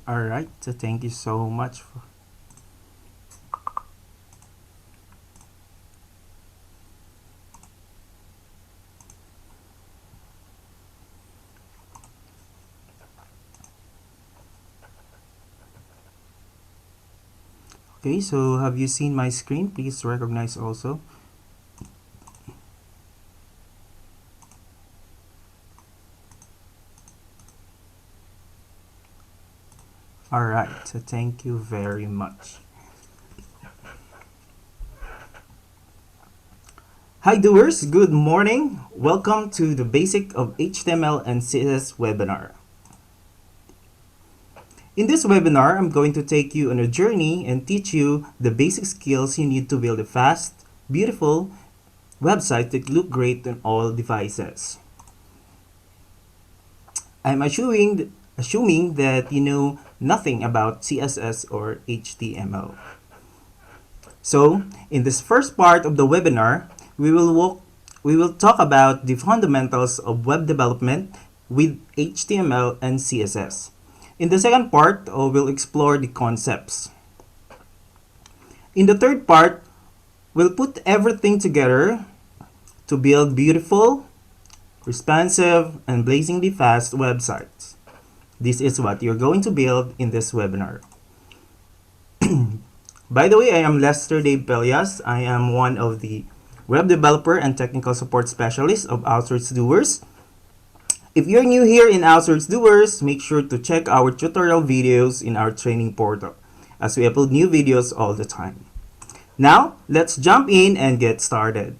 All right, so thank you so much. Okay, so have you seen my screen? Please recognize also. All right, so thank you very much. Hi doers, good morning. Welcome to the Basic of HTML and CSS webinar. In this webinar, I'm going to take you on a journey and teach you the basic skills you need to build a fast, beautiful website that look great on all devices. I'm assuming that you know nothing about CSS or HTML. So, in this first part of the webinar, we will talk about the fundamentals of web development with HTML and CSS. In the second part, we'll explore the concepts. In the third part, we'll put everything together to build beautiful, responsive, and blazingly fast websites. This is what you're going to build in this webinar. By the way, I am Lester Pelias. I am one of the web developer and technical support specialists of Outsourced Doers. If you're new here in Outsourced Doers, make sure to check our tutorial videos in our training portal, as we upload new videos all the time. Now, let's jump in and get started.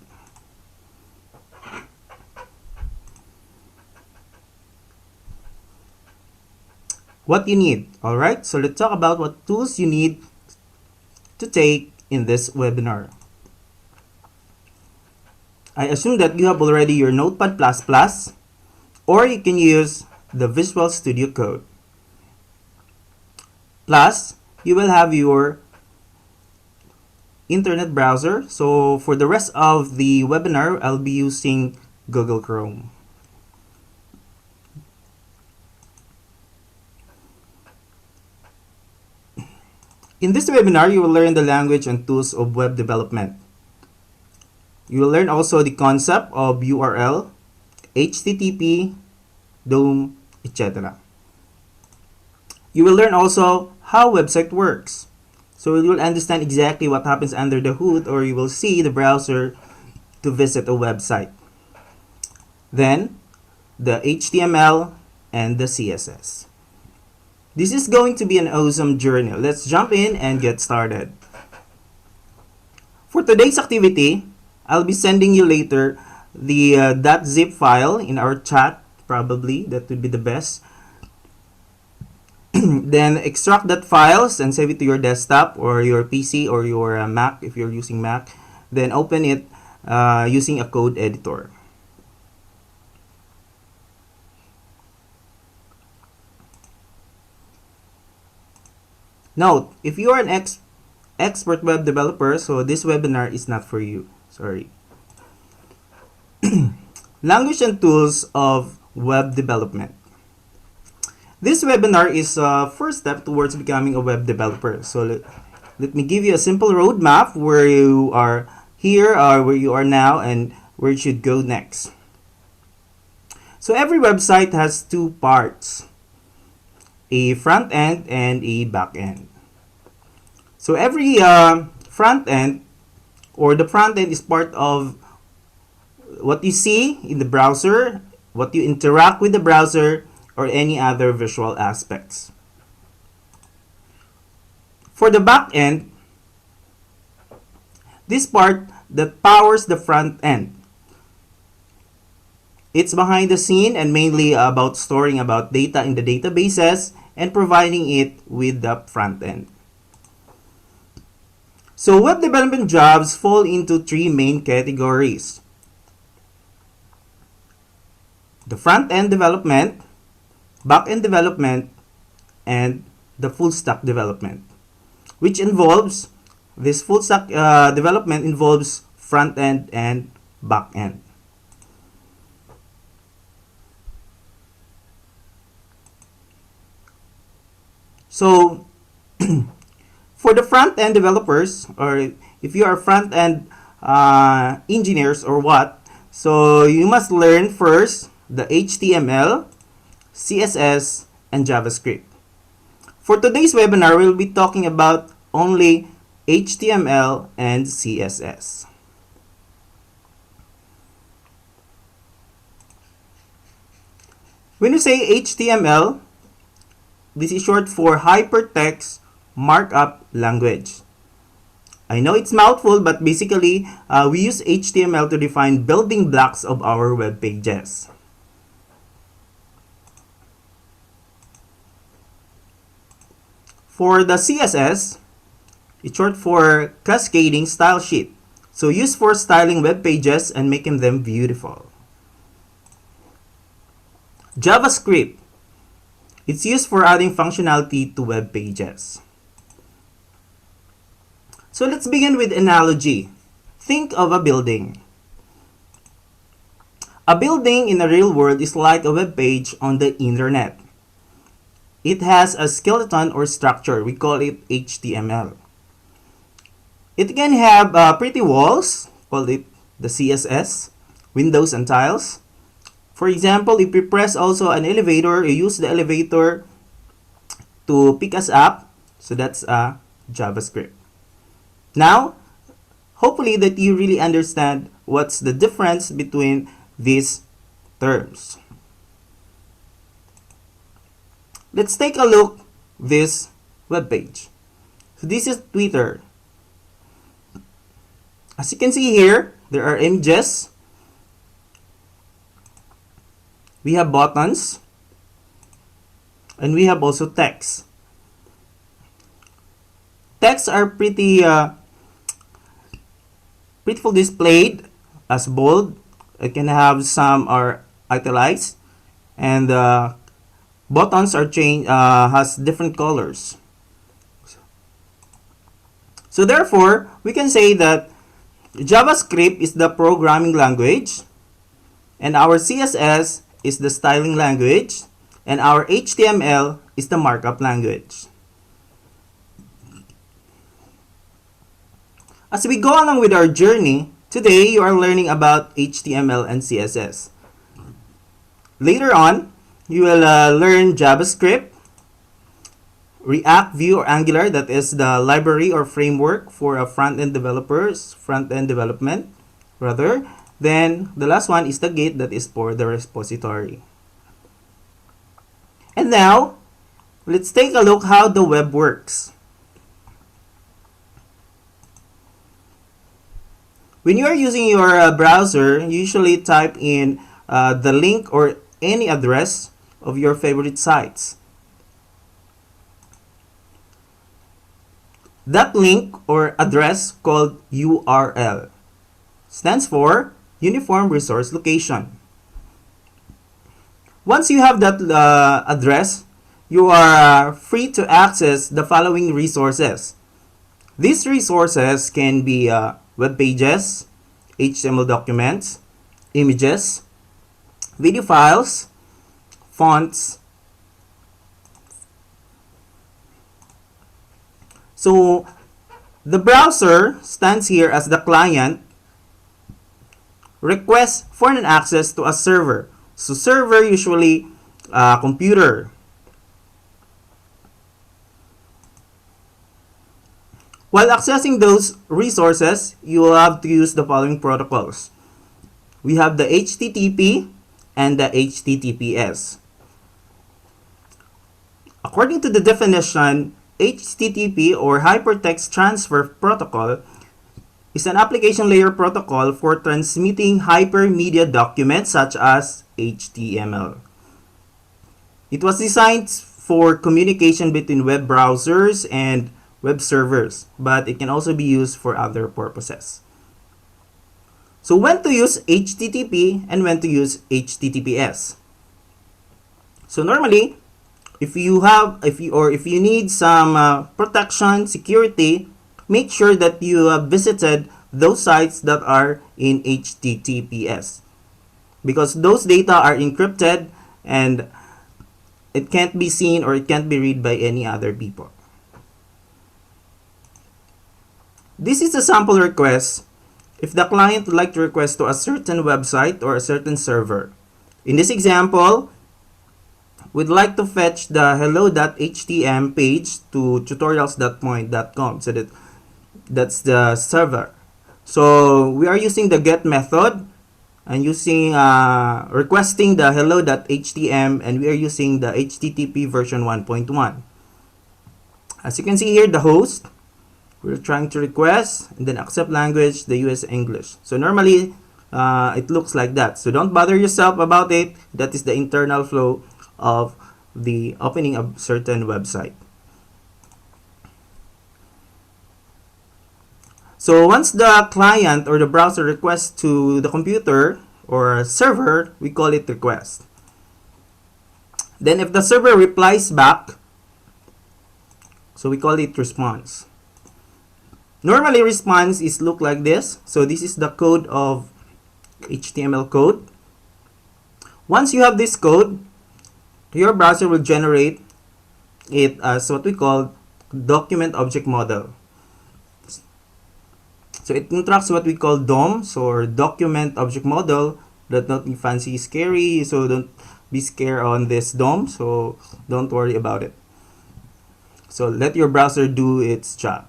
What you need, alright? So let's talk about what tools you need to take in this webinar. I assume that you have already your Notepad++, or you can use the Visual Studio Code. Plus, you will have your internet browser. So for the rest of the webinar, I'll be using Google Chrome. In this webinar, you will learn the language and tools of web development. You will learn also the concept of URL, HTTP, DOM, etc. You will learn also how website works. So you will understand exactly what happens under the hood, or you will see the browser to visit a website. Then, the HTML and the CSS. This is going to be an awesome journey. Let's jump in and get started. For today's activity, I'll be sending you later the .zip file in our chat, probably. That would be the best. Then extract that files and save it to your desktop or your PC or your Mac if you're using Mac. Then open it using a code editor. Note, if you are an expert web developer, so this webinar is not for you. Sorry. Language and tools of web development. This webinar is a first step towards becoming a web developer. So let me give you a simple roadmap where you are here or where you are now and where you should go next. So every website has two parts, a front end and a back end. So every front end, or the front end, is part of what you see in the browser, what you interact with the browser, or any other visual aspects. For the back end, this part that powers the front end. It's behind the scene and mainly about storing about data in the databases and providing it with the front end. So web development jobs fall into three main categories: the front-end development, back-end development, and the full-stack development, which involves, this full-stack development involves front-end and back-end. So for the front-end developers, or if you are front-end engineers or what, so you must learn first the HTML, CSS, and JavaScript. For today's webinar, we'll be talking about only HTML and CSS. When you say HTML, this is short for Hypertext Markup Language. I know it's mouthful, but basically, we use HTML to define building blocks of our web pages. For the CSS, it's short for Cascading Style Sheet. So used for styling web pages and making them beautiful. JavaScript, it's used for adding functionality to web pages. So let's begin with analogy. Think of a building. A building in the real world is like a web page on the internet. It has a skeleton or structure. We call it HTML. It can have pretty walls, call it the CSS, windows and tiles. For example, if we press also an elevator, you use the elevator to pick us up. So that's JavaScript. Now, hopefully that you really understand what's the difference between these terms. Let's take a look this web page. So this is Twitter. As you can see here, there are images. We have buttons. And we have also text. Texts are pretty beautiful displayed as bold. It can have some are italicized, and buttons are has different colors. So therefore, we can say that JavaScript is the programming language, and our CSS is the styling language, and our HTML is the markup language. As we go along with our journey, today you are learning about HTML and CSS. Later on, you will learn JavaScript, React, Vue, or Angular, that is the library or framework for front-end developers, front-end development, rather. Then, the last one is the Git, that is for the repository. And now, let's take a look how the web works. When you are using your browser, you usually type in the link or any address of your favorite sites. That link or address called URL stands for Uniform Resource Location. Once you have that address, you are free to access the following resources. These resources can be web pages, HTML documents, images, video files, fonts. So the browser stands here as the client, requests for an access to a server. So server usually computer. While accessing those resources, you will have to use the following protocols. We have the HTTP and the HTTPS. According to the definition, HTTP or Hypertext Transfer Protocol is an application layer protocol for transmitting hypermedia documents such as HTML. It was designed for communication between web browsers and web servers, but it can also be used for other purposes. So when to use HTTP and when to use HTTPS. So normally, if you need some protection, security, make sure that you have visited those sites that are in HTTPS, because those data are encrypted and it can't be seen or it can't be read by any other people. This is a sample request if the client would like to request to a certain website or a certain server. In this example, we'd like to fetch the hello.htm page to tutorials.point.com, so that's the server. So we are using the get method and using requesting the hello.htm, and we are using the HTTP version 1.1. As you can see here, the host, we're trying to request, and then accept language, the US English. So normally it looks like that. So don't bother yourself about it. That is the internal flow of the opening a certain website. So once the client or the browser requests to the computer or server, we call it request. Then if the server replies back, so we call it response. Normally response is look like this. So this is the code of HTML code. Once you have this code, your browser will generate it as what we call document object model. So it interacts what we call DOMs, or document object model. That's not fancy scary, so don't be scared on this DOM, so don't worry about it. So let your browser do its job.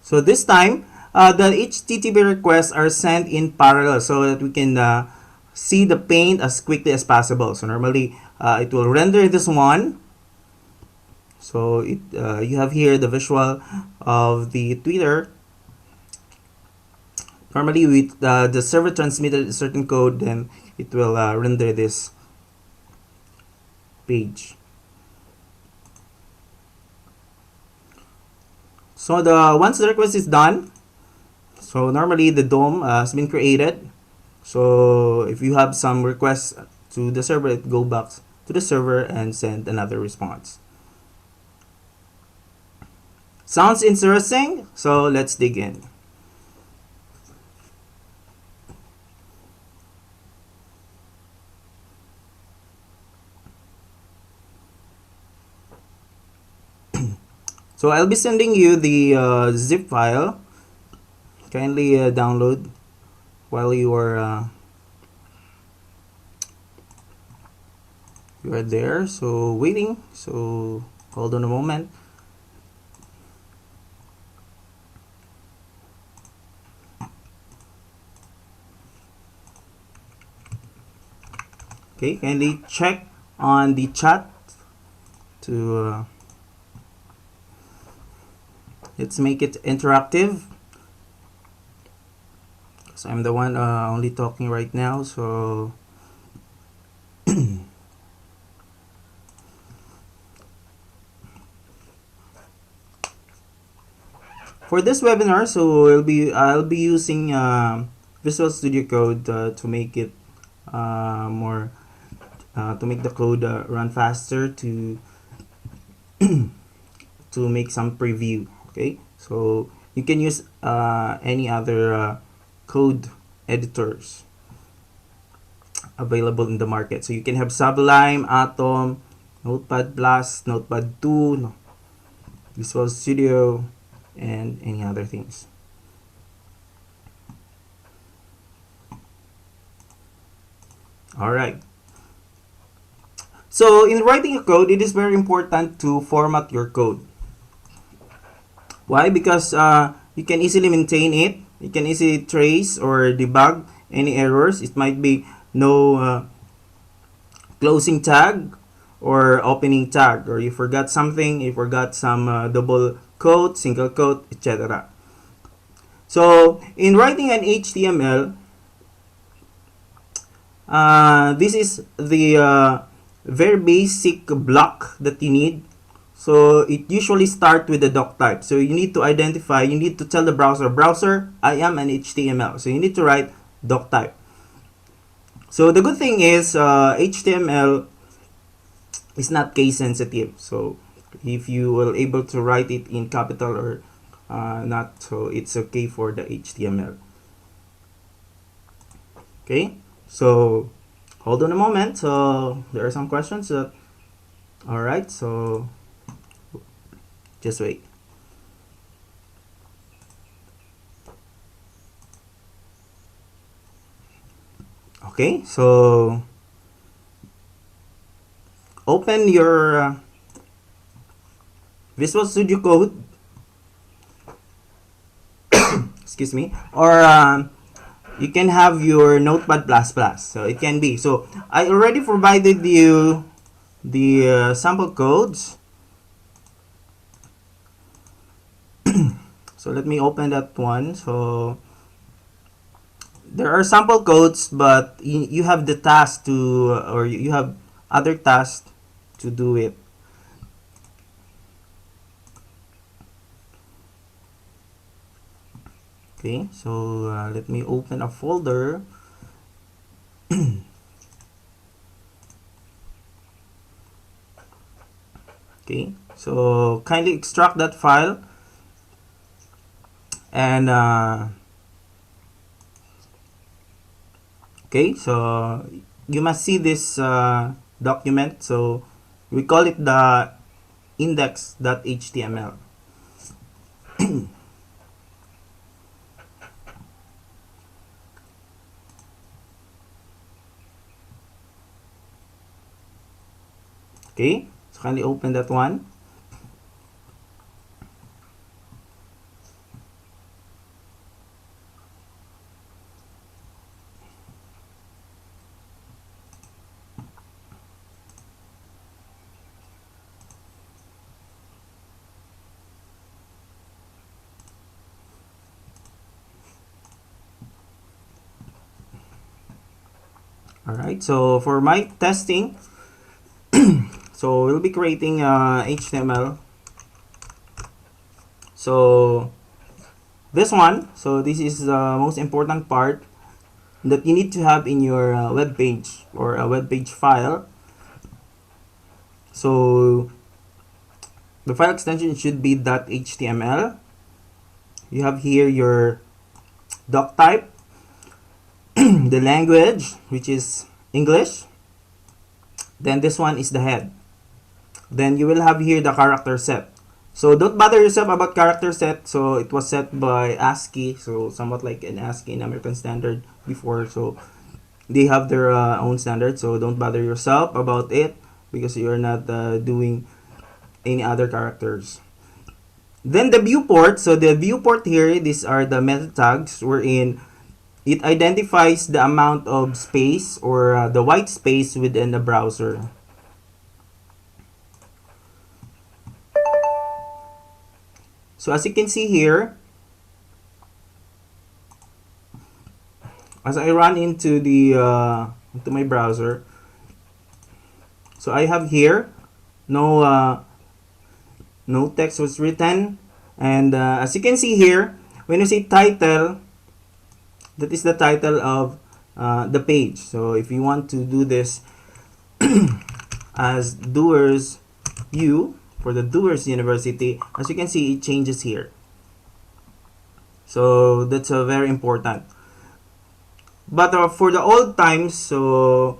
So this time, the HTTP requests are sent in parallel so that we can see the paint as quickly as possible. So normally, it will render this one. So you have here the visual of the Twitter. Normally, with the server transmitted a certain code, then it will render this page. So once the request is done, so normally the DOM has been created. So if you have some requests to the server, it go back to the server and send another response. Sounds interesting? So let's dig in. So I'll be sending you the zip file. Kindly download while you are there. So waiting. So hold on a moment. Okay, kindly check on the chat to let's make it interactive, because I'm the one only talking right now. So for this webinar, so I'll be using Visual Studio Code to make it more to make the code run faster, to to make some preview. Okay, so you can use any other code editors available in the market. So you can have Sublime, Atom, Notepad+, Notepad 2, Visual Studio, and any other things. All right. So in writing a code, it is very important to format your code. Why? Because you can easily maintain it. You can easily trace or debug any errors. It might be no closing tag or opening tag, or you forgot something, you forgot some double quote, single quote, etc. So in writing an HTML, this is the very basic block that you need. So it usually starts with the doc type. So you need to identify, you need to tell the browser, I am an HTML. So you need to write doc type. So the good thing is HTML is not case sensitive. So if you will able to write it in capital or not, so it's okay for the HTML. Okay. So hold on a moment. So there are some questions that, all right, so just wait. Okay, so open your Visual Studio Code, excuse me, or you can have your Notepad++. So it can be. So I already provided you the sample codes. So let me open that one. So there are sample codes, but you have the task to, or you have other tasks to do it. Okay, so let me open a folder. Okay, so kindly extract that file, and okay, so you must see this document. So we call it the index.html. Okay, so kindly open that one. Alright, so for my testing, so we'll be creating HTML. So this one, so this is the most important part that you need to have in your web page or a web page file. So the file extension should be .html. You have here your doc type, the language, which is English. Then this one is the head. Then you will have here the character set. So don't bother yourself about character set. So it was set by ASCII, so somewhat like an ASCII in American Standard before. So they have their own standard. So don't bother yourself about it because you're not doing any other characters. Then the viewport. So the viewport here, these are the meta tags wherein it identifies the amount of space or the white space within the browser. So as you can see here, as I run into into my browser, so I have here no text was written, and as you can see here, when you say title, that is the title of the page. So if you want to do this as Doers U for the Doers University, as you can see, it changes here. So that's very important. But for the old times, so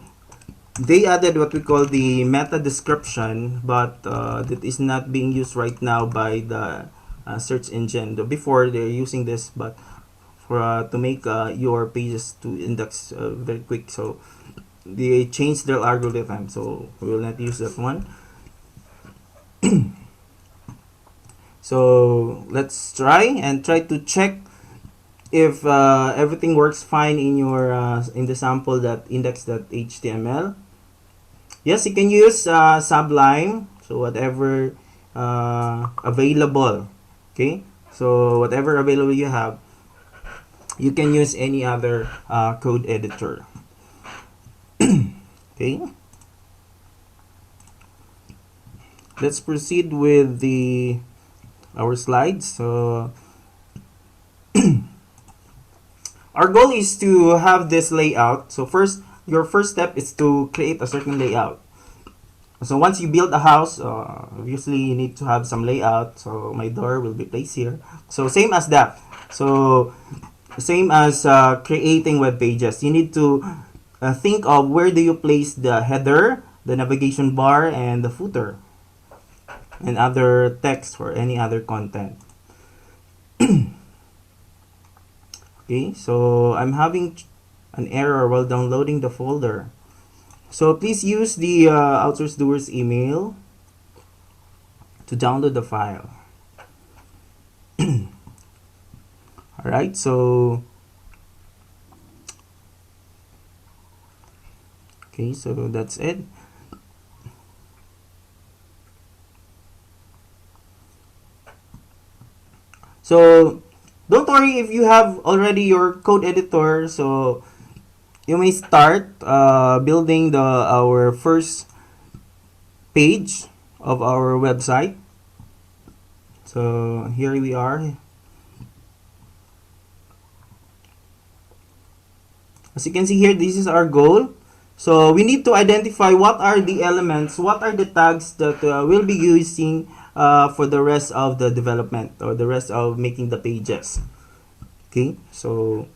they added what we call the meta description, but that is not being used right now by the search engine. Before they're using this, but for to make your pages to index very quick, so they changed their algorithm. So we will not use that one. So let's try to check if everything works fine in your in the sample.index.html. Yes, you can use Sublime, so whatever available. Okay, so whatever available you have, you can use any other code editor. Okay, let's proceed with our slides. So our goal is to have this layout. So your first step is to create a certain layout. So once you build a house, obviously you need to have some layout. So my door will be placed here. So same as that. So same as creating web pages, you need to think of where do you place the header, the navigation bar, and the footer, and other text or any other content. Okay, so I'm having an error while downloading the folder. So please use the Outsourced Doers email to download the file. Alright, so okay, so that's it. So don't worry if you have already your code editor. So you may start building our first page of our website. So here we are. As you can see here, this is our goal. So we need to identify what are the elements, what are the tags that we'll be using for the rest of the development or the rest of making the pages. Okay, so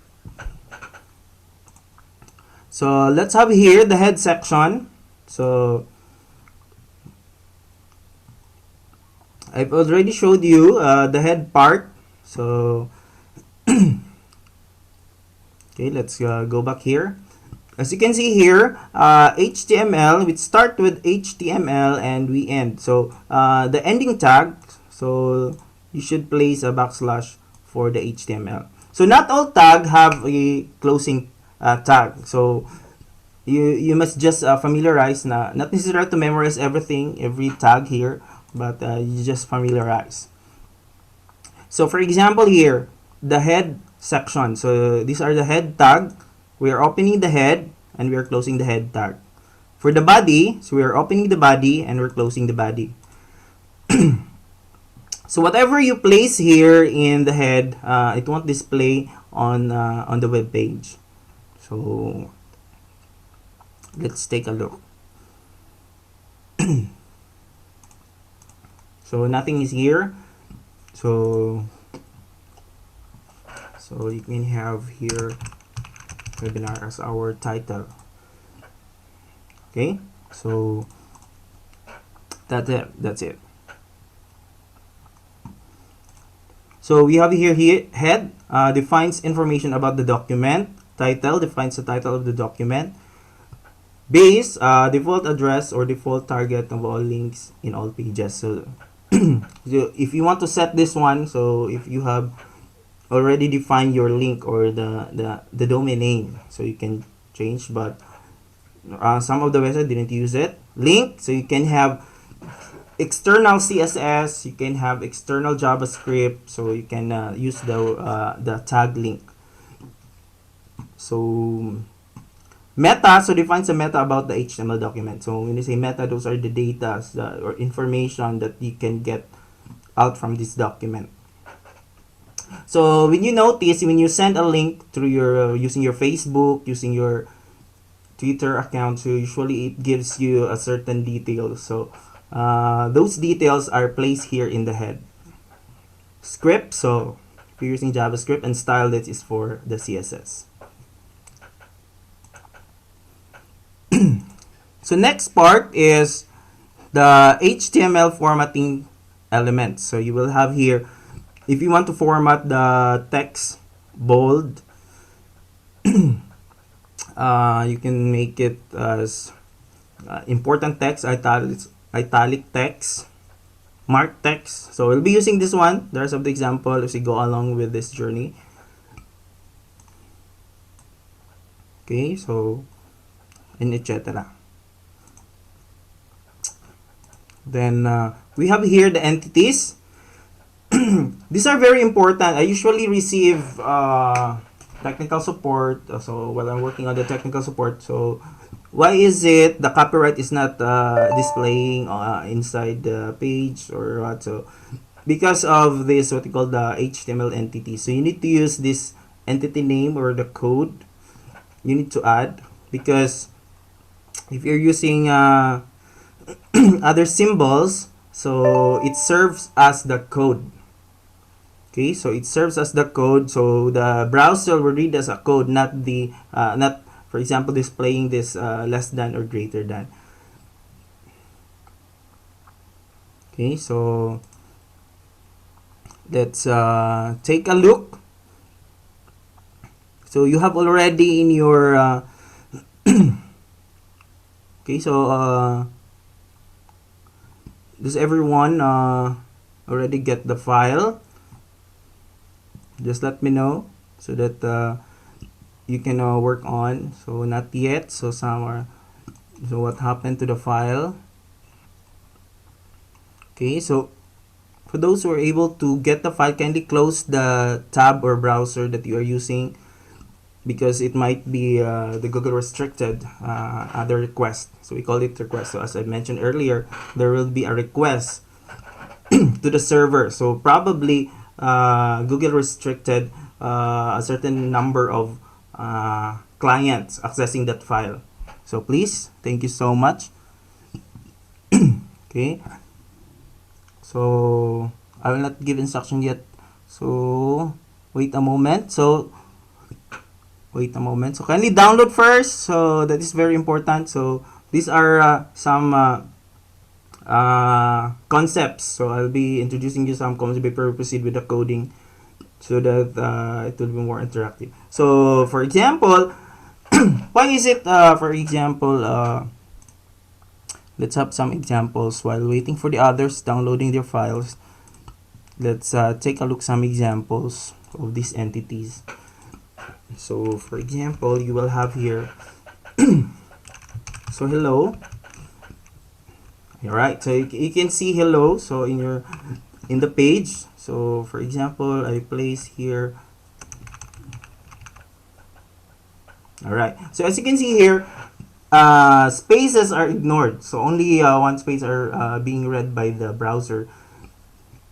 let's have here the head section. So I've already showed you the head part. So okay, let's go back here. As you can see here, HTML, we start with HTML and we end. So the ending tag, so you should place a backslash for the HTML. So not all tag have a closing tag. So you must just familiarize, not necessarily to memorize everything, every tag here, but you just familiarize. So for example here, the head section. So these are the head tag. We are opening the head and we are closing the head tag. For the body, so we are opening the body and we're closing the body. So whatever you place here in the head, it won't display on the web page. So let's take a look. So nothing is here. So you can have here webinar as our title. Okay, so that's it. So we have here head defines information about the document. Title defines the title of the document. Base, default address or default target of all links in all pages. So if you want to set this one, so if you have already defined your link or the domain name, so you can change, but some of the websites didn't use it. Link, so you can have external CSS, you can have external JavaScript, so you can use the tag link. So meta, so defines a meta about the HTML document. So when you say meta, those are the data or information that you can get out from this document. So when you notice, when you send a link through your using your Facebook, using your Twitter account, so usually it gives you a certain detail. So those details are placed here in the head. Script, so if you're using JavaScript, and style, that is for the CSS. So next part is the HTML formatting elements. So you will have here, if you want to format the text bold, you can make it as important text, italic text, marked text. So we'll be using this one. There's some example as we go along with this journey. Okay, so and etc. Then we have here the entities. These are very important. I usually receive technical support. So while I'm working on the technical support, so why is it the copyright is not displaying inside the page or what? So because of this, what we call the HTML entity. So you need to use this entity name or the code. You need to add, because if you're using other symbols, so it serves as the code. Okay, so it serves as the code, so the browser will read as a code, not for example, displaying this less than or greater than. Okay, so let's take a look. So you have already in your okay, so does everyone already get the file? Just let me know so that you can work on. So not yet. So so what happened to the file? Okay, so for those who are able to get the file, kindly close the tab or browser that you are using, because it might be the Google restricted other request. So we call it request. So as I mentioned earlier, there will be a request to the server. So probably Google restricted a certain number of clients accessing that file. So please, thank you so much. Okay, so I will not give instruction yet. So wait a moment. So kindly download first. So that is very important. So these are some concepts. So I'll be introducing you some concepts before we proceed with the coding, so that it will be more interactive. So for example, why is it for example, let's have some examples while waiting for the others downloading their files. Let's take a look some examples of these entities. So for example, you will have here so hello. Alright, so you can see hello. So in the page, so for example, I place here. Alright, so as you can see here, spaces are ignored. So only one space are being read by the browser.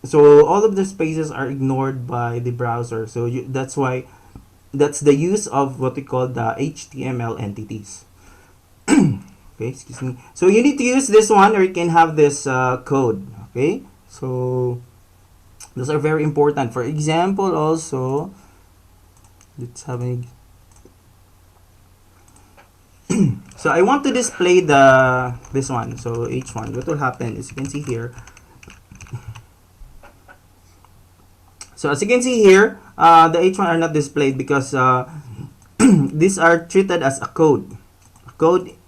So all of the spaces are ignored by the browser. So that's why, that's the use of what we call the HTML entities. Okay, excuse me. So you need to use this one, or you can have this code. Okay, so those are very important. For example, also, let's have a so I want to display this one. So H1. What will happen is, you can see here. So as you can see here, the H1 are not displayed because these are treated as a code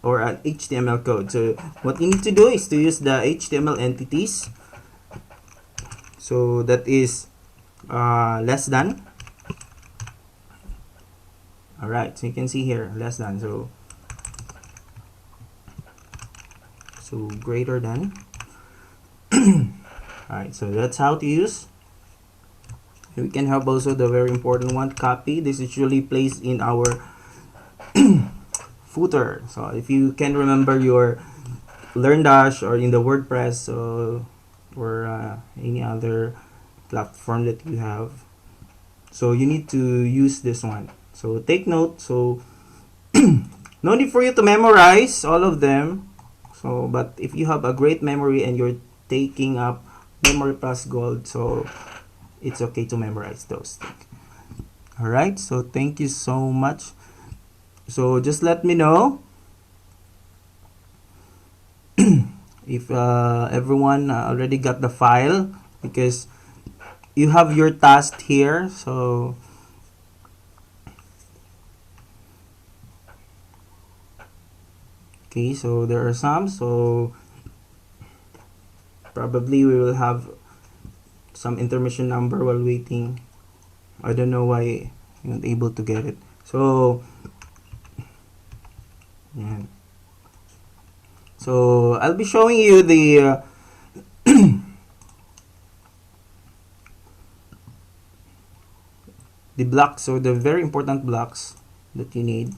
or an HTML code. So what you need to do is to use the HTML entities. So that is less than. Alright, so you can see here less than. So greater than. Alright, so that's how to use. We can have also the very important one, copy. This is usually placed in our footer. So if you can remember your LearnDash or in the WordPress or any other platform that you have, so you need to use this one. So take note. So no need for you to memorize all of them. So but if you have a great memory and you're taking up memory plus gold, so it's okay to memorize those things. Alright, so thank you so much. So just let me know if everyone already got the file, because you have your task here. So okay, so there are some, so probably we will have some intermission number while waiting. I don't know why I'm not able to get it. So yeah. So I'll be showing you the the blocks, so the very important blocks that you need.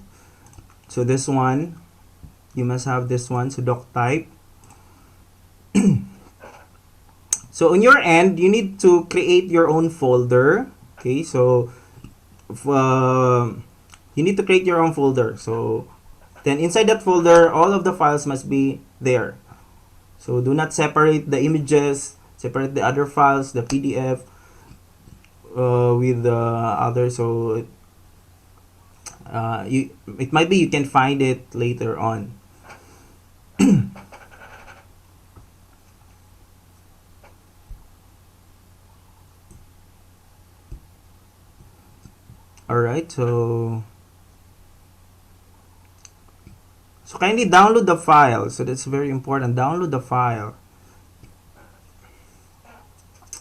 So this one, you must have this one, so doc type. So on your end, you need to create your own folder. Okay, so you need to create your own folder. So then inside that folder, all of the files must be there. So do not separate the images, separate the other files, the PDF with the other. So it might be you can find it later on. All right, so kindly download the file. So that's very important. Download the file.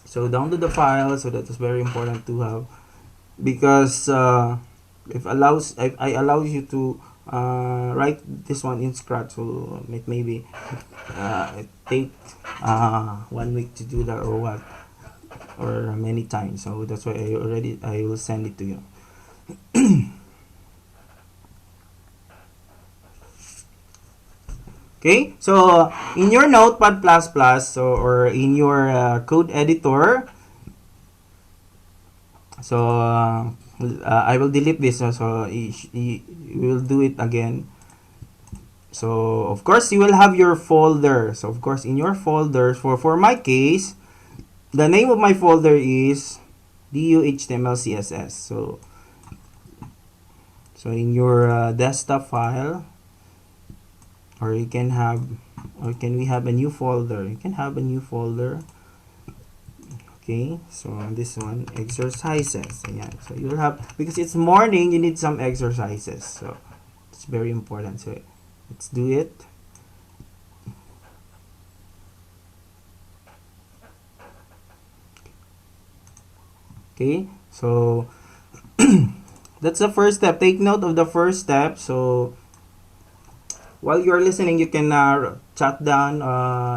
So download the file. So that is very important to have, because if I allow you to write this one in Scratch, so it maybe it take 1 week to do that, or what, or many times. So that's why I will send it to you. Okay, so in your Notepad++, so, or in your code editor, so I will delete this, so you will do it again. So of course you will have your folder. So of course in your folder, for my case, the name of my folder is du.html.css. So in your desktop file, or you can have, or can we have a new folder? You can have a new folder. Okay, so this one, exercises. Ayan. So you'll have, because it's morning, you need some exercises. So it's very important. So let's do it. Okay, so that's the first step. Take note of the first step. So while you're listening, you can jot down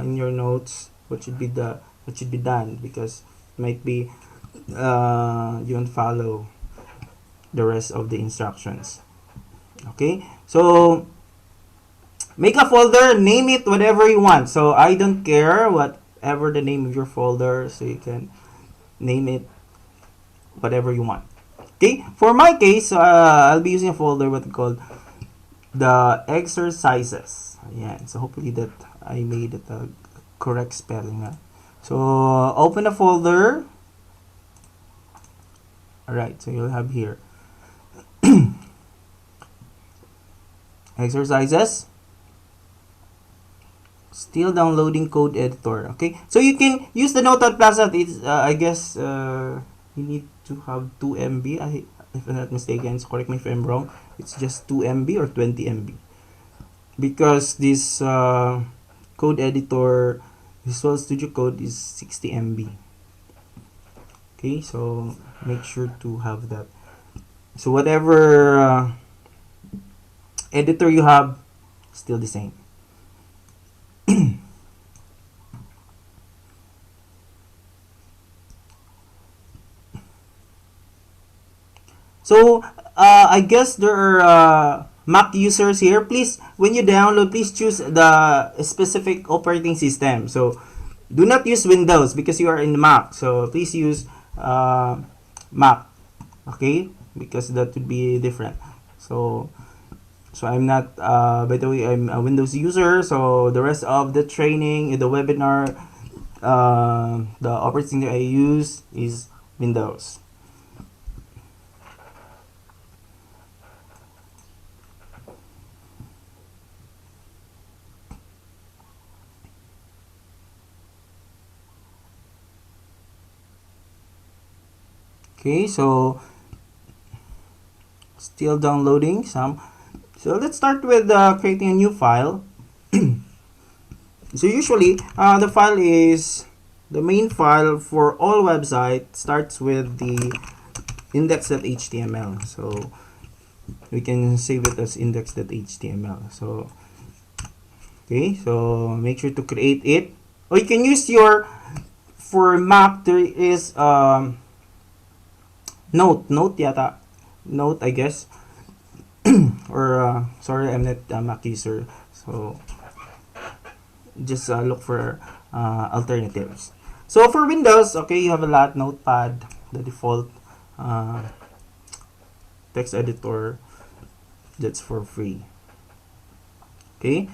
in your notes what should be done, because it might be you don't follow the rest of the instructions. Okay, so make a folder, name it whatever you want. So I don't care whatever the name of your folder, so you can name it whatever you want. Okay, for my case, I'll be using a folder what called the exercises. Yeah, so hopefully that I made it a correct spelling. So open a folder. Alright, so you'll have here exercises. Still downloading code editor. Okay, so you can use the Notepad++. It's I guess you need to have 2 MB. If I'm not mistaken, so correct me if I'm wrong. It's just 2 MB or 20 MB, because this code editor, Visual Studio Code, is 60 MB. Okay, so make sure to have that. So whatever editor you have, still the same. So I guess there are Mac users here. Please, when you download, please choose the specific operating system. So do not use Windows because you are in Mac. So please use Mac. Okay, because that would be different. So I'm not. By the way, I'm a Windows user. So the rest of the training, the webinar, the operating that I use is Windows. Okay, so still downloading some. So let's start with creating a new file. So usually the file is the main file for all website starts with the index.html. So we can save it as index.html. So okay, so make sure to create it, or you can use your, for Mac there is Note I guess. Or sorry, I'm not a Mac user, so just look for alternatives. So for Windows, okay, you have a lot. Notepad, the default text editor, that's for free. Okay.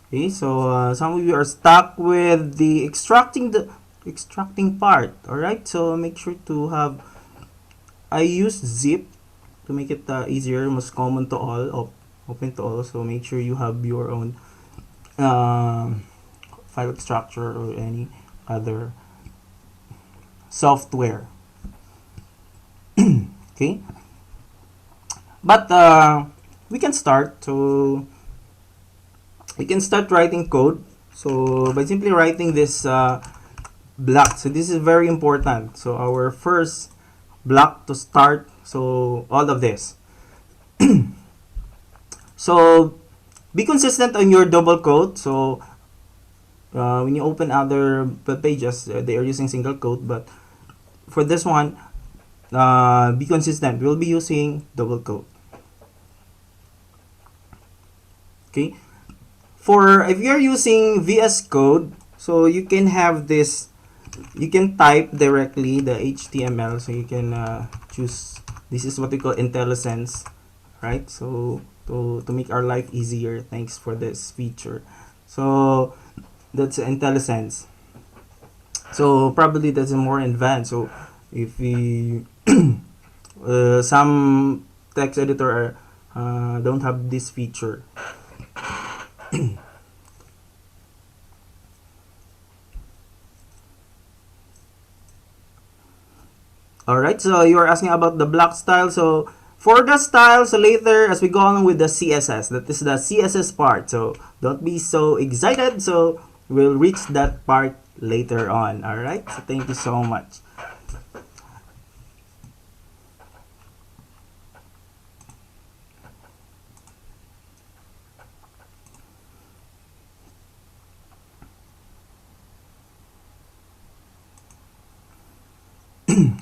Okay, so some of you are stuck with the extracting part. All right, so make sure to have I use zip to make it easier, most common to all, open to all. So make sure you have your own file extractor or any other software. Okay, but we can start. So we can start writing code. So by simply writing this block. So this is very important. So our first block to start. So all of this. So be consistent on your double quote. So when you open other web pages, they are using single quote, but for this one, be consistent. We'll be using double quote. Okay. For if you're using VS Code, so you can have this. You can type directly the HTML. So you can choose. This is what we call IntelliSense, right? So to make our life easier, thanks for this feature. So that's IntelliSense. So probably that's more advanced. So if we some text editor don't have this feature. Alright, so you are asking about the block style. So for the style, so later as we go on with the CSS, that is the CSS part. So don't be so excited. So we'll reach that part later on. Alright, so thank you so much.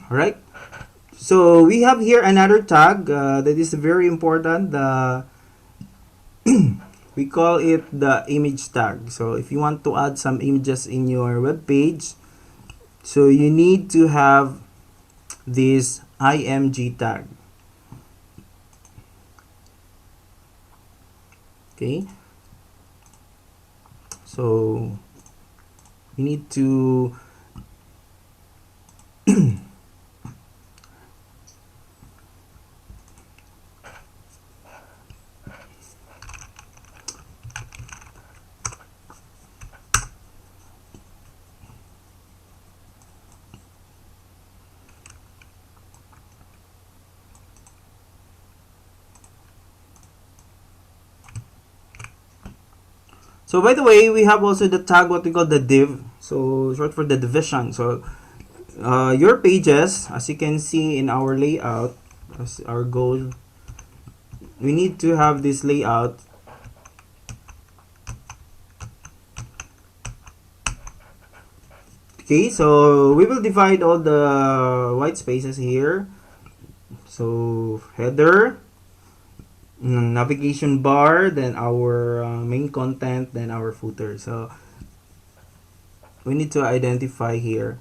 Alright, so we have here another tag that is very important. We call it the image tag. So if you want to add some images in your web page, so you need to have this img tag. Okay, so we need to so by the way, we have also the tag what we call the div. So short for the division. So your pages, as you can see in our layout, as our goal, we need to have this layout. Okay, so we will divide all the white spaces here. So header, navigation bar, then our main content, then our footer. So we need to identify here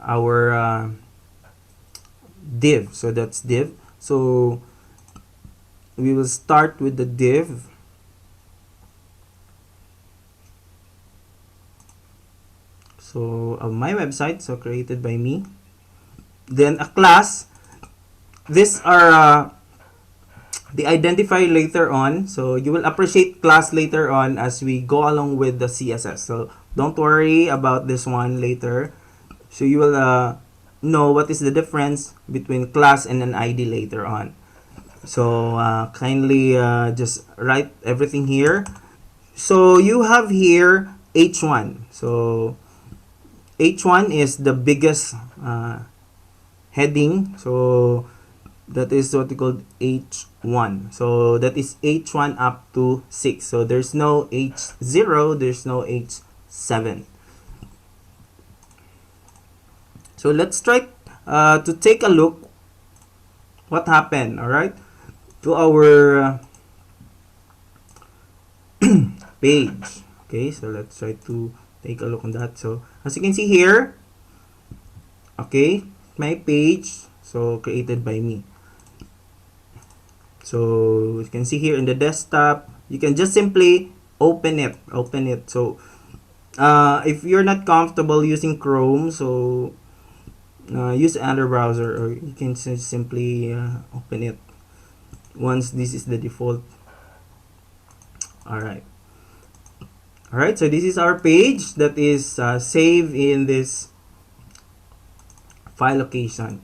our div. So that's div. So we will start with the div. So my website, so created by me. Then a class. These are the identify later on. So you will appreciate class later on as we go along with the CSS. So don't worry about this one later. So you will know what is the difference between class and an ID later on. So kindly just write everything here. So you have here H1. So H1 is the biggest heading. So that is what we call H1. So that is H1 up to 6. So there's no H0, there's no H7. So let's try to take a look what happened, all right, to our page. Okay, so let's try to take a look on that. So as you can see here, okay, my page, so created by me. So you can see here in the desktop, you can just simply open it. So if you're not comfortable using Chrome, so use another browser, or you can simply open it once this is the default. Alright. Alright, so this is our page that is saved in this file location.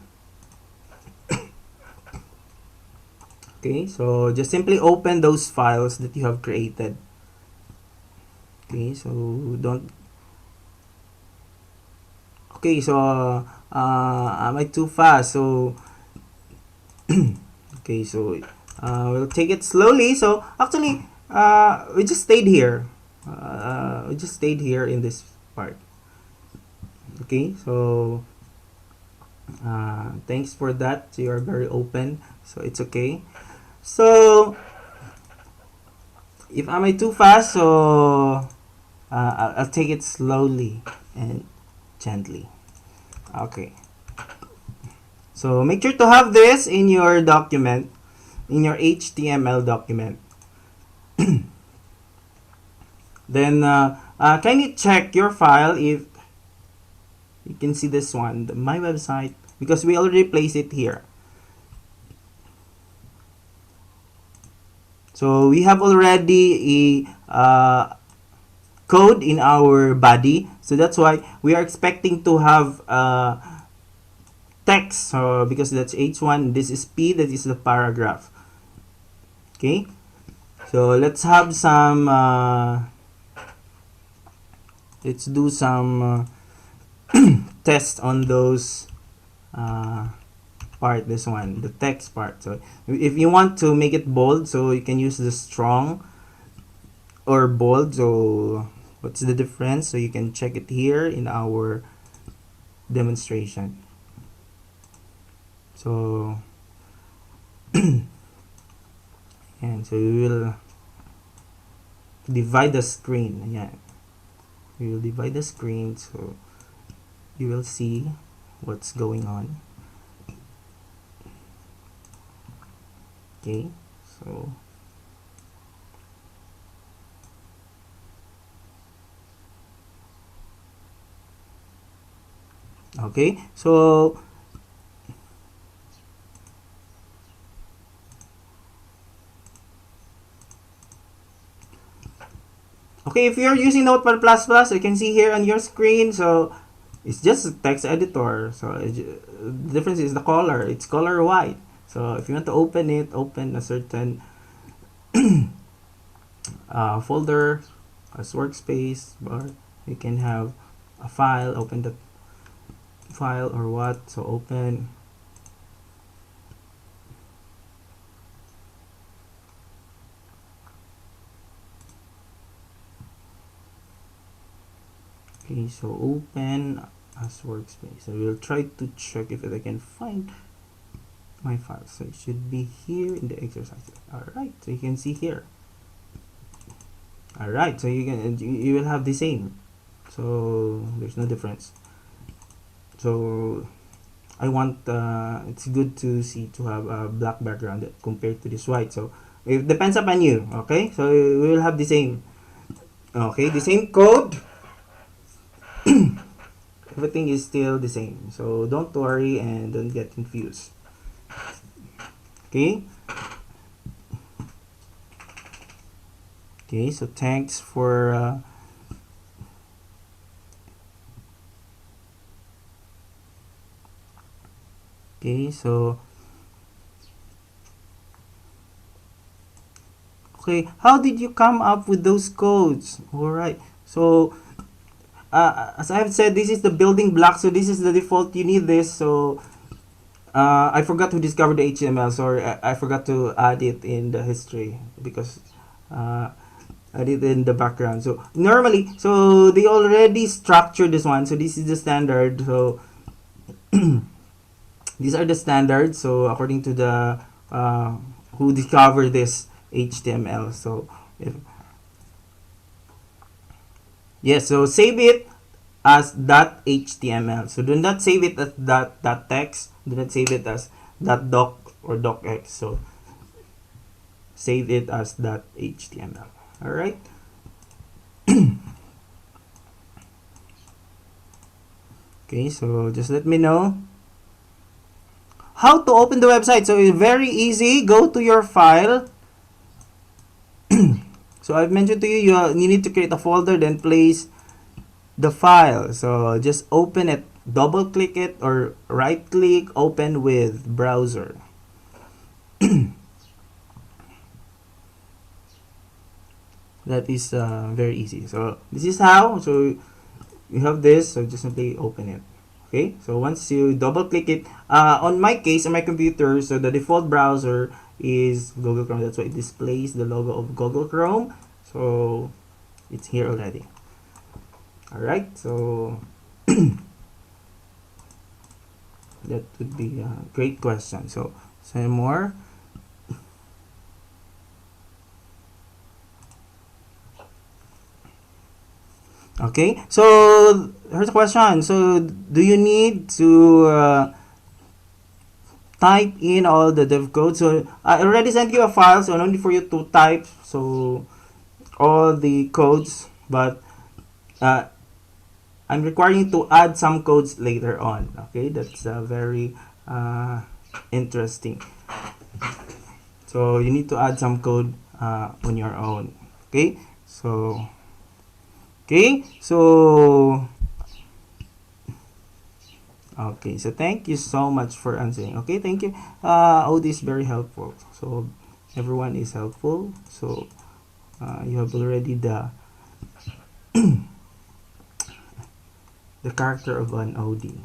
Okay, so just simply open those files that you have created. Okay, so don't. Okay, so am I too fast? So okay, so we'll take it slowly. So actually, we just stayed here. We just stayed here in this part. Okay, so thanks for that. You are very open, so it's okay. So if am I too fast, so I'll take it slowly and gently. Okay. So make sure to have this in your document, in your HTML document. Then kindly check your file if you can see this one, my website, because we already placed it here. So we have already a code in our body, so that's why we are expecting to have text, because that's H1, this is P, that is the paragraph. Okay, so let's have some let's do some test on those part, this one, the text part. So if you want to make it bold, so you can use the strong or bold. So what's the difference? So you can check it here in our demonstration. So and so we will divide the screen. Yeah, we will divide the screen so you will see what's going on. Okay, so okay, so okay, if you're using Notepad++, you can see here on your screen, so it's just a text editor. So the difference is the color. It's color white. So if you want to open it, open a certain folder as workspace, or you can have a file, open the file or what. So open. Okay, so open as workspace. I will try to check if I can find my file. So it should be here in the exercise. Alright, so you can see here. Alright, so you will have the same. So there's no difference. So I want it's good to see to have a black background compared to this white. So it depends upon you. Okay, so we will have the same. Okay, the same code. Everything is still the same, so don't worry and don't get confused. Okay, so thanks for okay, so okay, how did you come up with those codes? All right, so as I have said, this is the building block, so this is the default. You need this. So I forgot to discover the HTML. Sorry, I forgot to add it in the history because I did it in the background. So normally, so they already structured this one. So this is the standard. So these are the standards. So according to the who discovered this HTML. So if yes, so save it as .html. So do not save it as .text. Do not save it as .doc or docx. So save it as .html. All right. Okay, so just let me know how to open the website. So it's very easy. Go to your file. So I've mentioned to you, you need to create a folder, then place the file. So just open it, double click it, or right click, open with browser. That is very easy. So this is how. So you have this, so just simply open it. Okay, so once you double click it, on my case, on my computer, so the default browser is Google Chrome. That's why it displays the logo of Google Chrome. So it's here already. All right, so that would be a great question. So some more. Okay, so here's a question. So do you need to type in all the dev code? So I already sent you a file, so no need for you to type so all the codes, but I'm requiring to add some codes later on. Okay, that's very interesting. So you need to add some code on your own. Okay, so okay, so thank you so much for answering. Okay, thank you. Odie is very helpful. So everyone is helpful. So you have already the the character of an OD.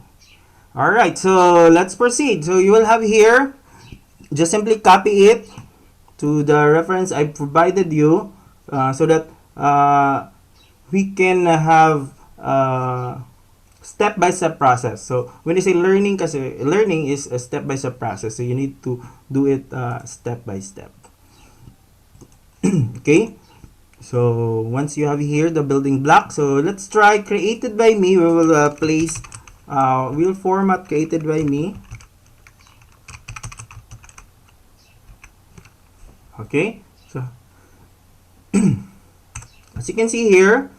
All right, so let's proceed. So you will have here, just simply copy it to the reference I provided you, so that we can have step-by-step process. So when you say learning, kasi learning is a step-by-step process. So you need to do it step by step. Okay. So once you have here the building block, so let's try created by me. We will place, we'll format created by me. Okay. So as you can see here,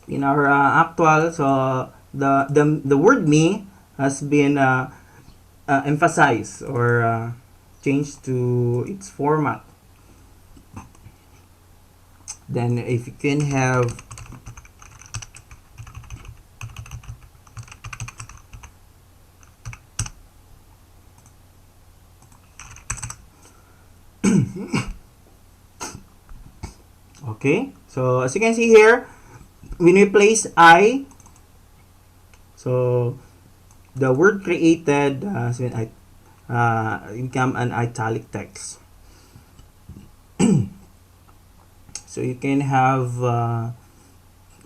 in our actual, so the word me has been emphasized or changed to its format. Then if you can have okay, so as you can see here, when we place I, so the word created so I become an italic text. So you can have,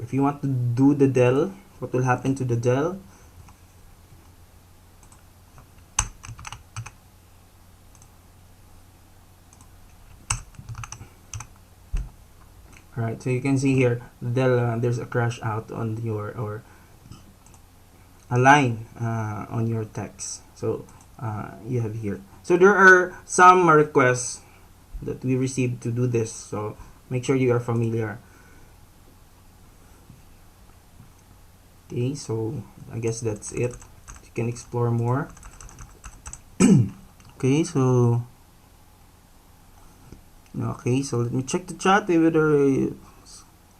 if you want to do the del, what will happen to the del? Alright, so you can see here, del, there's a crash out on your, or a line on your text. So you have here. So there are some requests that we received to do this. So make sure you are familiar. Okay, so I guess that's it. You can explore more. Okay, so let me check the chat whether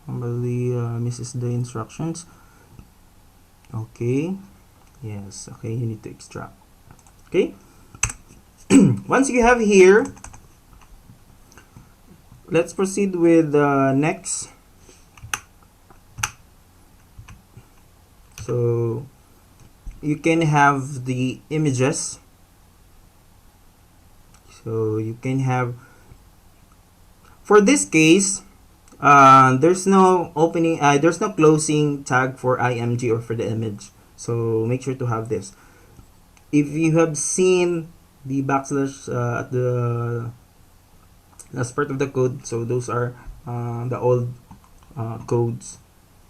somebody misses the instructions. Okay, yes, okay, you need to extract. Okay, once you have here, let's proceed with next. So you can have the images. So you can have, for this case, there's no opening, there's no closing tag for img or for the image. So make sure to have this. If you have seen the backslash at the last part of the code, so those are the old codes.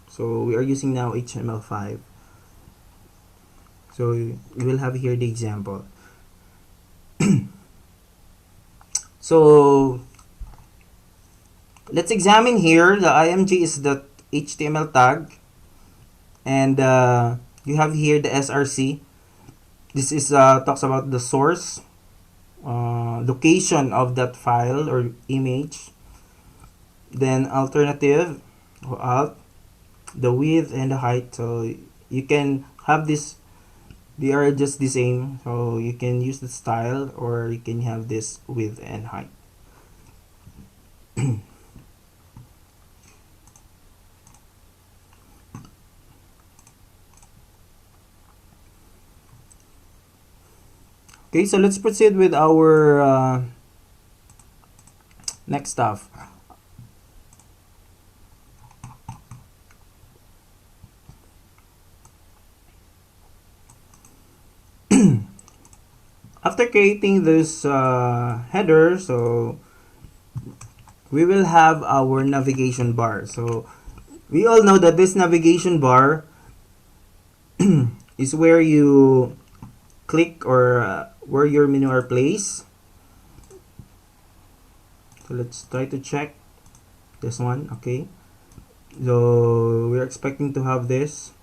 So we are using now HTML5. So you will have here the example. So let's examine here. The img is the HTML tag, and you have here the src. This is talks about the source, location of that file or image. Then alternative, or alt, the width and the height. So you can have this, they are just the same, so you can use the style or you can have this width and height. Okay, so let's proceed with our next stuff. After creating this header, so we will have our navigation bar. So we all know that this navigation bar is where you click or where your menu are placed. So let's try to check this one. Okay, so we're expecting to have this.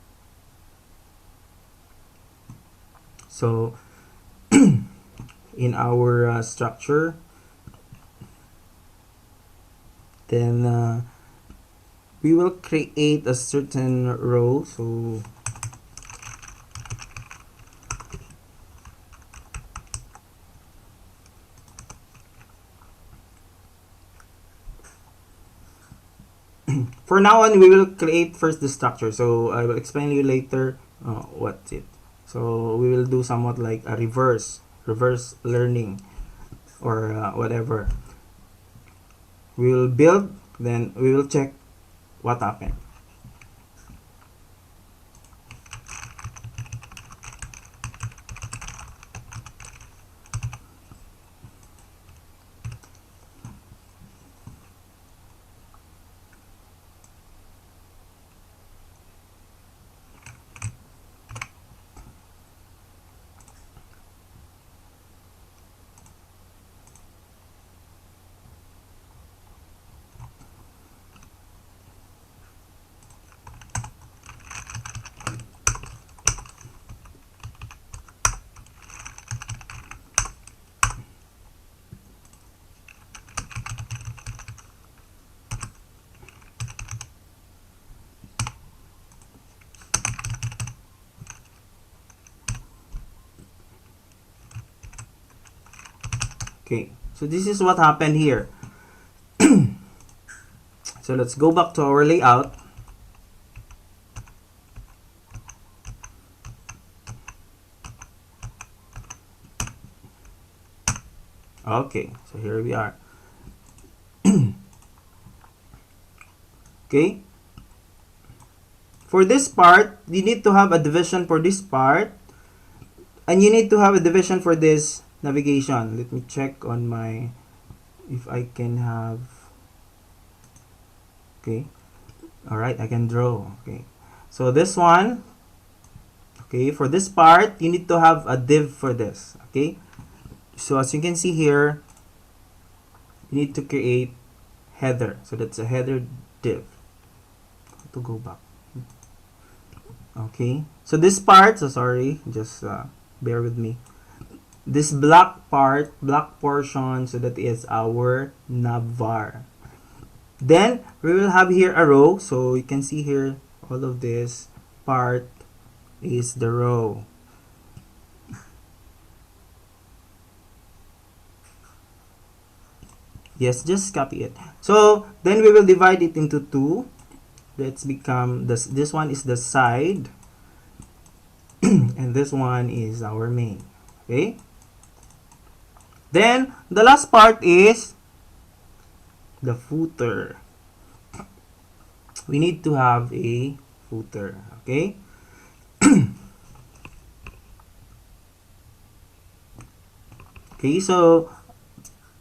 So in our structure, then we will create a certain row. So for now on, we will create first the structure. So I will explain you later what's it. So we will do somewhat like a reverse learning or whatever. We will build, then we will check what happened. Okay, so this is what happened here. So let's go back to our layout. Okay, so here we are. Okay, for this part, you need to have a division for this part, and you need to have a division for this navigation. Let me check on my, if I can have, okay, all right, I can draw. Okay, so this one, okay, for this part, you need to have a div for this. Okay, so as you can see here, you need to create header. So that's a header div. To go back. Okay, so this part, so sorry, just bear with me. This black part, black portion, so that is our navvar. Then we will have here a row, so you can see here all of this part is the row. Yes, just copy it. So then we will divide it into two. Let's become this one is the side and this one is our main. Okay, then the last part is the footer. We need to have a footer. Okay, okay, so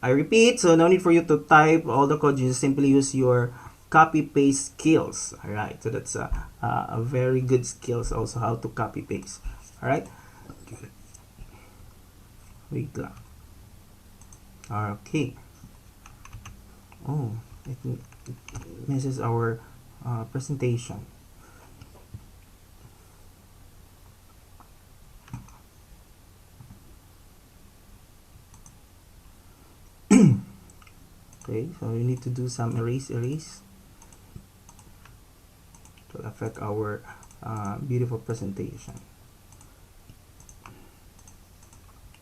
I repeat, so no need for you to type all the code, you just simply use your copy paste skills. All right, so that's a very good skills also, how to copy paste. All right, wait lang. Okay, oh, it misses our presentation. Okay, so we need to do some erase to affect our beautiful presentation.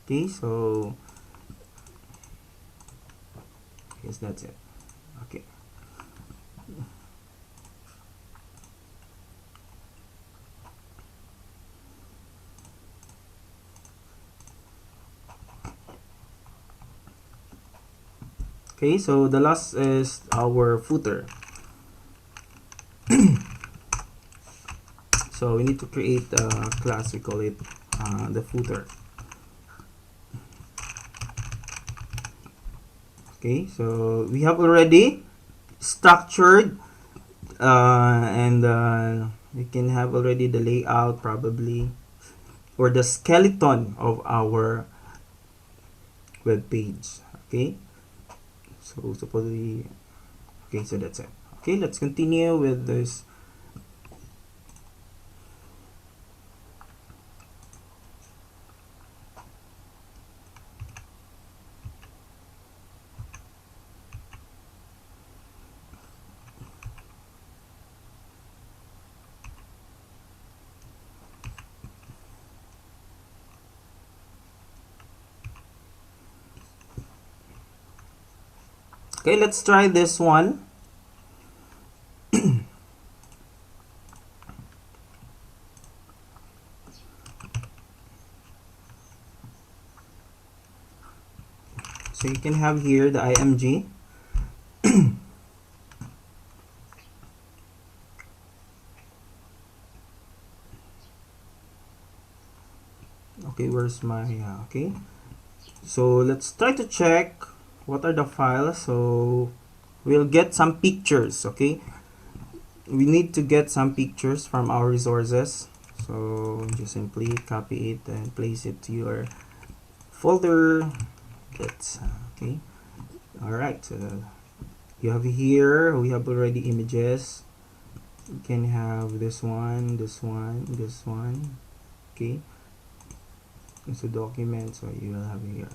Okay, so yes, that's it. Okay. Okay, so the last is our footer. So we need to create a class, we call it the footer. Okay, so we have already structured and we can have already the layout probably, or the skeleton of our web page. Okay, so supposedly, okay, so that's it. Okay, let's continue with this. Okay, let's try this one. So you can have here the img. Okay, where's my okay, so let's try to check what are the files. So we'll get some pictures. Okay, we need to get some pictures from our resources, so just simply copy it and place it to your folder. That's okay. All right, so you have here, we have already images. You can have this one, this one, this one. Okay, it's a document, so you will have here.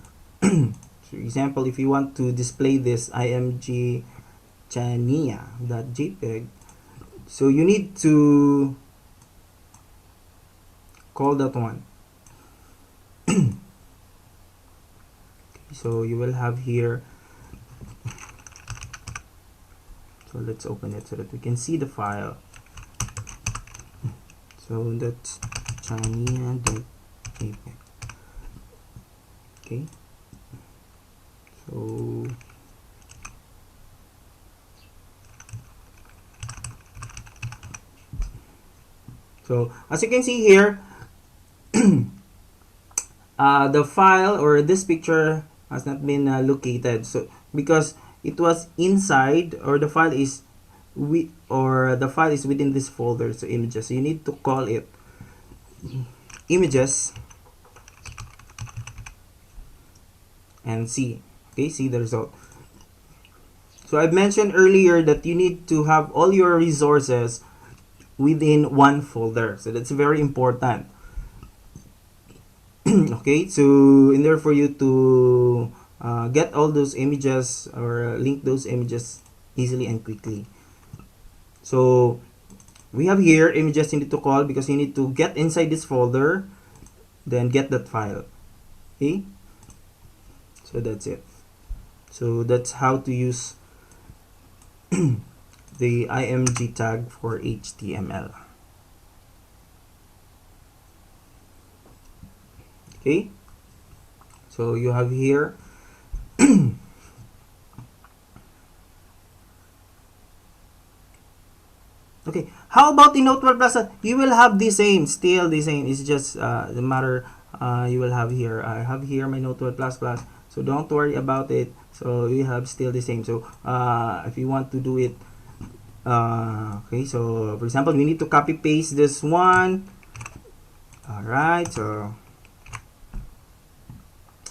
For example, if you want to display this img chania.jpg, so you need to call that one. So you will have here, so let's open it so that we can see the file. So that's chania.jpg. Okay, so as you can see here, the file or this picture has not been located, so because it was inside, or the file is within this folder, so images, so you need to call it images and see. Okay, see the result. So I mentioned earlier that you need to have all your resources within one folder, so that's very important. Okay, so in order for you to get all those images or link those images easily and quickly. So we have here images you need to call because you need to get inside this folder, then get that file. Okay, so that's it. So that's how to use the img tag for HTML. Okay, so you have here okay, how about the Notepad++? You will have the same, still the same. It's just the matter you will have here. I have here my Notepad++, so don't worry about it. So you have still the same. So if you want to do it, okay, so for example, we need to copy paste this one. All right, so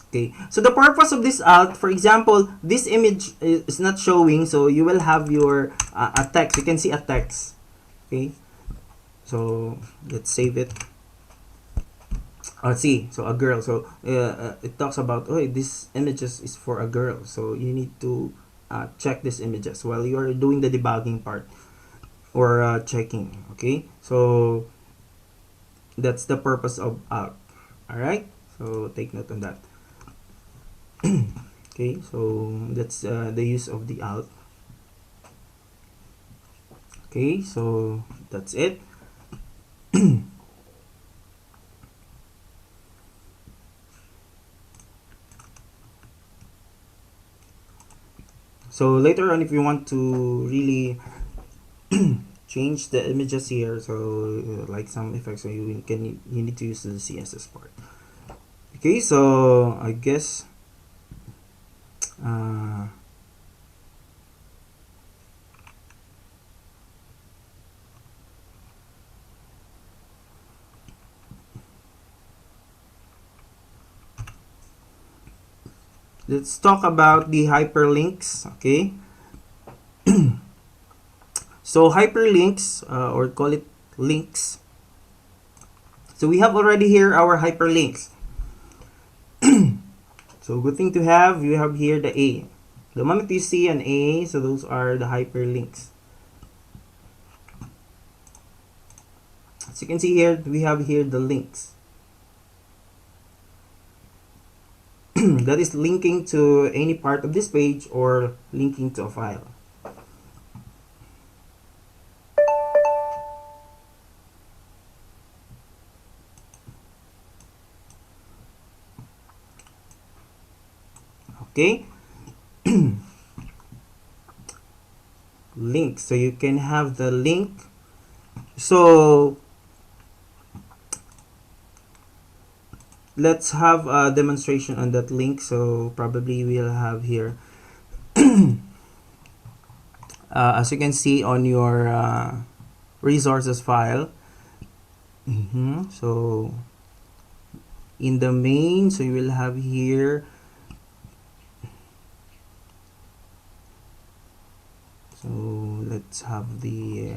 okay, so the purpose of this alt, for example, this image is not showing, so you will have your a text. You can see a text. Okay, so let's save it. see, so a girl. So it talks about, oh, this images is for a girl. So you need to check these images while you are doing the debugging part or checking. Okay, so that's the purpose of out. All right, so take note on that. Okay, so that's the use of the out. Okay, so that's it. So later on, if you want to really change the images here, so like some effects, so you need to use the CSS part. Okay, so I guess uh, let's talk about the hyperlinks. Okay, so hyperlinks, or call it links. So we have already here our hyperlinks. So good thing to have, you have here the A. The moment you see an A, so those are the hyperlinks. As you can see here, we have here the links. That is linking to any part of this page or linking to a file. Okay. Link, so you can have the link. So let's have a demonstration on that link. So probably we'll have here as you can see on your resources file. So in the main, so you will have here, so let's have the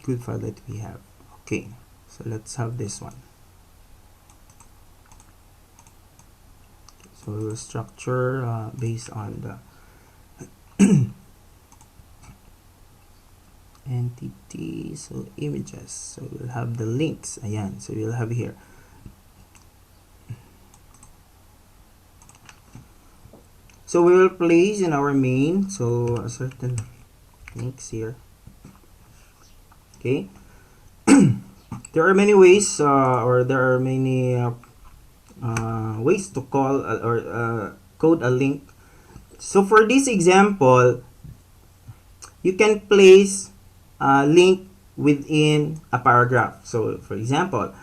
good file that we have. Okay, so let's have this one. So we'll structure based on the entity, so images, so we'll have the links. Ayan, so we'll have here. So we will place in our main, so a certain links here. Okay. There are many ways, or there are many ways to call or code a link. So for this example, you can place a link within a paragraph. So for example,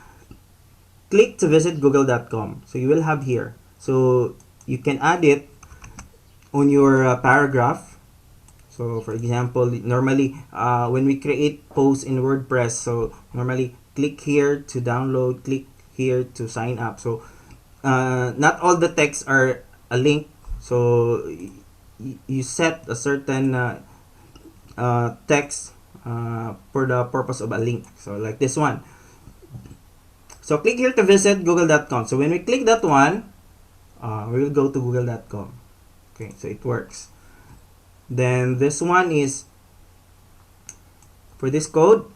click to visit google.com. So you will have here. So you can add it on your paragraph. So for example, normally when we create posts in WordPress, so normally click here to download, click here to sign up. So not all the texts are a link. So you set a certain text for the purpose of a link. So like this one. So click here to visit google.com. So when we click that one, we will go to google.com. Okay, so it works. Then this one is for this code.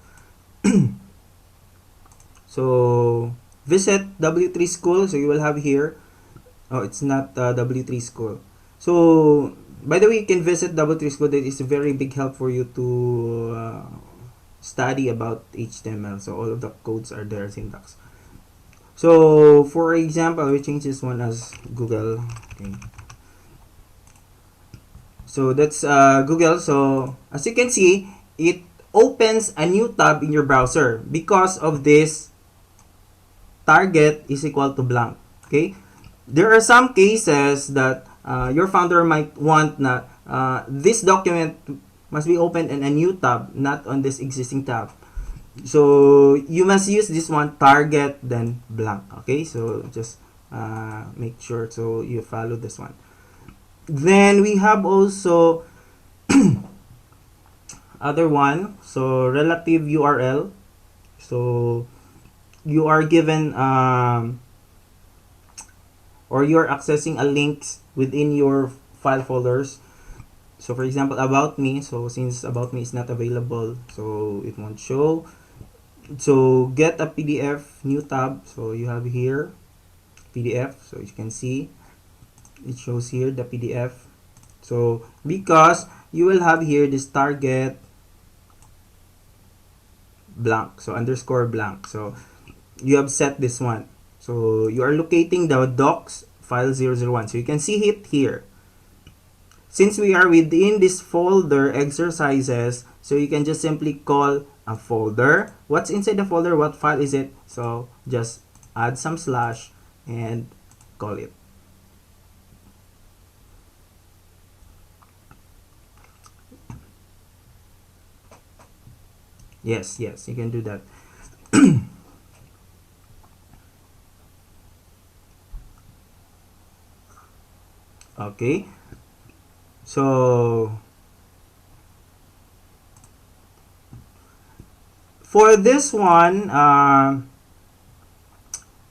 So visit W3 school. So you will have here. Oh, it's not W3 school. So by the way, you can visit W3 school. That is a very big help for you to study about HTML. So all of the codes are there, syntax. So for example, we change this one as Google. Okay. So that's Google. So as you can see, it opens a new tab in your browser because of this target is equal to blank. Okay. There are some cases that your founder might want that this document must be opened in a new tab, not on this existing tab. So you must use this one, target then blank. Okay, so just make sure so you follow this one. Then we have also other one, so relative URL. So you are given or you're accessing a link within your file folders. So for example, about me, so since about me is not available, so it won't show. So get a PDF, new tab, so you have here PDF, so you can see it shows here the PDF. So because you will have here this target blank, so underscore blank, so you have set this one, so you are locating the docs file 001, so you can see it here. Since we are within this folder exercises, so you can just simply call a folder. What's inside the folder? What file is it? So just add some slash and call it. Yes, you can do that. Okay, so for this one,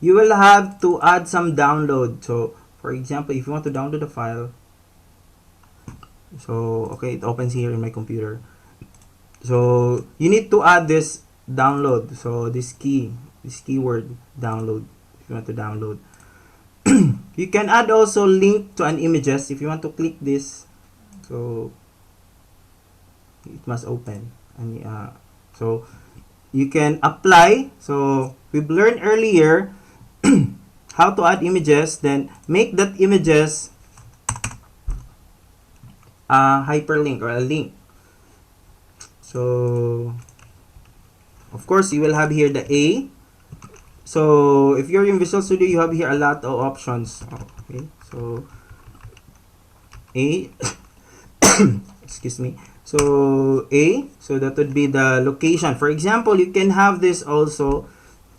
you will have to add some download. So for example, if you want to download a file, so okay, it opens here in my computer. So you need to add this download. So this keyword download, if you want to download. You can add also link to an images if you want to click this. So it must open. And so you can apply. So we've learned earlier how to add images. Then make that images a hyperlink or a link. So of course you will have here the A. So if you're in Visual Studio, you have here a lot of options. Okay, so A, excuse me. So A, so that would be the location. For example, you can have this also.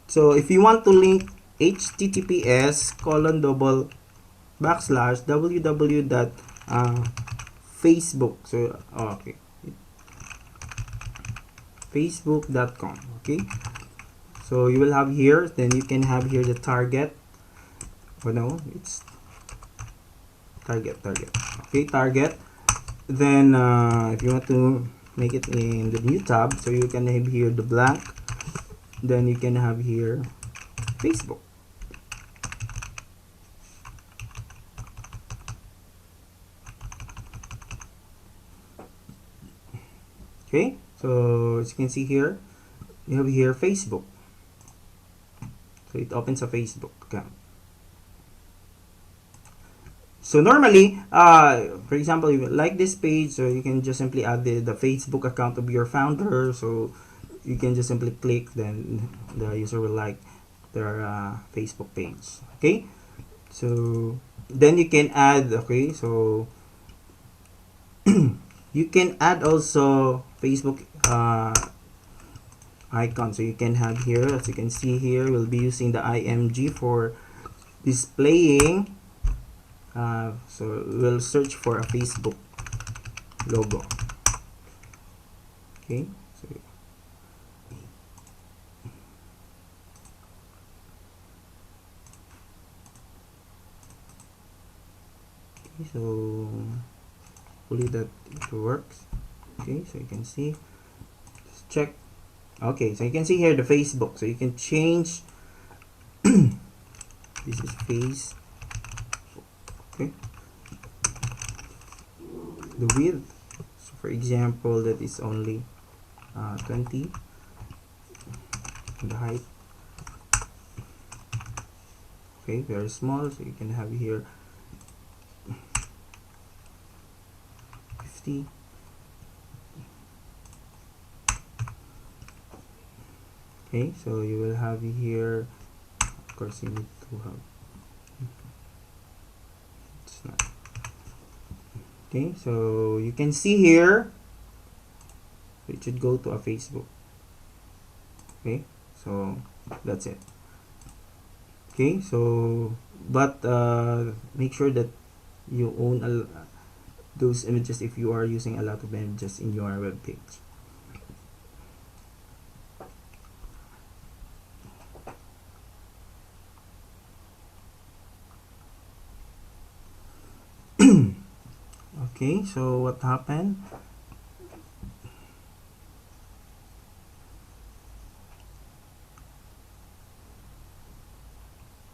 So if you want to link https :/www.facebook. So okay, facebook.com. Okay, so you will have here, then you can have here the target. Oh no, it's target. Okay, target. Then if you want to make it in the new tab, so you can have here the blank. Then you can have here Facebook. Okay, so as you can see here, you have here Facebook. So it opens a Facebook account. So normally, for example, you like this page, so you can just simply add the Facebook account of your founder. So you can just simply click, then the user will like their Facebook page. Okay, so then you can add. Okay, so you can add also Facebook icon. So you can have here, as you can see here, we'll be using the IMG for displaying. So we'll search for a Facebook logo. Okay, so hopefully that it works. Okay, so you can see, just check. Okay, so you can see here the Facebook, so you can change this is face. Okay, the width, so for example, that is only 20. The height, okay, very small, so you can have here 50. Okay, so you will have here, of course you need to have, it's not. Okay, so you can see here, it should go to a Facebook. Okay, so that's it. Okay, so but make sure that you own those images if you are using a lot of images in your web page. Okay, so what happened?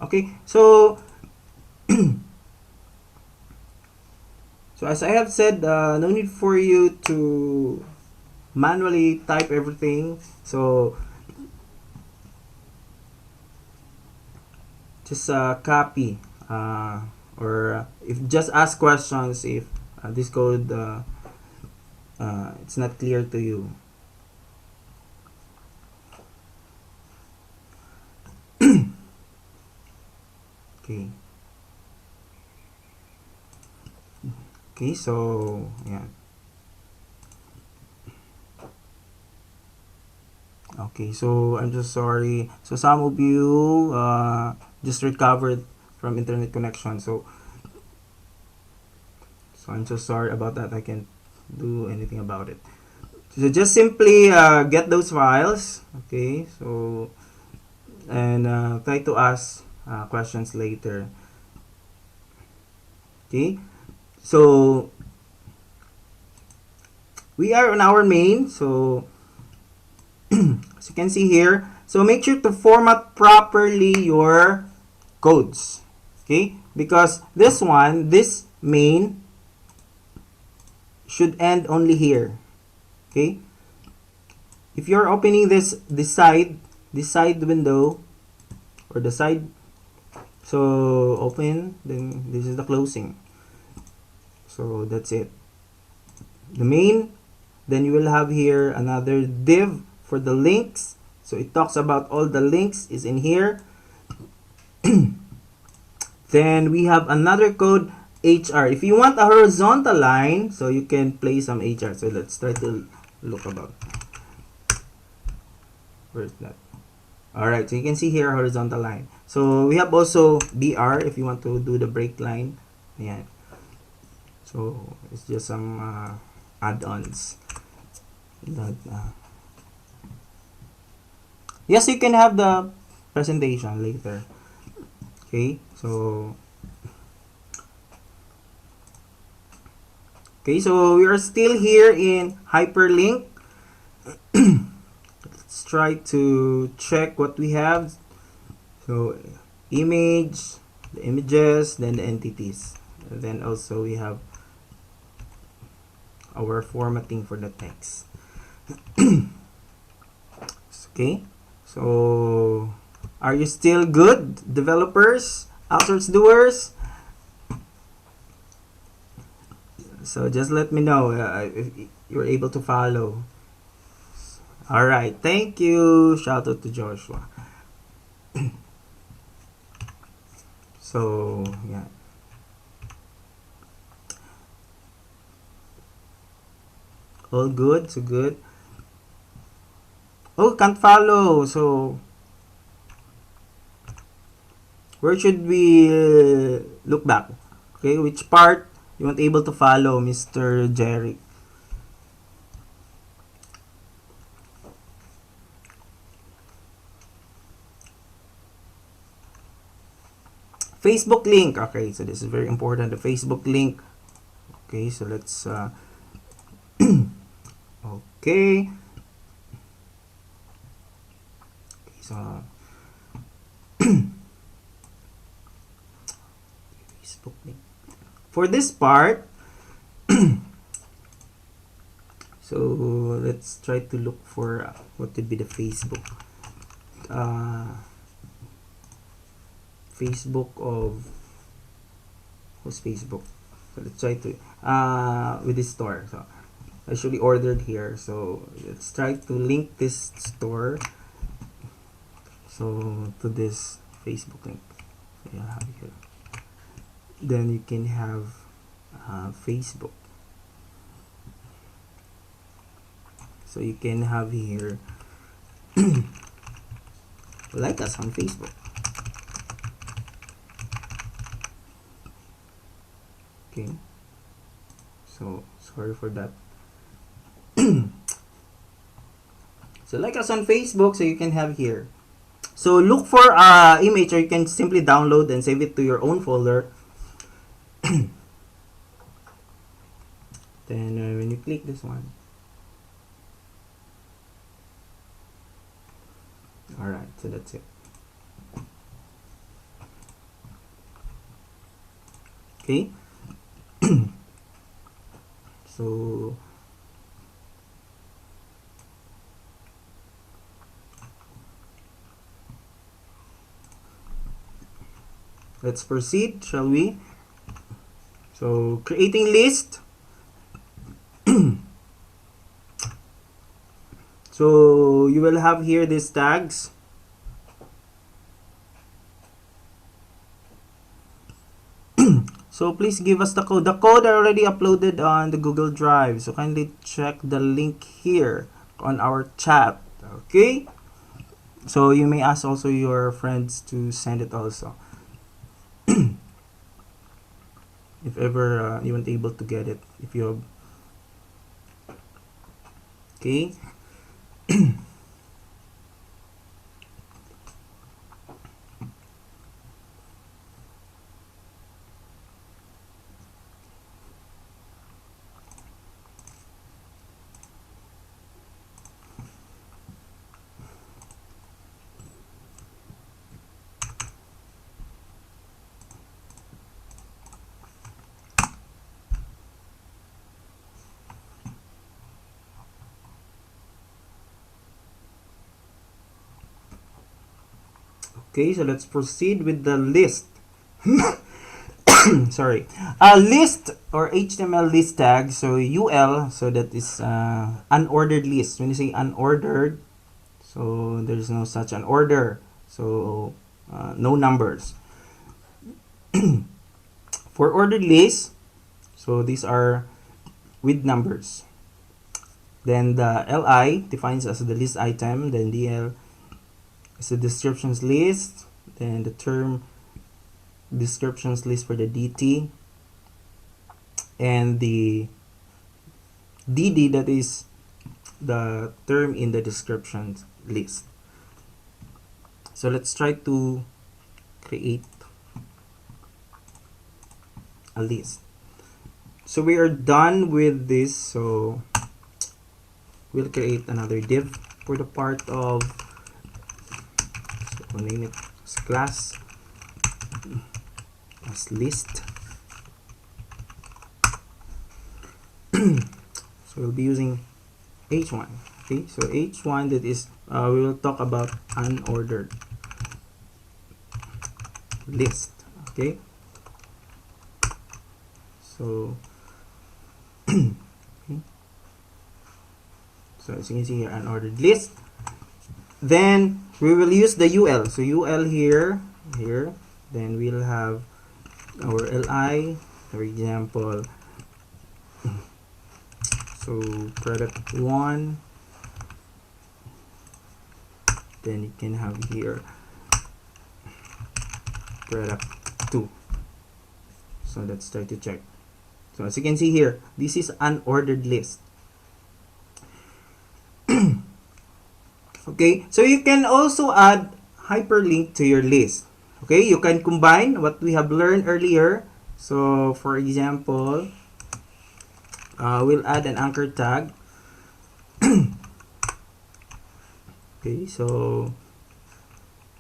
Okay, so as I have said, no need for you to manually type everything. So just copy or if just ask questions if this code it's not clear to you. Okay. Okay, so yeah. Okay, so I'm just sorry. So some of you just recovered from internet connection. So I'm so sorry about that. I can't do anything about it. So just simply get those files. Okay, so and try to ask questions later. Okay, so we are on our main. So as you can see here, so make sure to format properly your codes. Okay, because this one, this main should end only here. Okay, if you're opening this side window or the side, so open, then this is the closing. So that's it. The main, then you will have here another div for the links. So it talks about all the links is in here. Then we have another code HR. If you want a horizontal line, so you can place some HR. So let's try to look about. Where's that? Alright, so you can see here horizontal line. So we have also BR if you want to do the break line. Yeah. So it's just some add-ons. Yes, you can have the presentation later. Okay, so we are still here in hyperlink. Let's try to check what we have. So image, the images, then the entities. And then also we have our formatting for the text. Okay, so are you still good, developers, outsourced doers? So just let me know if you're able to follow. All right, thank you. Shout out to Joshua. So yeah. All good, so good. Oh, can't follow. So where should we look back? Okay, which part you weren't able to follow, Mr. Jerry? Facebook link. Okay, so this is very important. The Facebook link. Okay, so let's. Okay. Okay, so Facebook link. For this part, so let's try to look for what would be the Facebook. Facebook of who's Facebook? So let's try to with this store. So I actually ordered here. So let's try to link this store so to this Facebook link. So you have here. Then you can have Facebook. So you can have here like us on Facebook. Okay. So sorry for that. So like us on Facebook, so you can have here. So look for image, or you can simply download and save it to your own folder. Then when you click this one, alright, so that's it. Okay. So let's proceed, shall we? So creating list. So you will have here these tags. So please give us the code. The code I already uploaded on the Google Drive. So kindly check the link here on our chat. Okay? So you may ask also your friends to send it also. If ever you weren't able to get it. If you have... Okay? Okay, so let's proceed with the list. Sorry. List or HTML list tag. So UL, so that is unordered list. When you say unordered, so there's no such an order. So no numbers. For ordered list, so these are with numbers. Then the LI defines as the list item. Then DL is the descriptions list. Then the term descriptions list for the DT. And the DD, that is the term in the descriptions list. So let's try to create a list. So we are done with this. So we'll create another div for the part of, so we'll name it as class as list. So we'll be using h1. Okay, so h1, that is we will talk about unordered list. Okay, so okay. So as you can see here, unordered list. Then we will use the UL. So UL here. Then we'll have our LI, for example. So product 1. Then you can have here product 2. So let's try to check. So as you can see here, this is unordered list. Okay, so you can also add hyperlink to your list. Okay, you can combine what we have learned earlier. So for example, we'll add an anchor tag. Okay, so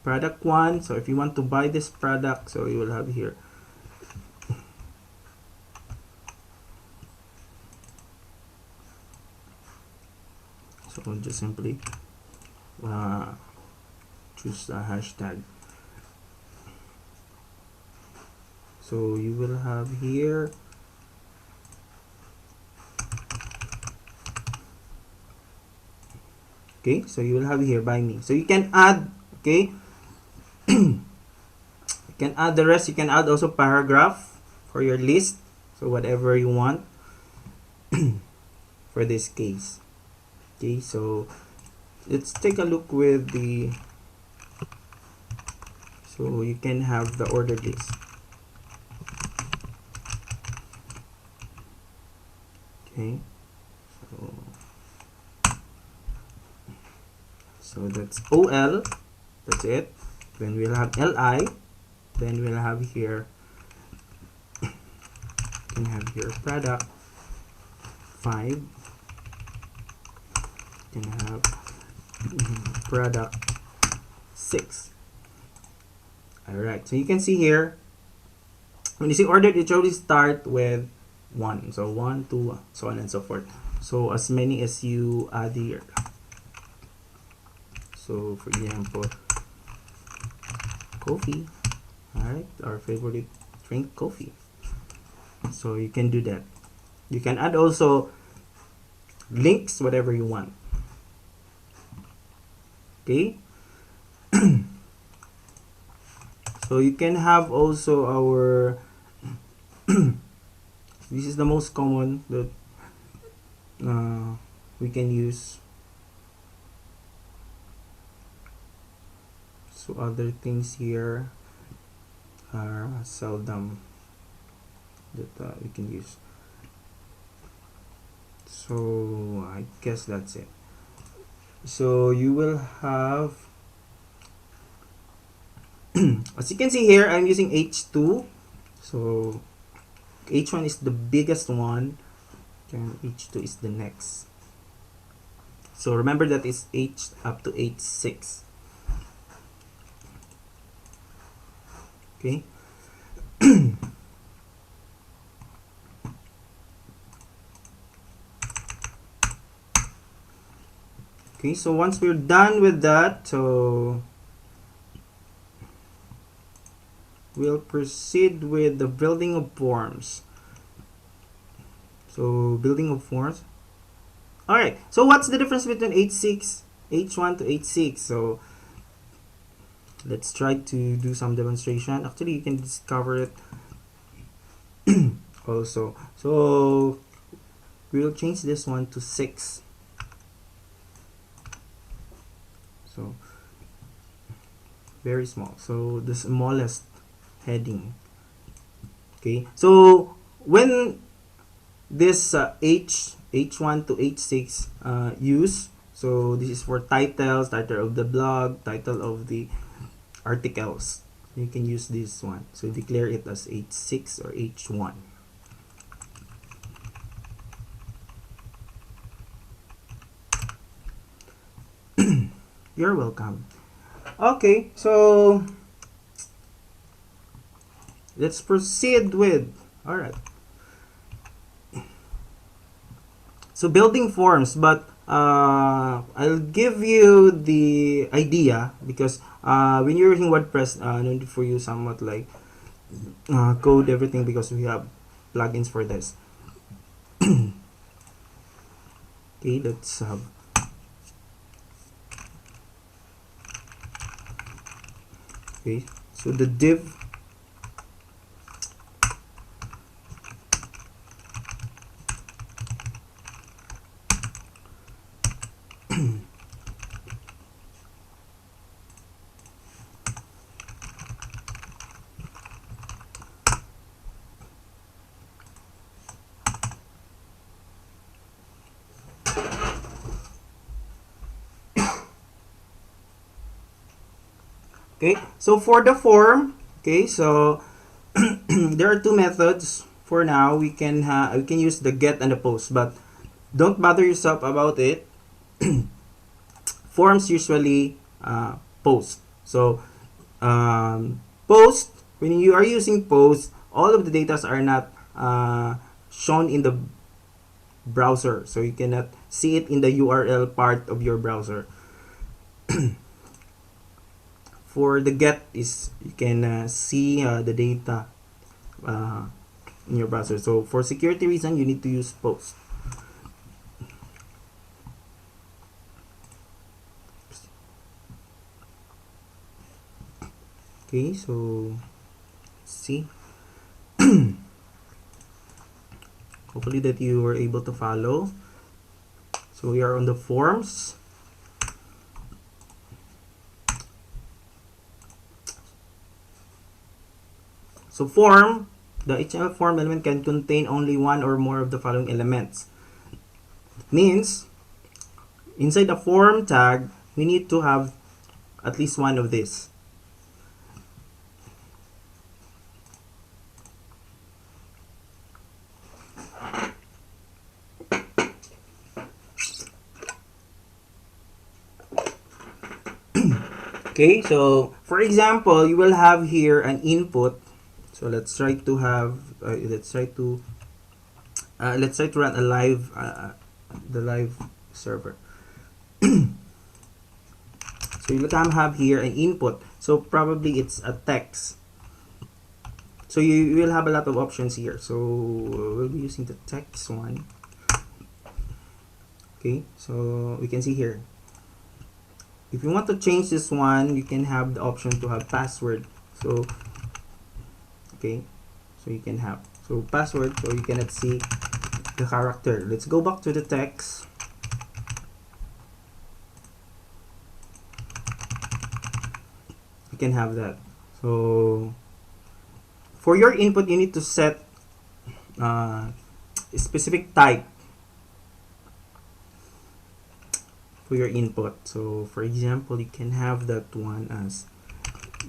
product 1. So if you want to buy this product, so you will have here. So we'll just simply choose a hashtag. So you will have here okay, so you will have here buy me. So you can add, okay, you can add the rest. You can add also paragraph for your list, so whatever you want for this case. Okay, so let's take a look with the, so you can have the ordered list. Okay, so that's OL, that's it. Then we'll have LI, then we'll have here, you can have here product, 5. You can have product 6. Alright, so you can see here, when you see ordered, it always start with 1. So 1, 2, so on and so forth. So as many as you add here. So for example, coffee. Alright, our favorite drink, coffee. So you can do that. You can add also links, whatever you want. Okay. So you can have also our this is the most common that we can use. So other things here are seldom that we can use. So I guess that's it. So you will have as you can see here, I'm using H2. So H1 is the biggest one, and H2 is the next. So remember that is H up to H6. Okay. Okay, so once we're done with that, so we'll proceed with the building of forms. So building of forms. Alright, so what's the difference between H6, H1 to H6? So let's try to do some demonstration. Actually, you can discover it also. So we'll change this one to 6. So very small. So the smallest heading. Okay. So when this H1 to H6 use, so this is for titles, title of the blog, title of the articles. You can use this one. So declare it as H6 or H1. You're welcome. Okay, so let's proceed with, alright. So building forms, but I'll give you the idea because when you're using WordPress, no need for you somewhat like code everything because we have plugins for this. Okay, let's have okay, so the div okay, so for the form, okay, so there are two methods for now. We can use the get and the post, but don't bother yourself about it. Forms usually post. So post, when you are using post, all of the data are not shown in the browser, so you cannot see it in the URL part of your browser. For the get is you can see the data in your browser. So for security reason, you need to use post. Okay, so let's see. Hopefully that you were able to follow. So we are on the forms. So form, the HTML form element can contain only one or more of the following elements. It means inside the form tag, we need to have at least one of this. Okay, so for example, you will have here an input. So let's try to have let's try to run a live the live server. So you can have here an input. So probably it's a text. So you will have a lot of options here. So we'll be using the text one. Okay, so we can see here. If you want to change this one, you can have the option to have password. So okay, so you can have password, so you cannot see the character. Let's go back to the text. You can have that. So for your input, you need to set a specific type for your input. So for example, you can have that one as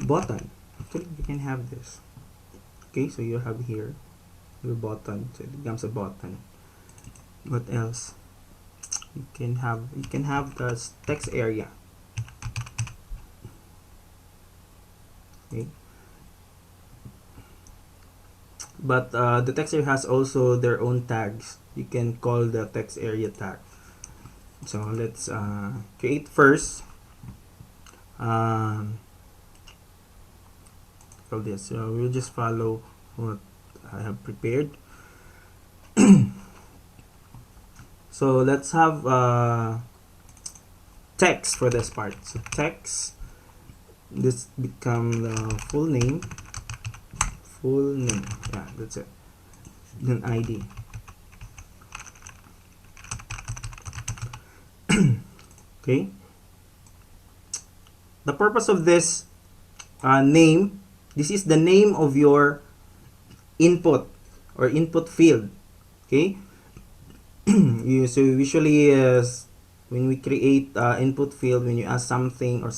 button. Actually, you can have this. Okay, so you have here your button, so it becomes a button. What else? You can have the text area. Okay, but the text area has also their own tags. You can call the text area tag. So let's create first. For this, so we'll just follow what I have prepared. So let's have text for this part. So text, this become the full name. Yeah, that's it. Then ID. Okay, the purpose of this name, this is the name of your input or input field. Okay, so usually when we create input field, when you ask something or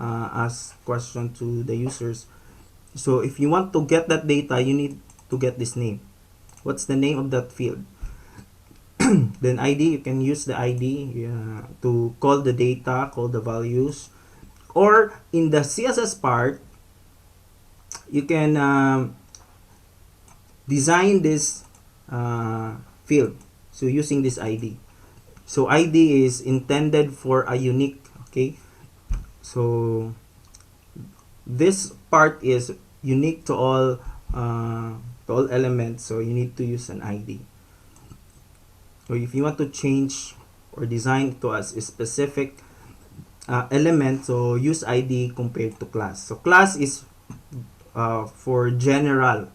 ask question to the users, so if you want to get that data, you need to get this name. What's the name of that field? Then ID, you can use the ID to call the data, call the values, or in the CSS part, you can design this field. So using this ID. So ID is intended for a unique. Okay, so this part is unique to all elements. So you need to use an ID. So if you want to change or design to a specific element, so use ID compared to class. So class is for general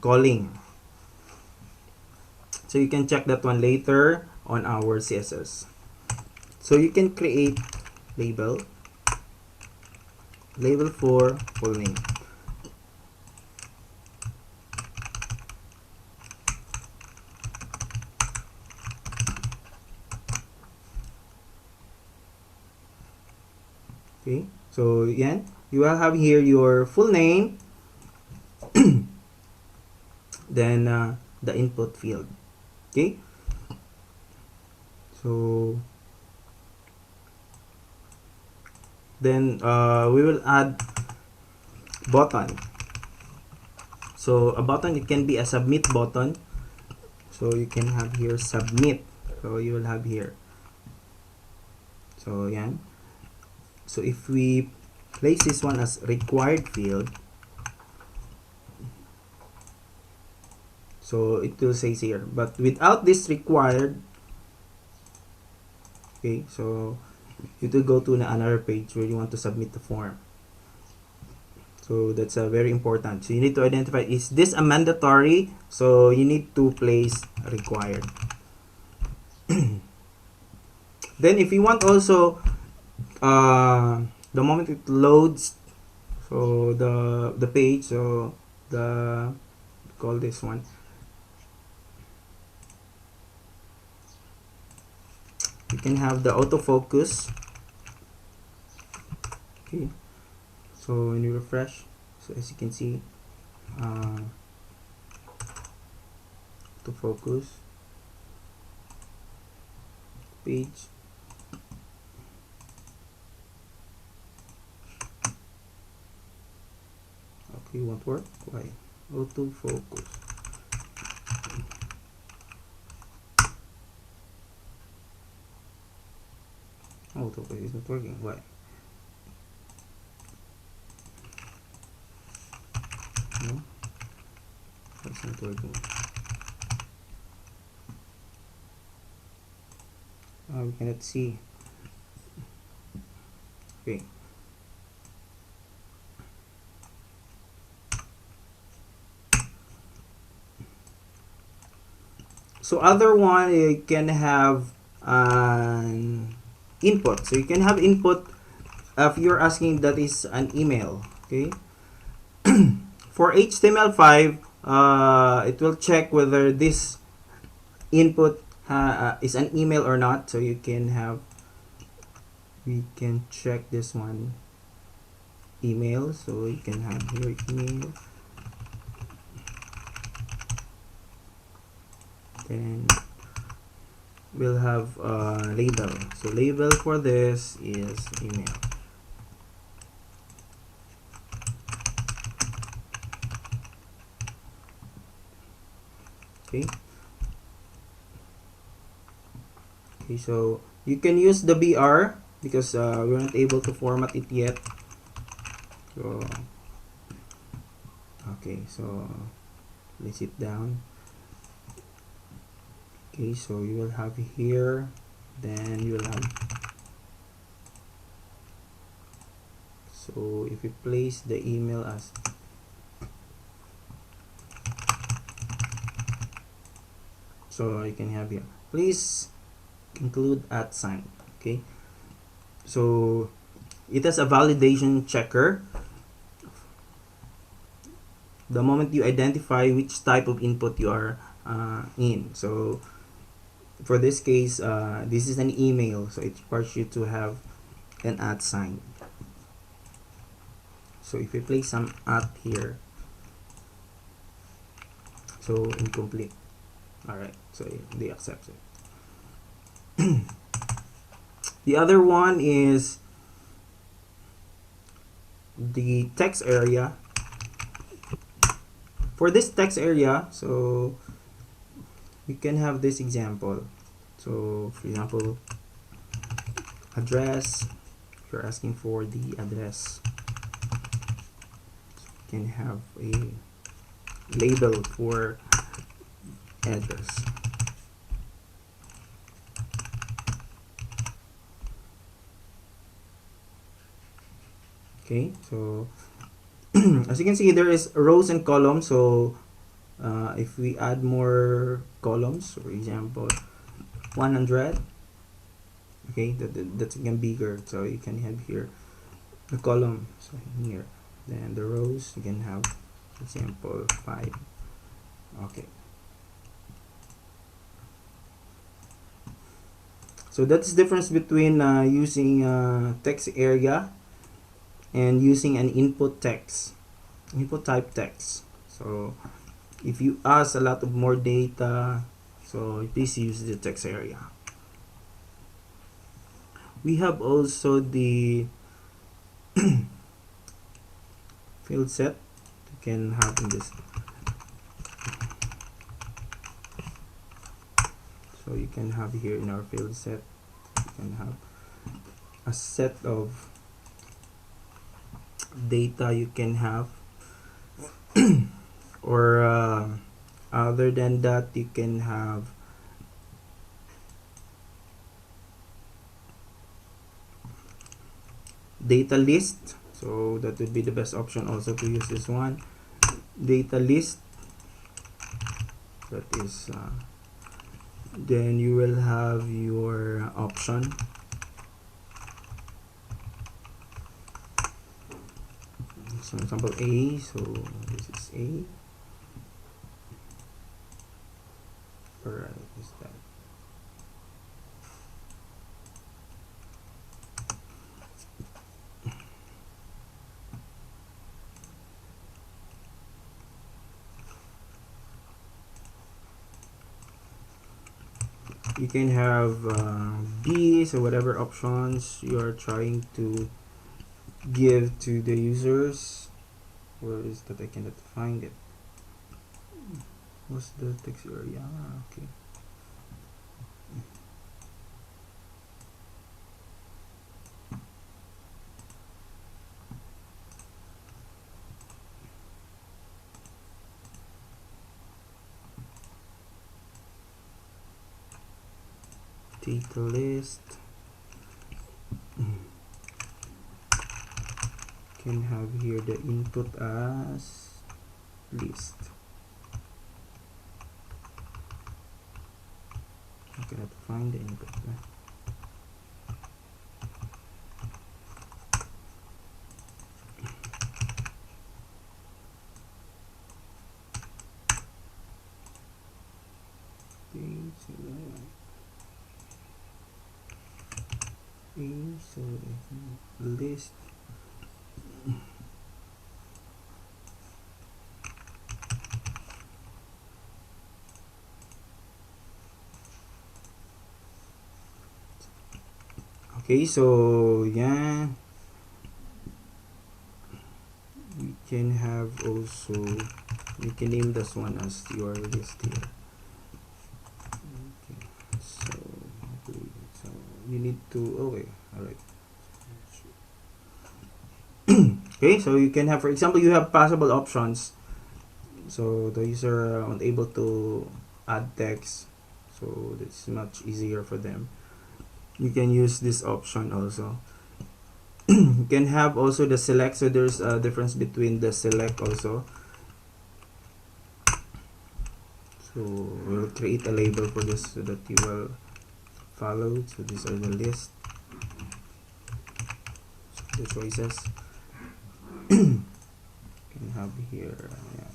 calling. So you can check that one later on our CSS. So you can create label for full name. Okay, so yan, you will have here your full name, then the input field. Okay, so then we will add button. So a button, it can be a submit button. So you can have here submit. So you will have here. So yan. So if we place this one as required field, so it will say here, but without this required, okay, so it will go to another page where you want to submit the form. So that's very important. So you need to identify, is this a mandatory? So you need to place required. Then if you want also the moment it loads, so the page, so call this one, you can have the autofocus. Okay, so when you refresh, so as you can see, autofocus page. Okay, won't work. Why? Autofocus. Autofocus is not working. Why? No, that's not working. We cannot see. Okay. So other one, you can have an input. So you can have input if you're asking that is an email. Okay. For HTML5, it will check whether this input is an email or not. So you can have, we can check this one, email. So you can have here email. Then we'll have a label. So label for this is email. Okay. Okay, so you can use the BR because we're not able to format it yet. So okay, so place it down. Okay, so you will have here, then you will have, so if you place the email as, so you can have here, please include @ sign. Okay, so it has a validation checker. The moment you identify which type of input you are in. So for this case, this is an email, so it requires you to have an @ sign. So if you place some @ here, so incomplete. Alright, so they accept it. The other one is the text area. For this text area, so you can have this example. So for example, address, if you're asking for the address, you can have a label for address. Okay, so as you can see, there is rows and columns. So if we add more columns, for example 100, okay, that's again bigger, so you can have here the column, so here, then the rows you can have, for example 5. Okay, so that's the difference between using text area and using an input text, input type text. So if you ask a lot of more data, so please use the text area. We have also the field set you can have in this. So you can have here in our field set, you can have a set of data you can have, or other than that, you can have data list. So that would be the best option also to use this one, data list. That is then you will have your option. So example A, so this is A. Alright, is that? You can have B, so whatever options you are trying to give to the users. Where is that? I cannot find it. What's the text area? Okay. Data list. Can have here the input as list. I cannot find the input. So list. Okay, so yeah, we can have also, you can name this one as your list here. Okay, so you need to, okay, all right. Okay, so you can have, for example, you have possible options. So the user unable to add text, so that's much easier for them. You can use this option also. You can have also the select, so there's a difference between the select also. So we'll create a label for this so that you will follow. So these are the list, the choices. Can have here, yeah.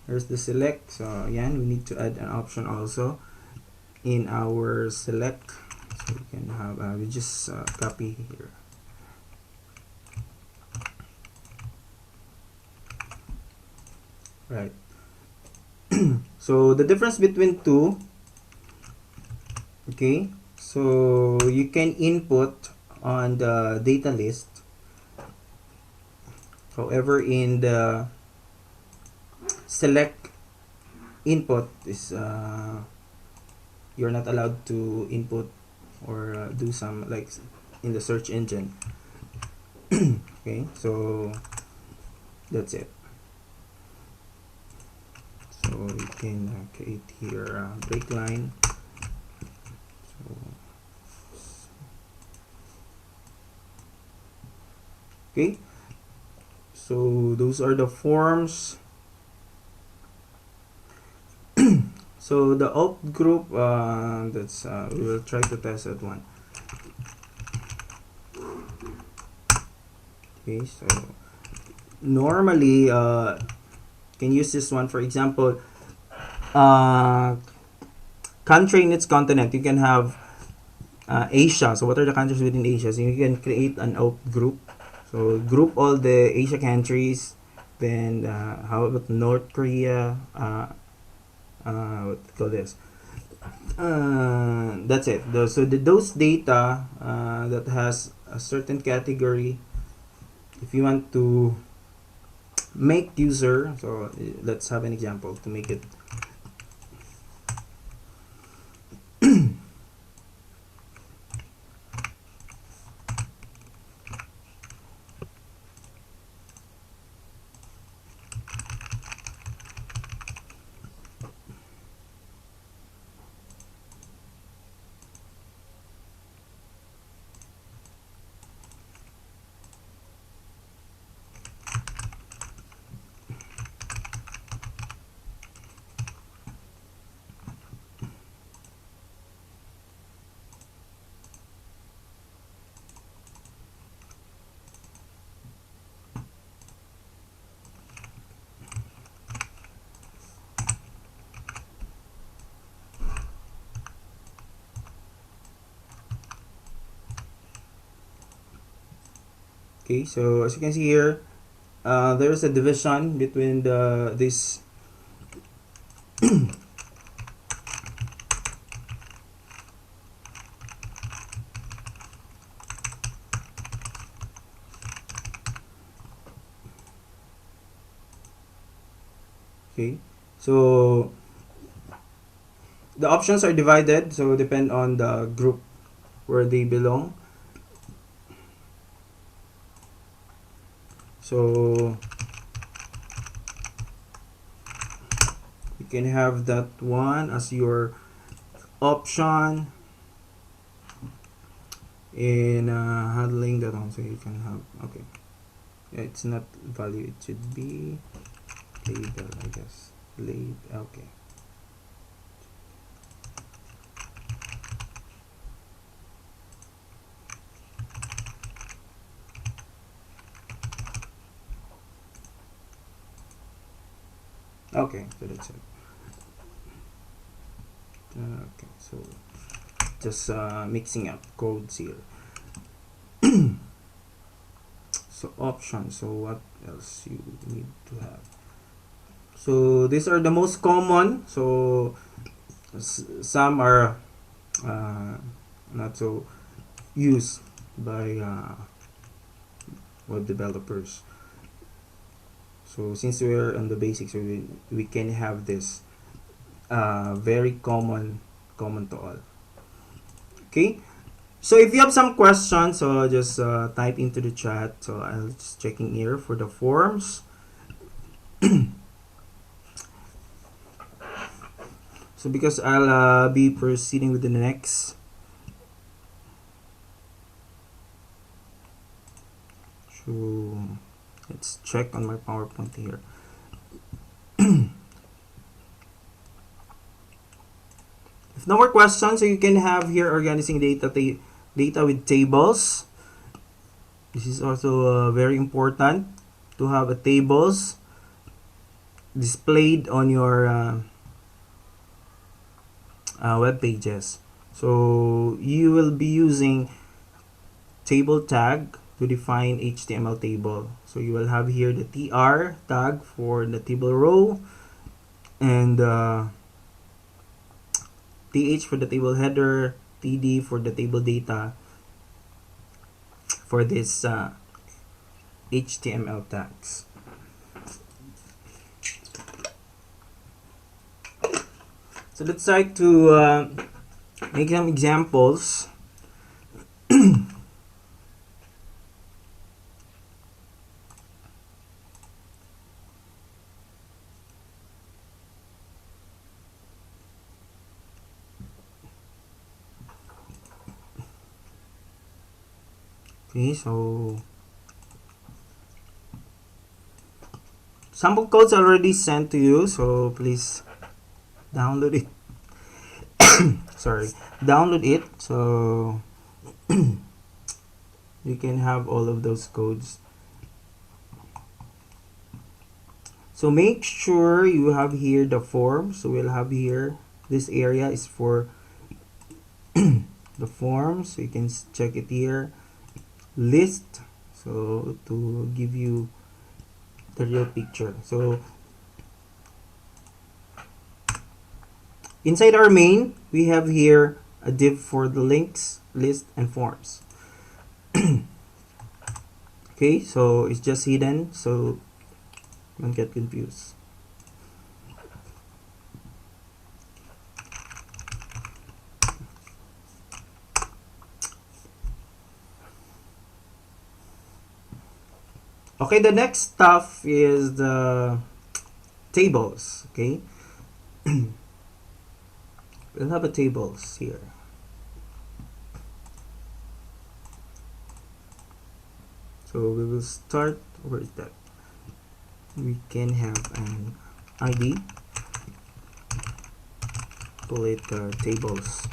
Here's the select. So again, we need to add an option also in our select. So we can have, we just copy here. Right. So the difference between two, okay, so you can input on the data list. However, in the select input is you're not allowed to input or do some like in the search engine. Okay, so that's it. So you can create here a break line. So, okay, so those are the forms. So the opt group, that's we will try to test that one. Okay, so normally can use this one, for example, country in its continent. You can have Asia. So what are the countries within Asia? So you can create an opt group. So group all the Asia countries. Then how about North Korea? What do you call this? That's it. So those data that has a certain category, if you want to make user, so let's have an example to make it. Okay, so as you can see here, there's a division between this Okay, so the options are divided, so depend on the group where they belong. So you can have that one as your option in handling that one. So you can have, okay, it's not value, it should be label, I guess. Label, okay. Okay, so that's it. Okay, so just mixing up codes here. So options, so what else you need to have? So these are the most common. So some are not so used by web developers. So since we're on the basics, so we can have this very common to all. Okay, so if you have some questions, so just type into the chat. So I'll just checking here for the forms. So because I'll be proceeding with the next. So let's check on my PowerPoint here. If no more questions, so you can have here organizing data with tables. This is also very important to have a tables displayed on your web pages. So you will be using table tag to define HTML table. So you will have here the TR tag for the table row and TH for the table header, TD for the table data for this HTML tags. So let's try to make some examples. Okay, so sample codes already sent to you, so please download it. Sorry, download it so you can have all of those codes. So make sure you have here the form. So we'll have here, this area is for the form, so you can check it here. List, so to give you the real picture. So inside our main, we have here a div for the links, list, and forms. Okay, so it's just hidden, so don't get confused. Okay, the next stuff is the tables. Okay, we'll have a tables here. So we will start, where is that? We can have an ID, call it tables.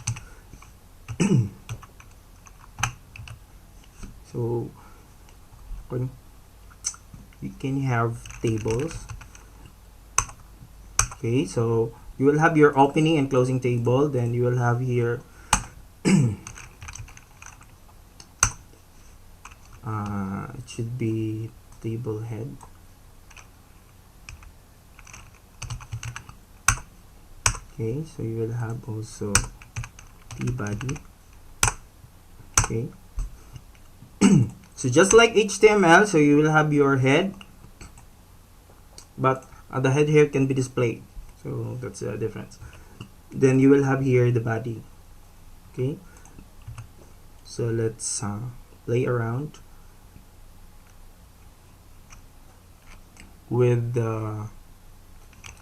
So when we can have tables. Okay, so you will have your opening and closing table, then you will have here it should be table head. Okay, so you will have also t-body. Okay, so just like HTML, so you will have your head, but the head here can be displayed. So that's the difference. Then you will have here the body. Okay, so let's play around with the,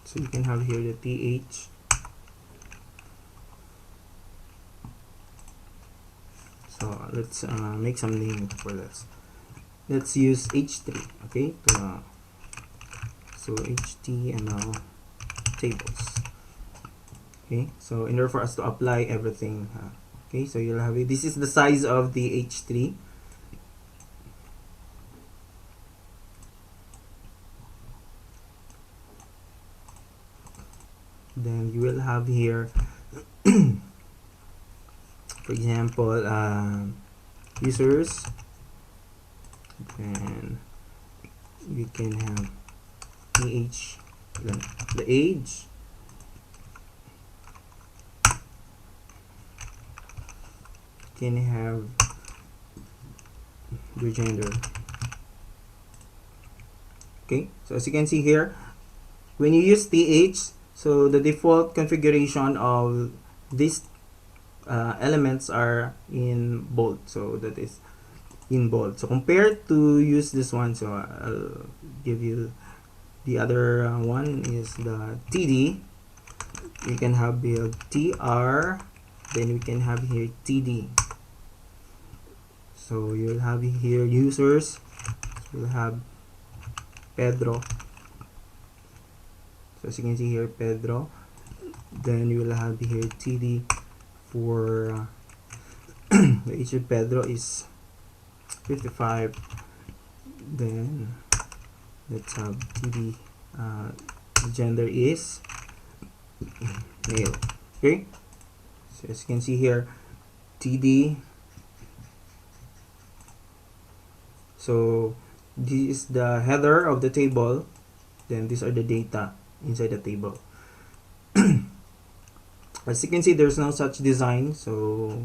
so you can have here the th. So let's make some name for this. Let's use h3. Okay, so html tables. Okay, so in order for us to apply everything, okay, so you'll have it. This is the size of the h3. Then you will have here for example users, and we can have age, the age, can have the gender. Okay, so as you can see here, when you use th, so the default configuration of these elements are in bold, so that is in bold. So compared to use this one, so I'll give you the other one is the td. We can have build tr, then we can have here td. So you'll have here users, so you'll have Pedro. So as you can see here, Pedro. Then you will have here td for the age of Pedro is 55. Then let's have td, the gender is male. Okay, so as you can see here, td, so this is the header of the table, then these are the data inside the table. As you can see, there's no such design, so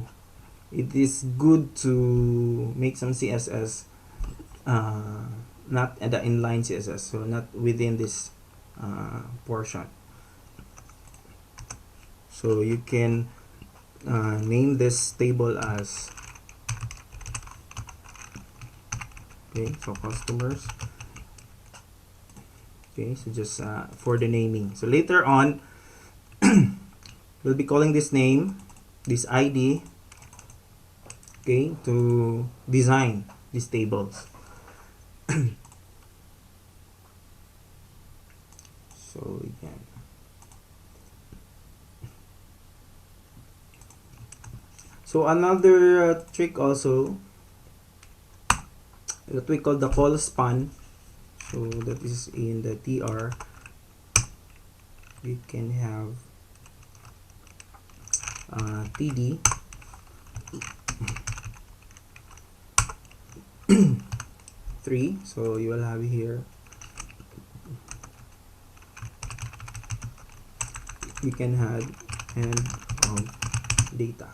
it is good to make some CSS, not at the inline CSS, so not within this portion. So you can name this table as, okay, so customers. Okay, so just for the naming. So later on, we'll be calling this name, this ID, okay, to design these tables. So again, so another trick also that we call the call span. So that is in the tr. We can have td, 3. So you will have here, we can have end of data.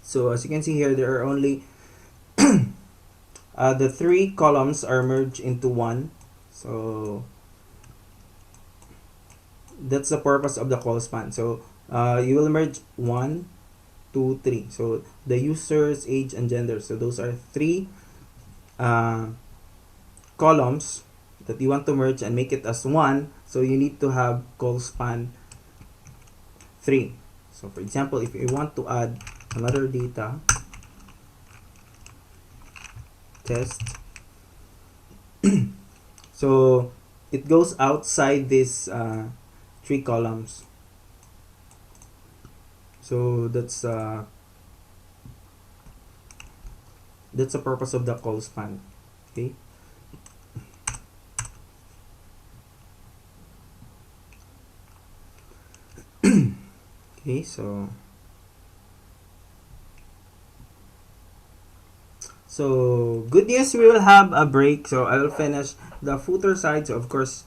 So as you can see here, there are only the 3 columns are merged into one. So that's the purpose of the call span. So you will merge 1, 2, 3. So the users, age, and gender. So those are 3 columns that you want to merge and make it as one. So you need to have call span 3. So for example, if you want to add another data, test, so it goes outside this 3 columns. So that's the purpose of the call span. Okay. Okay, so good news, we will have a break. So I will finish the footer side. So of course,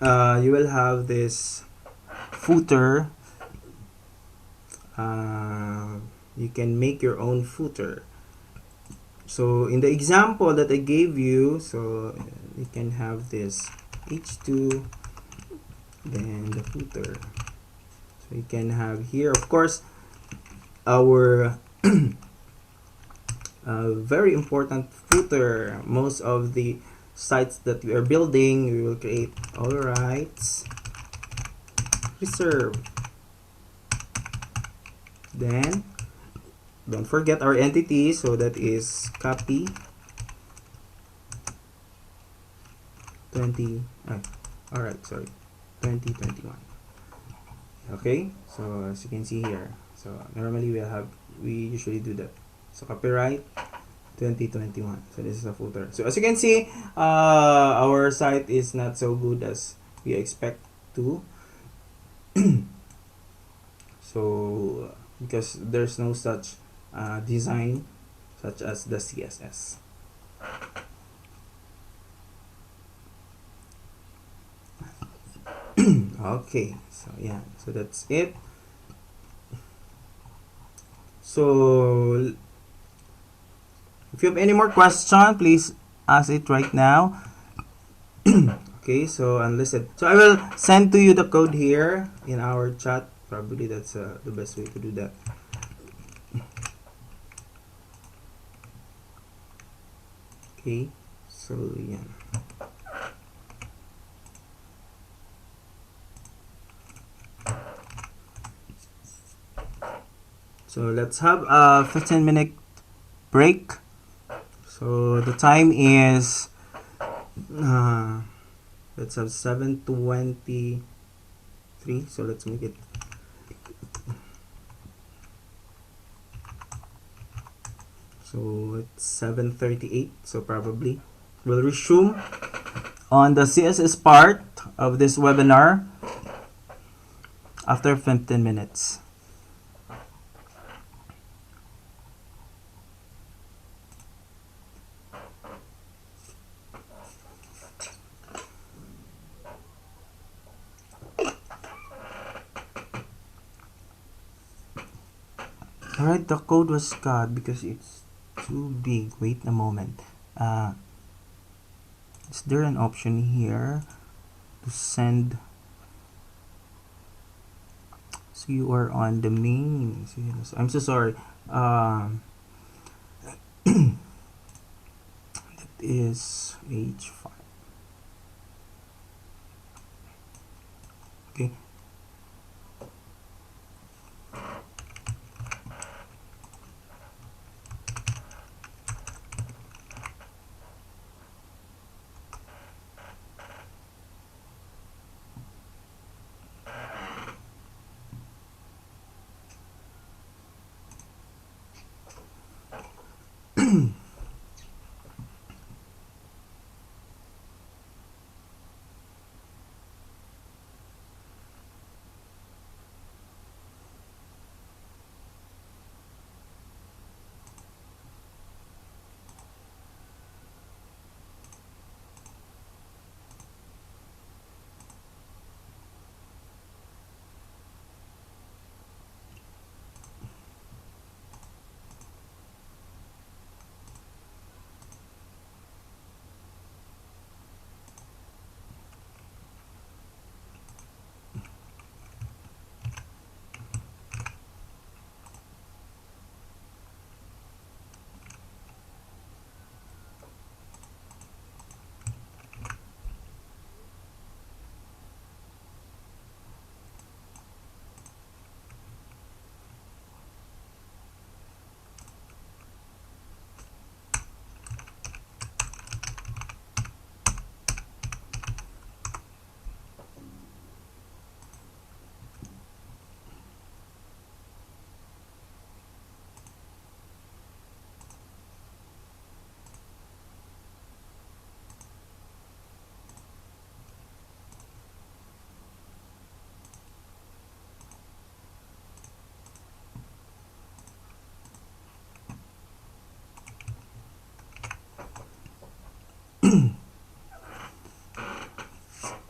you will have this footer. You can make your own footer. So in the example that I gave you, so we can have this h2, then the footer. So we can have here, of course, our very important footer. Most of the sites that we are building, we will create all rights reserved. Then don't forget our entity, so that is copy 20 all right, sorry, 2021. Okay, so as you can see here, so normally we usually do that. So copyright 2021. So this is a footer. So as you can see, our site is not so good as we expect to. So because there's no such design such as the CSS. Okay, so yeah, so that's it. So if you have any more question, please ask it right now. Okay, so unlisted. So I will send to you the code here in our chat. Probably that's the best way to do that. Okay, so yeah. So let's have a 15-minute break. So the time is let's have 7:23. So let's make it. So it's 7:38. So probably we'll resume on the CSS part of this webinar after 15 minutes. Alright, the code was cut because it's too big. Wait a moment. Is there an option here to send? So you are on the main. I'm so sorry. That is H5. Okay.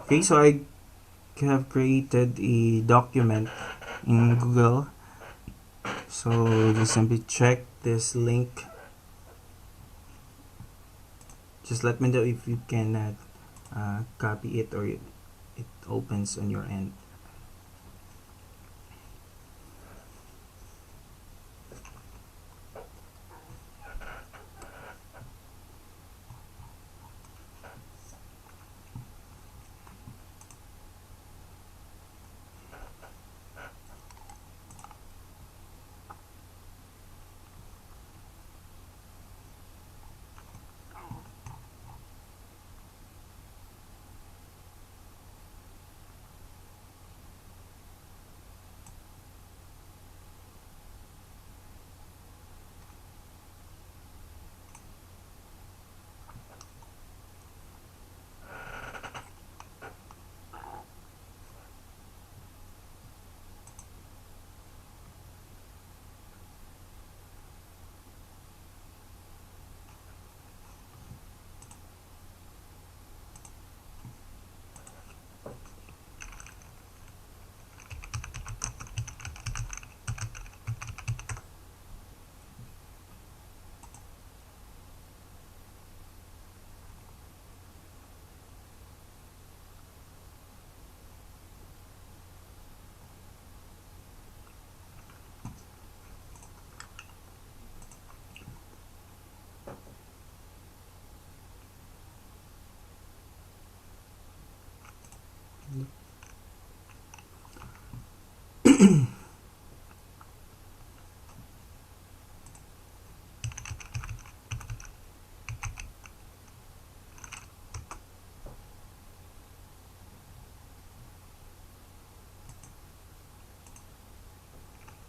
Okay, so I have created a document in Google. So just simply check this link Just let me know if you cannot copy it or it opens on your end.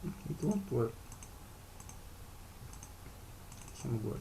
It won't work. It won't work.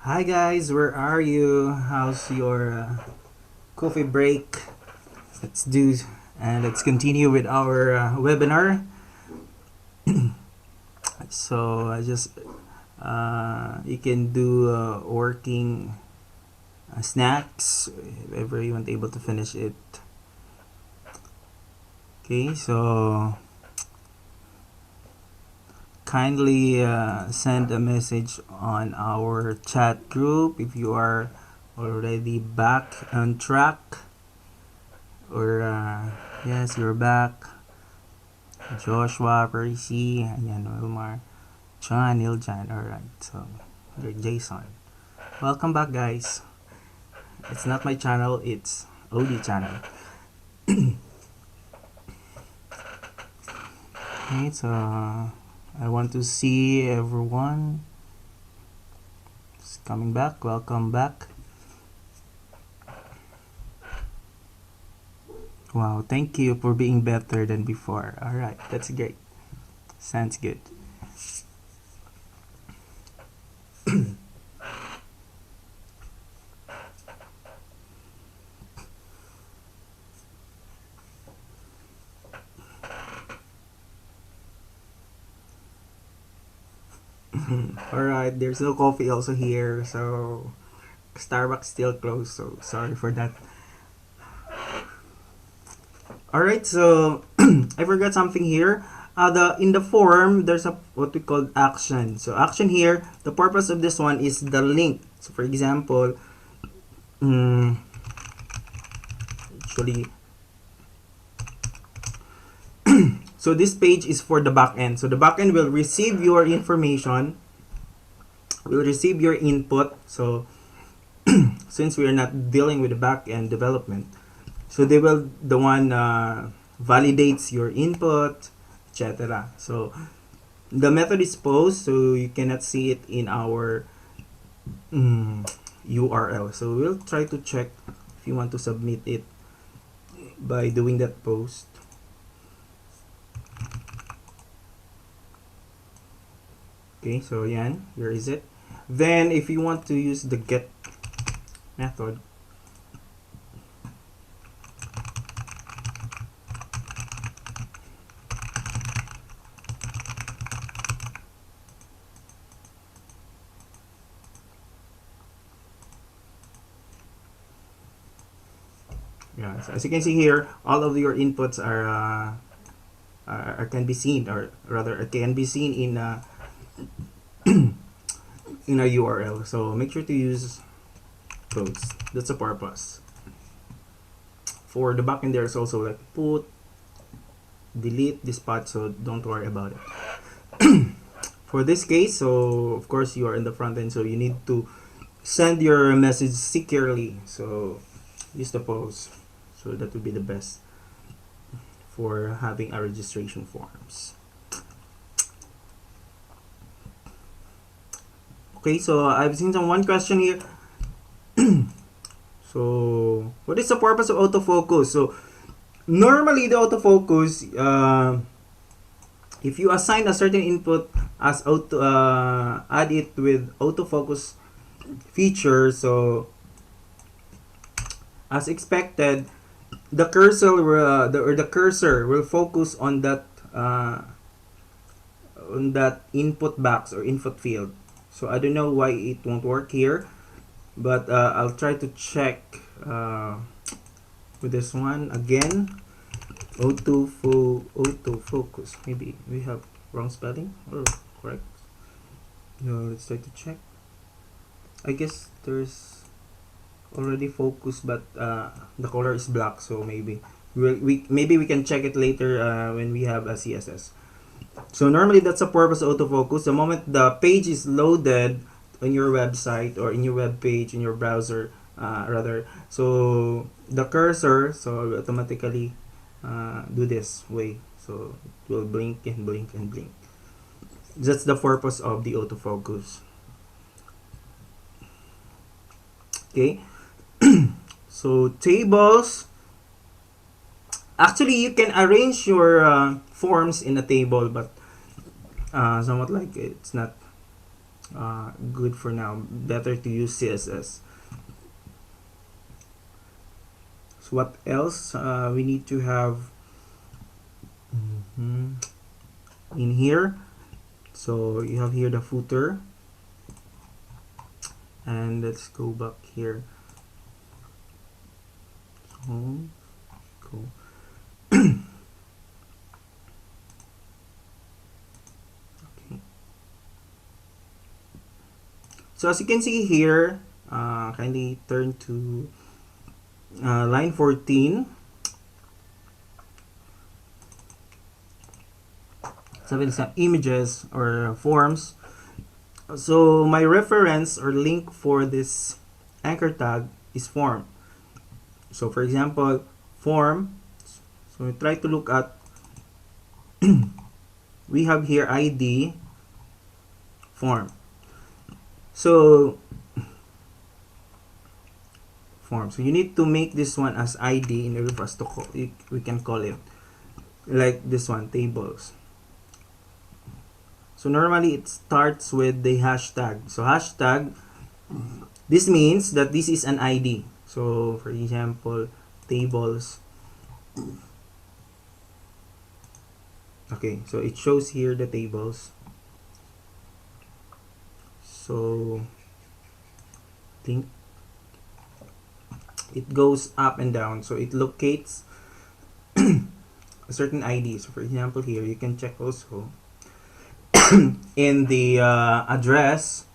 Hi guys, where are you? How's your coffee break? Let's do and let's continue with our webinar. So I just you can do working snacks if ever you weren't able to finish it. Okay, so kindly send a message on our chat group if you are already back on track, or yes, you're back. Joshua, Percy, ayan, Wilmar, John, Iljan. Alright, so you're Jason. Welcome back, guys. It's not my channel, it's OD channel. Okay, so I want to see everyone. It's coming back. Welcome back. Wow, thank you for being better than before. Alright, that's great. Sounds good. Alright, there's no coffee also here, so Starbucks still closed, so sorry for that. Alright, so I forgot something here. In the form, there's a what we call action. So action here, the purpose of this one is the link. So for example, actually, so this page is for the backend. So the backend will receive your information, will receive your input. So since we are not dealing with the backend development, so they will the one validates your input, etc. So the method is post, so you cannot see it in our URL. So we'll try to check if you want to submit it by doing that post. Okay, so yan, here is it. Then if you want to use the get method, yeah, so as you can see here, all of your inputs are can be seen, or rather can be seen in in a URL. So make sure to use those. That's the purpose. For the backend, there's also like put, delete this part, so don't worry about it. For this case, so of course you are in the front end, so you need to send your message securely. So use the post. So that would be the best for having a registration forms. Okay, so I've seen one question here. So what is the purpose of autofocus? So normally the autofocus, if you assign a certain input as add it with autofocus feature, so as expected, the cursor the cursor will focus on that input box or input field. So I don't know why it won't work here, but I'll try to check with this one again. Autofocus. Maybe we have wrong spelling or correct. No, let's try to check. I guess there's already focus, but the color is black, so maybe we can check it later when we have a CSS. So normally that's the purpose of autofocus. The moment the page is loaded on your website or in your web page in your browser, rather, so the cursor will automatically do this way, so it will blink and blink and blink. That's the purpose of the autofocus. Okay. So tables, actually you can arrange your forms in a table, but somewhat like it's not good for now. Better to use CSS. So what else? We need to have in here. So you have here the footer, and let's go back here. So go. Okay. So as you can see here, kindly turn to line 14. So with some images or forms. So my reference or link for this anchor tag is form. So for example, form. So we try to look at we have here ID form. So form. So you need to make this one as ID in order for us to call it, we can call it like this one, tables. So normally it starts with the hashtag. So hashtag, this means that this is an ID. So for example, tables. Okay, so it shows here the tables. So think it goes up and down. So it locates a certain ID. So for example, here you can check also in the address.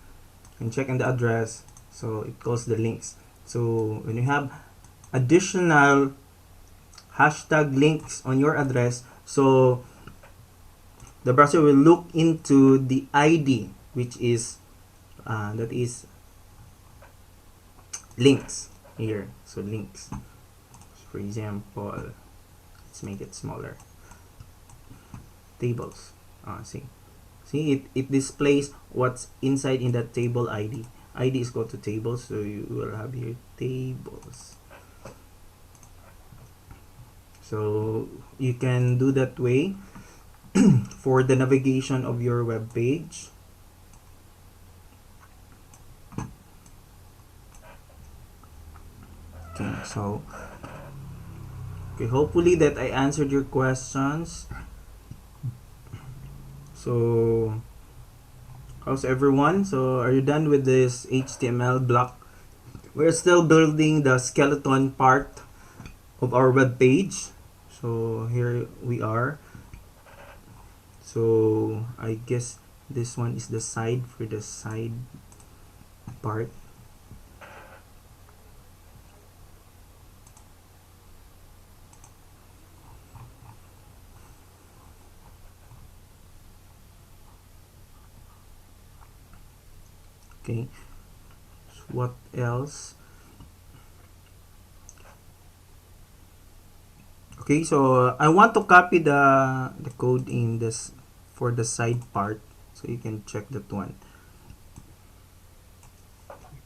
You can check in the address. So it calls the links. So when you have additional hashtag links on your address, so the browser will look into the ID, which is that is links here. So links. For example, let's make it smaller. Tables. See it displays what's inside in that table ID. ID is equal to tables, so you will have here tables. So you can do that way for the navigation of your web page. Okay, so hopefully that I answered your questions. So how's everyone? So are you done with this HTML block? We're still building the skeleton part of our web page. So here we are. So I guess this one is the side for the side part. Okay, so what else? Okay, so I want to copy the code in this for the side part, so you can check that one.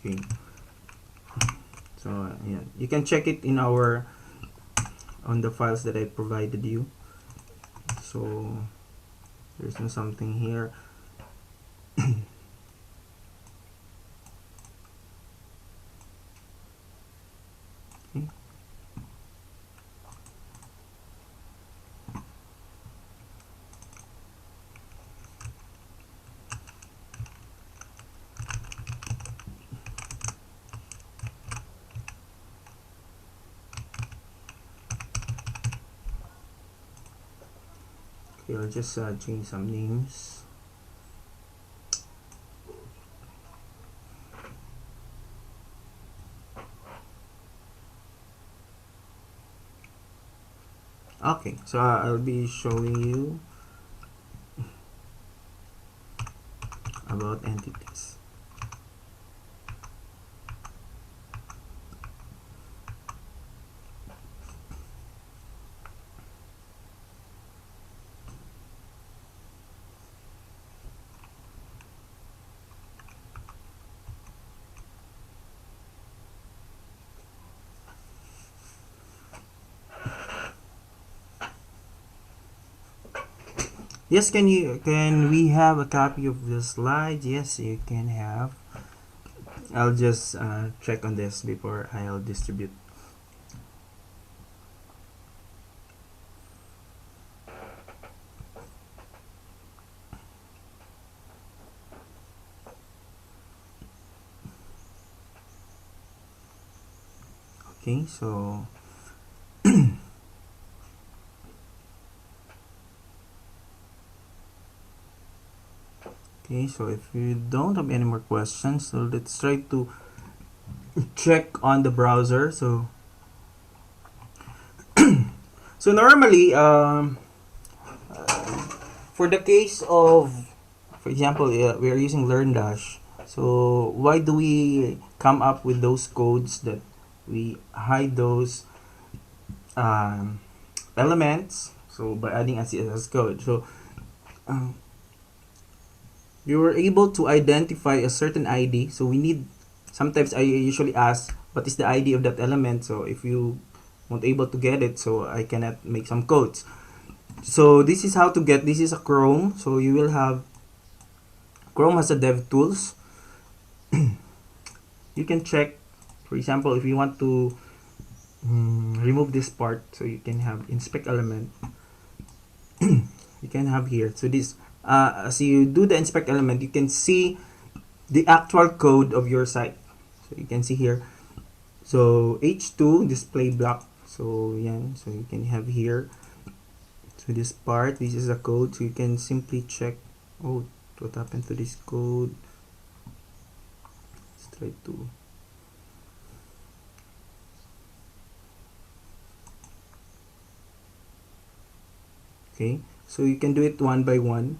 Okay, so yeah, you can check it in our on the files that I provided you. So there's something here. Okay. Okay, I'll just change some names. Okay, so I'll be showing you about entities. Yes, can we have a copy of the slides? Yes, you can have. I'll just check on this before I'll distribute. Okay, so okay, so if you don't have any more questions, so let's try to check on the browser. So normally, for the case of, for example, we are using LearnDash. So why do we come up with those codes that we hide those um, elements? So by adding a CSS code. So um, we were able to identify a certain ID. So we need, sometimes I usually ask, what is the ID of that element? So if you won't able to get it, so I cannot make some codes. So this is how to get, this is a Chrome. So you will have, Chrome has a dev tools. You can check, for example, if you want to remove this part, so you can have inspect element. You can have here. So this, as you do the inspect element, you can see the actual code of your site. So you can see here. So H2 display block. So yan. So you can have here. So this part, this is a code. So you can simply check. Oh, what happened to this code? Let's try to. Okay. So you can do it one by one.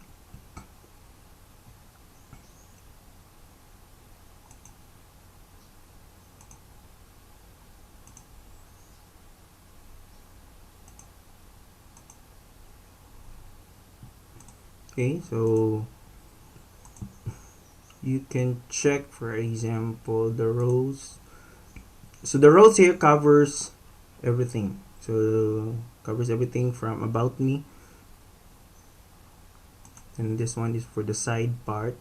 Okay, so you can check, for example, the rows. So the rows here covers everything. So covers everything from about me. And this one is for the side part.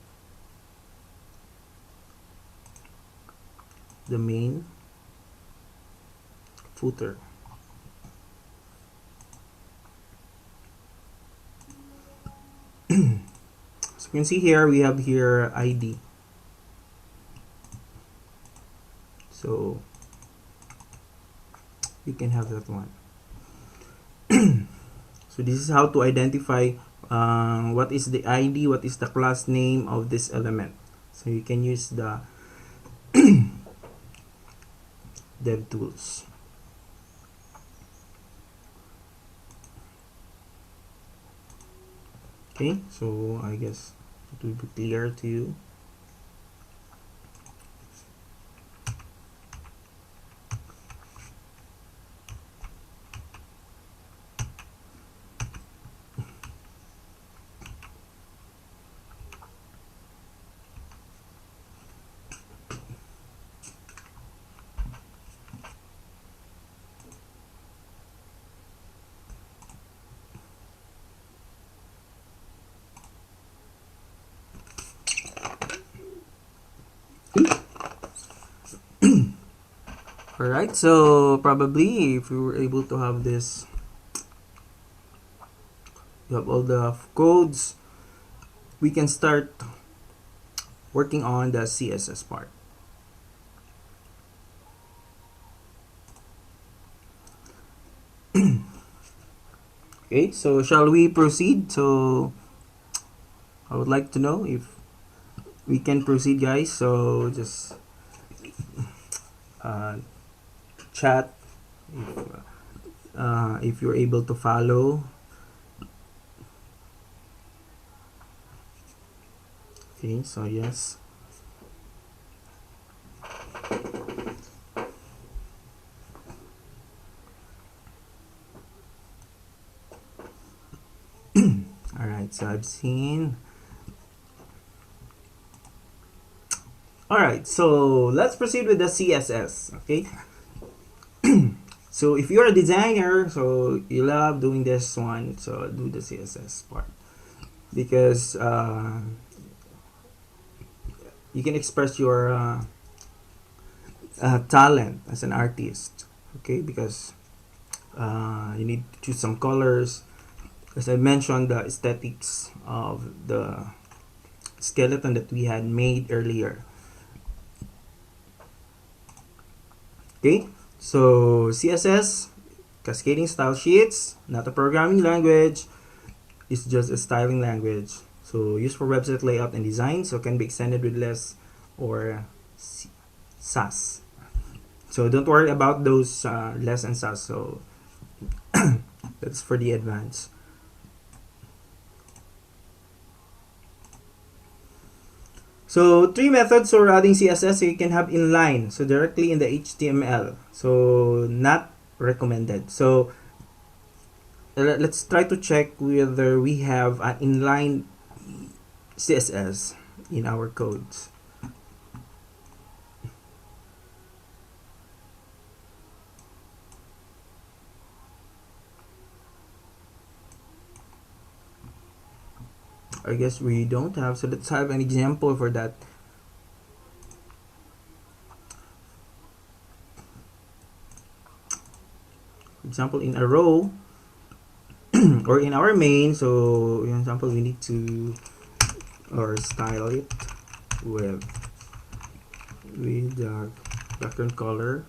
The main, footer. So you can see here, we have here ID. So you can have that one. So this is how to identify what is the ID, what is the class name of this element. So you can use the dev tools. Okay, so I guess it will be clear to you. Alright, so probably if we were able to have this, you have all the codes, we can start working on the CSS part. Okay, so shall we proceed? So I would like to know if we can proceed, guys. So just chat if you're able to follow. Okay, so yes. Alright, so I've seen. Alright, so let's proceed with the CSS. Okay. So if you're a designer, so you love doing this one, so do the CSS part. because you can express your talent as an artist. Okay, because you need to choose some colors. As I mentioned, the aesthetics of the skeleton that we had made earlier. Okay, so CSS, cascading style sheets, not a programming language, it's just a styling language. So used for website layout and design, so can be extended with less or SAS. So don't worry about those less and SAS. So that's for the advanced. So three methods for adding CSS, so you can have inline, so directly in the HTML. So not recommended. So let's try to check whether we have an inline CSS in our codes. I guess we don't have, so let's have an example for that. For example, in a row or in our main, so in example we need to or style it with background color.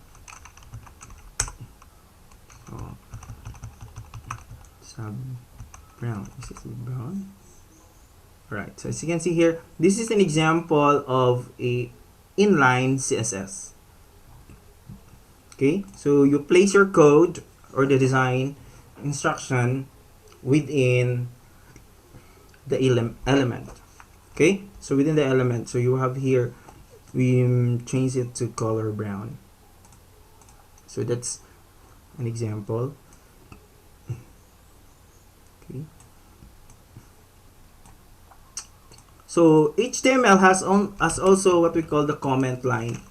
So sub brown. Is this brown? Right, so as you can see here, this is an example of a inline CSS. Okay, so you place your code or the design instruction within the element. Okay, so within the element, so you have here, we change it to color brown. So that's an example. Okay. So HTML has also what we call the comment line.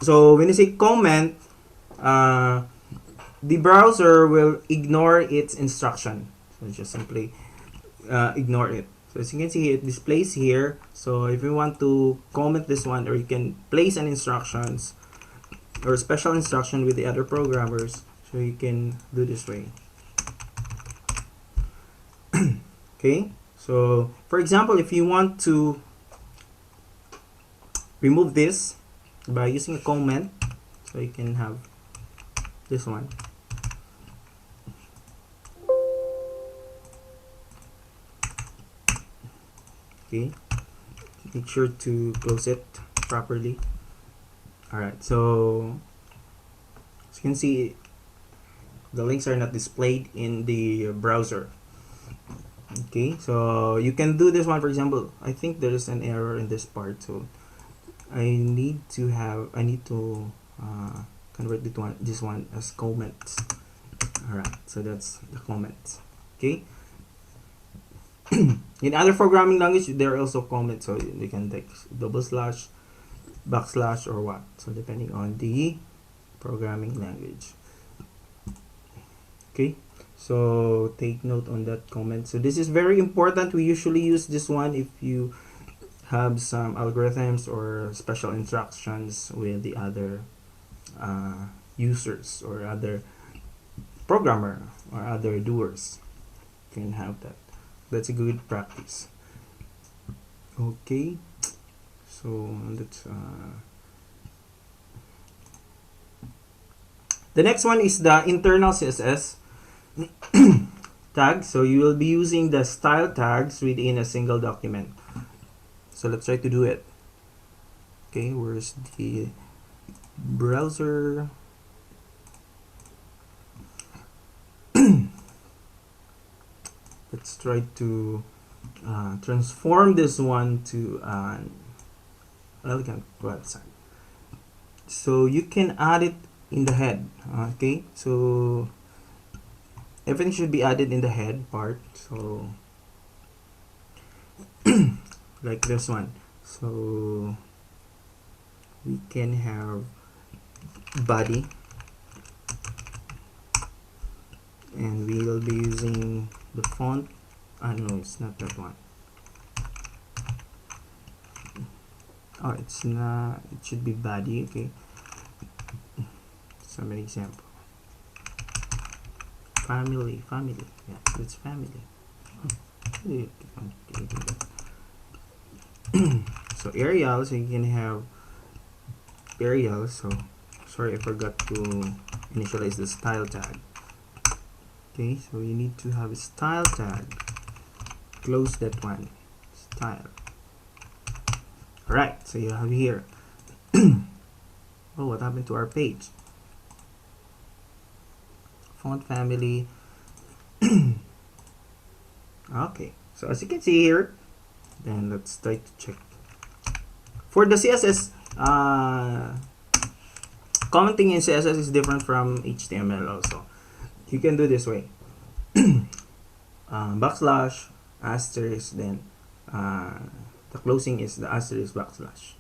So when you say comment, the browser will ignore its instruction. So just simply ignore it. So as you can see, it displays here. So if you want to comment this one, or you can place an instructions or special instruction with the other programmers, so you can do this way. Okay, so for example, if you want to remove this by using a comment, so you can have this one. Okay, make sure to close it properly. Alright, so as you can see, the links are not displayed in the browser. Okay, so you can do this one. For example, I think there is an error in this part, so I need to convert this one as comments. Alright, so that's the comments. Okay. In other programming language, there are also comments, so you can take double slash, backslash, or what. So depending on the programming language. Okay, so take note on that comment. So this is very important. We usually use this one if you have some algorithms or special instructions with the other users or other programmer or other doers. You can have that. That's a good practice. Okay, so let's the next one is the internal CSS tag. So you will be using the style tags within a single document. So let's try to do it. Okay, where's the browser? Let's try to transform this one to an elegant website. So you can add it in the head. Okay, so everything should be added in the head part. So like this one. So we can have body, and we will be using the font No, it's not that one. Oh, it's not. It should be body. Okay. Some example. Family. Yeah, it's family. So Arial, so you can have Arial. So sorry, I forgot to initialize the style tag. Okay, so you need to have a style tag. Close that one. Style. Alright, so you have here. Oh, what happened to our page? Font family. Okay, so as you can see here, then let's try to check. For the CSS, commenting in CSS is different from HTML also. You can do this way. Backslash, asterisk, then the closing is the asterisk backslash.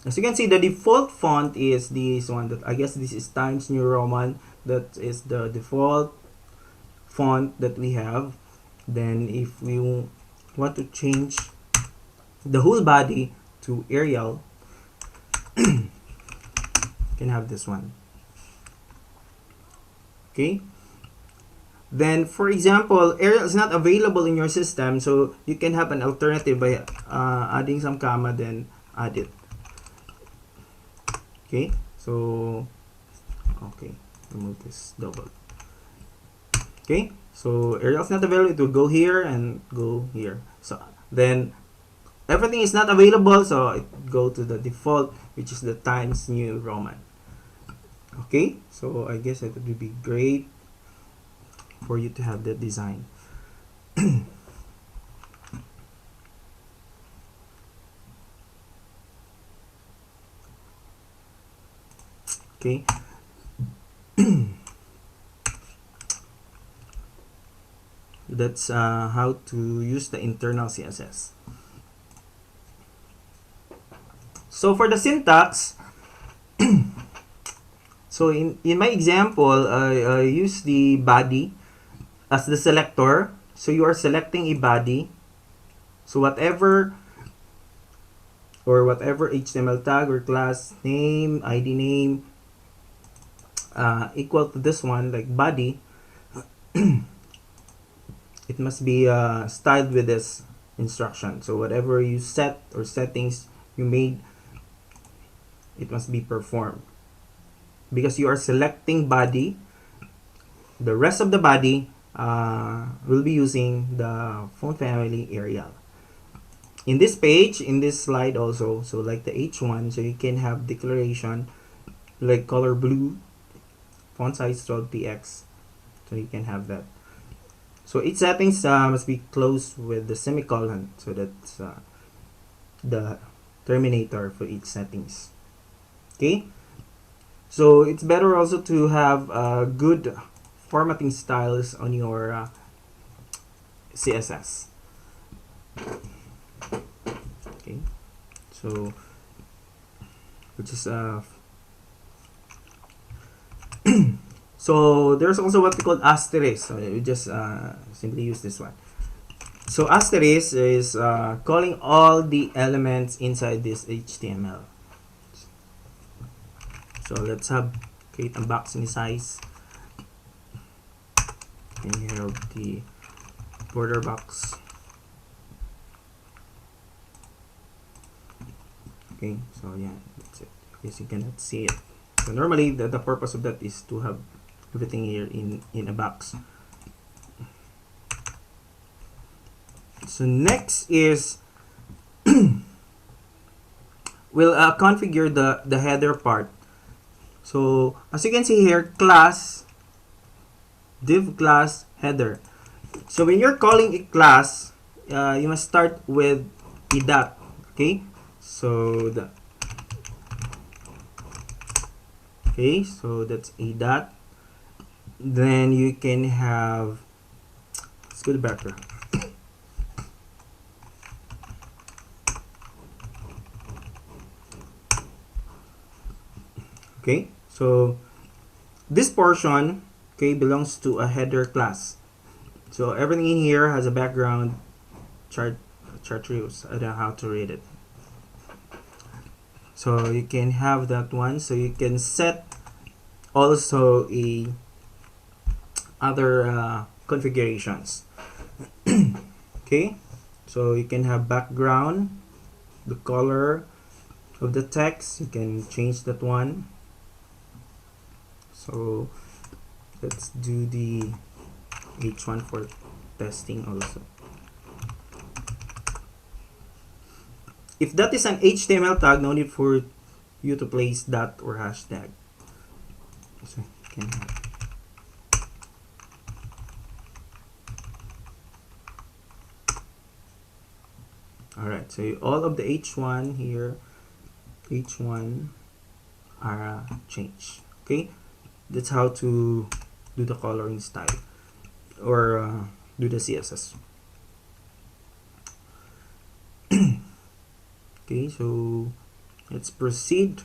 As you can see, the default font is this one. That I guess this is Times New Roman. That is the default font that we have. Then if we want to change the whole body to Arial, you can have this one. Okay. Then, for example, Arial is not available in your system, so you can have an alternative by adding some comma, then add it. Okay, so okay, remove this double. Okay, so Arial is not available. It will go here and go here. So then everything is not available, so it go to the default, which is the Times New Roman. Okay, so I guess it would be great for you to have that design. Okay. That's how to use the internal CSS. So for the syntax, so in my example, I use the body as the selector. So you are selecting a body. So whatever HTML tag or class name, ID name, equal to this one, like body, it must be styled with this instruction. So whatever you set or settings you made, it must be performed. Because you are selecting body, the rest of the body will be using the font family Arial. In this page, in this slide also, so like the H1, so you can have declaration like color blue, font size 12px, so you can have that. So each settings must be closed with the semicolon, so that's the terminator for each settings. Okay, so it's better also to have good formatting styles on your CSS. Okay, so which is so there's also what we call asterisk. So you just simply use this one. So asterisk is calling all the elements inside this HTML. So let's create a box in size. And you have the border box. Okay, so yeah, that's it. Yes, you cannot see it. So normally the purpose of that is to have everything here in a box. So next is we'll configure the header part. So as you can see here, class, div class, header. So when you're calling a class, you must start with a dot. Okay, so so that's a dot. Then you can have, let's go to background. Okay, so this portion, okay, belongs to a header class. So everything in here has a background chartreuse. I don't know how to read it. So you can have that one. So you can set also a other configurations. Okay, so you can have background, the color of the text, you can change that one. So let's do the H1 for testing also. If that is an HTML tag, no need for you to place dot or hashtag. So you can have. Alright, so all of the H1 here, H1 are changed. Okay, that's how to do the coloring style or do the CSS. Okay, so let's proceed.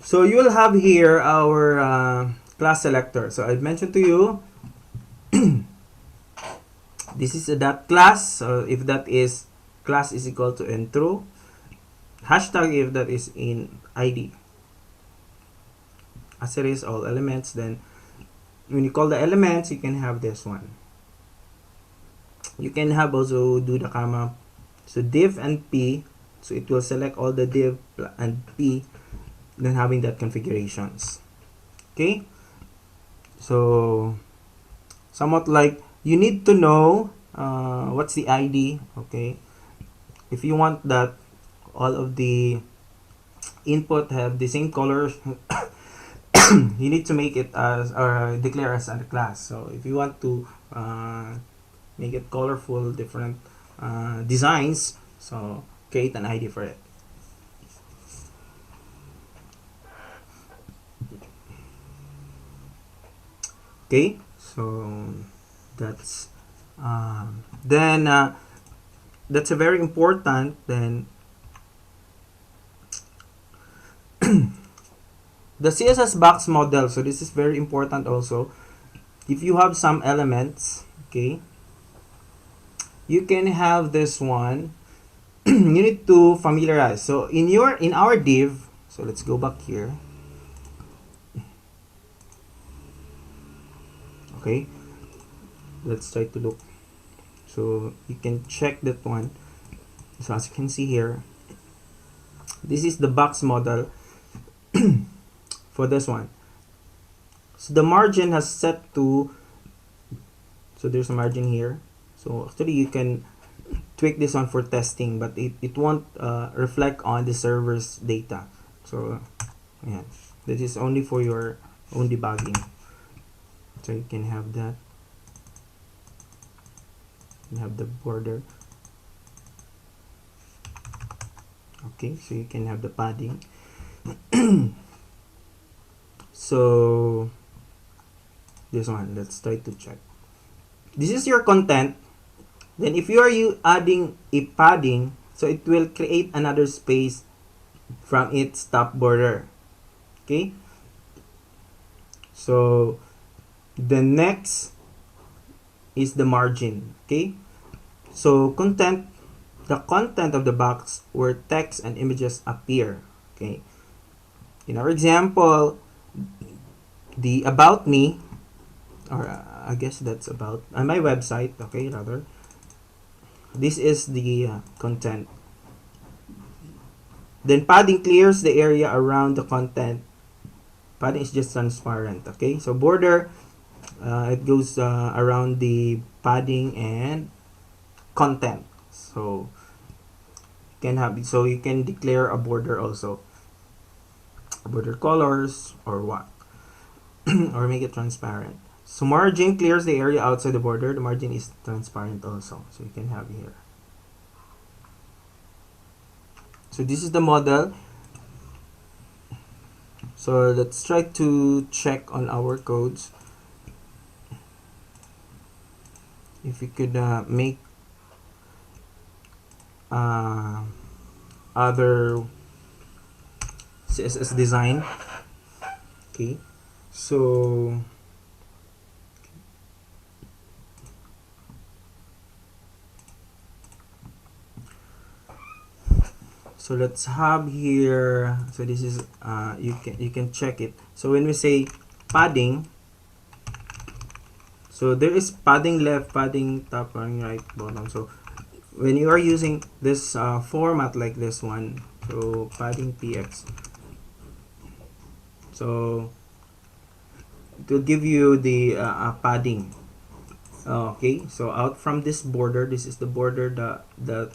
So you will have here our class selector. So I mentioned to you this is a dot class. So if that is class is equal to intro, hashtag if that is in ID. As it is all elements, then when you call the elements, you can have this one. You can have also do the comma. So div and p, so it will select all the div and p, then having that configurations. Okay, so somewhat like you need to know what's the ID. Okay, if you want that all of the input have the same color, you need to make it as or declare as a class. So if you want to make it colorful, different designs, so create an ID for it. Okay, so that's then that's a very important. Then the CSS box model, so this is very important also. If you have some elements, okay, you can have this one. You need to familiarize. So in our div, so let's go back here. Okay, let's try to look. So you can check that one. So as you can see here, this is the box model for this one. So the margin has set to, so there's a margin here. So actually you can tweak this one for testing, but it won't reflect on the server's data. So yeah, this is only for your own debugging. So you can have that. You have the border. Okay, so you can have the padding. So this one, let's try to check. This is your content. Then if you are adding a padding, so it will create another space from its top border. Okay, so the next is the margin. Okay, so content, the content of the box where text and images appear. Okay, in our example, the about me, or I guess that's about on my website. Okay, rather, this is the content. Then padding clears the area around the content. Padding is just transparent. Okay, so border, it goes around the padding and content. So you can have, so you can declare a border also, border colors or what, or make it transparent. So margin clears the area outside the border. The margin is transparent also, so you can have here. So this is the model. So let's try to check on our codes if we could make other CSS design. Okay, so let's have here, so this is you can check it. So when we say padding, so there is padding left, padding top, padding right, bottom. So when you are using this format like this one, so padding px, so it will give you the padding. Okay, so out from this border, this is the border, the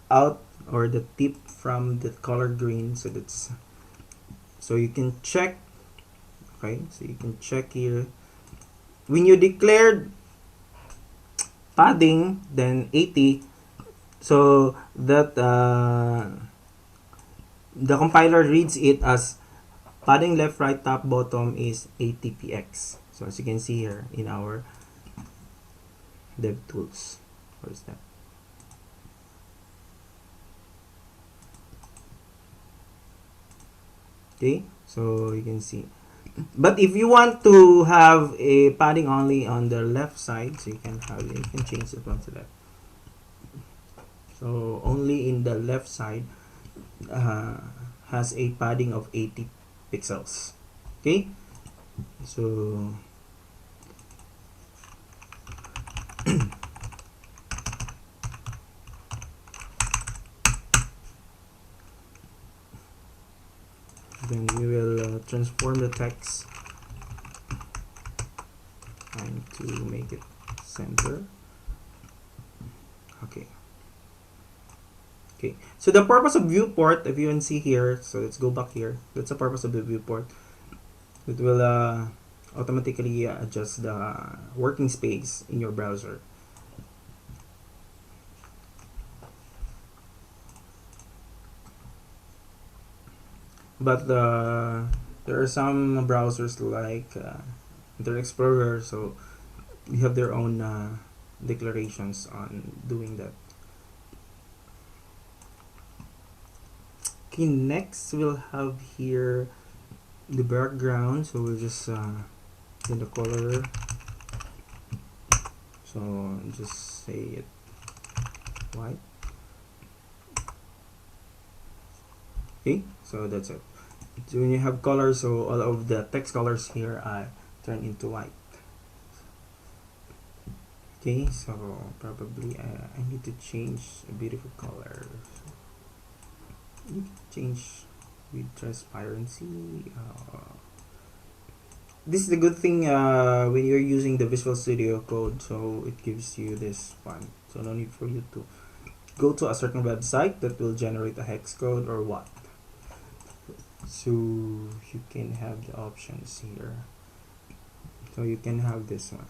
out or the tip from the color green. So that's, so you can check. Okay, so you can check here when you declared padding then 80, so that the compiler reads it as padding left, right, top, bottom is 80px. So as you can see here in our dev tools, where's that? Okay, so you can see. But if you want to have a padding only on the left side, so you can have it, you can change it onto left. So only in the left side has a padding of 80 pixels. Okay, so then we will transform the text and to make it center. Okay. Okay, so the purpose of viewport, if you can see here, so let's go back here. That's the purpose of the viewport. It will automatically adjust the working space in your browser. But there are some browsers like Internet Explorer, so you have their own declarations on doing that. Okay, next we'll have here the background, so we'll just get the color, so just say it white. Okay, so that's it. So when you have color, so all of the text colors here turn into white. Okay, so probably I need to change a beautiful color. You can change with transparency. This is the good thing when you're using the Visual Studio Code, so it gives you this font. So no need for you to go to a certain website that will generate a hex code or what. So you can have the options here. So you can have this one.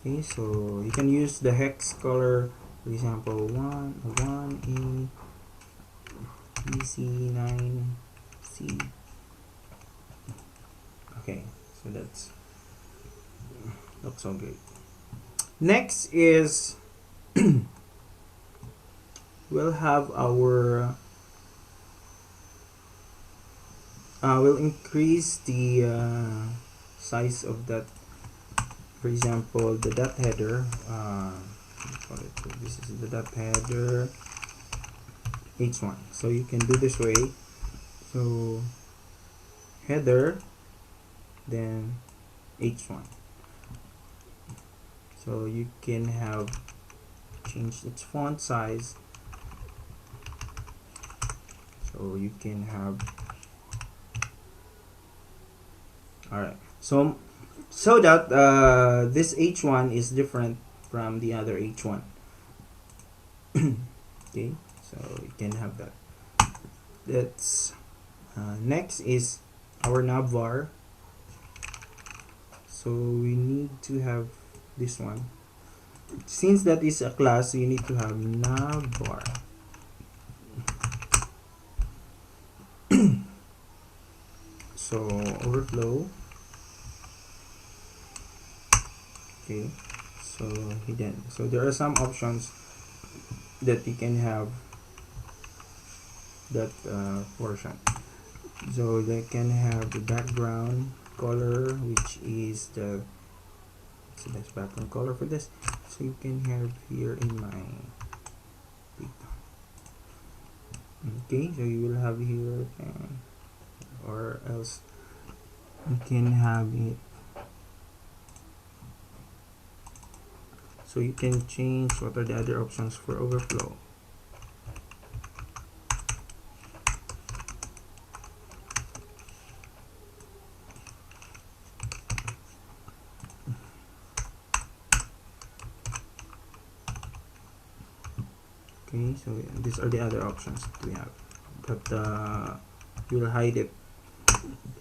Okay, so you can use the hex color, for example, 1 EC9C. Okay, so that's looks so great. Next is we'll have our we'll increase the size of that. For example, the dot header. This is the dot header h1. So you can do this way. So header, then h1. So you can have changed its font size. So you can have. All right. So that this h1 is different from the other h1. Okay, so you can have that. That's next is our navvar. So we need to have this one. Since that is a class, you need to have navvar. So overflow. Okay, so hidden. So there are some options that you can have that portion. So they can have the background color, which is the best background color for this. So you can have here in my okay, so you will have here or else you can have it, so you can change what are the other options for overflow. Okay, so these are the other options that we have, but we'll hide it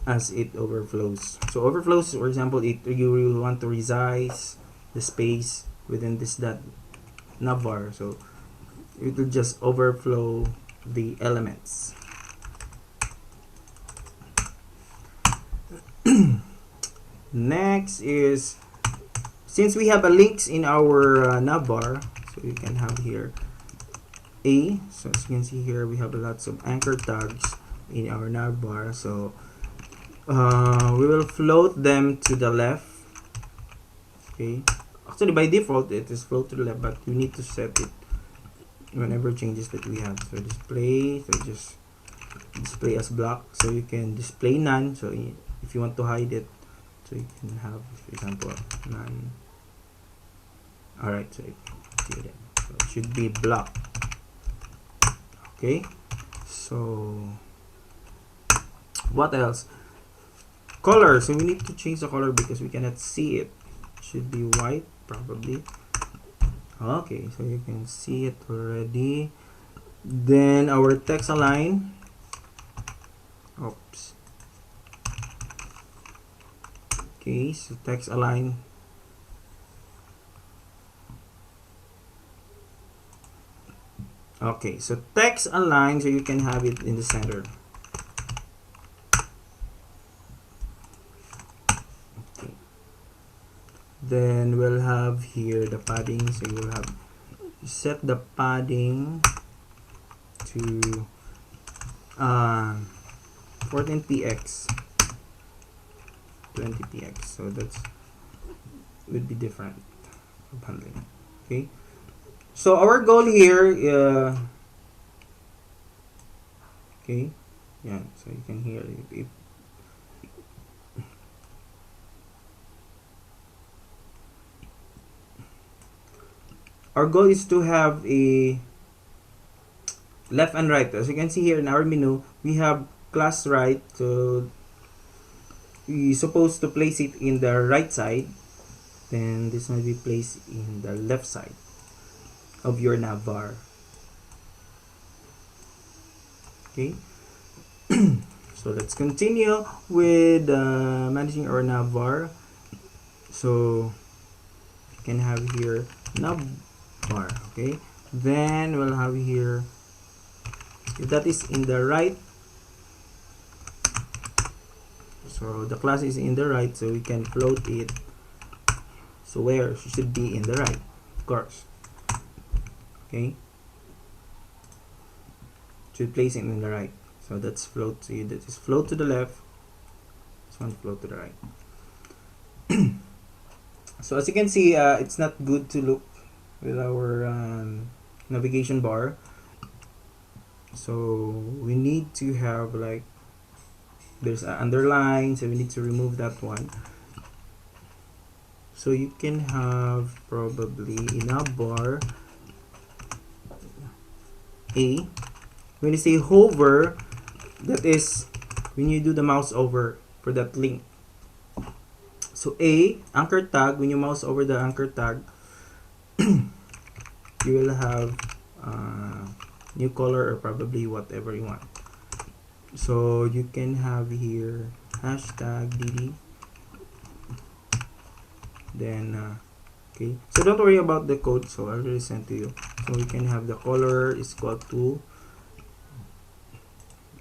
as it overflows. So overflows, for example, you will want to resize the space within this that navbar, so it will just overflow the elements. Next is, since we have a links in our navbar, so you can have here a, so as you can see here we have lots of anchor tags in our navbar, so we will float them to the left. Okay, actually by default it is float to the left, but you need to set it whenever changes that we have. So display, so just display as block, so you can display none, so if you want to hide it, so you can have, for example, none. Alright, so it should be block. Okay, so what else? Color, so we need to change the color because we cannot see it. It should be white probably. Okay, so you can see it already. Then our text align, oops, okay, so text align, okay, so text align, so you can have it in the center. Okay, then we'll have here the padding, so you will have set the padding to 14px 20px, so that's would be different of handling. Okay, so our goal here okay, yeah, so you can hear if our goal is to have a left and right. As you can see here in our menu, we have class right, so we're supposed to place it in the right side, then this might be placed in the left side of your navbar. Okay, so let's continue with managing our navbar. So you can have here navbar. Okay, then we'll have here, if that is in the right, so the class is in the right, so we can float it, so where it should be in the right, of course. Okay, should place it in the right, so that's float, so that is float to the left, this one float to the right. So as you can see, it's not good to look with our navigation bar, so we need to have like, there's an underline, so we need to remove that one. So you can have probably in a bar a, when you say hover, that is when you do the mouse over for that link. So a anchor tag, when you mouse over the anchor tag, you will have new color or probably whatever you want. So you can have here hashtag dd, then okay, so don't worry about the code, so I'll already send to you. So we can have the color is equal to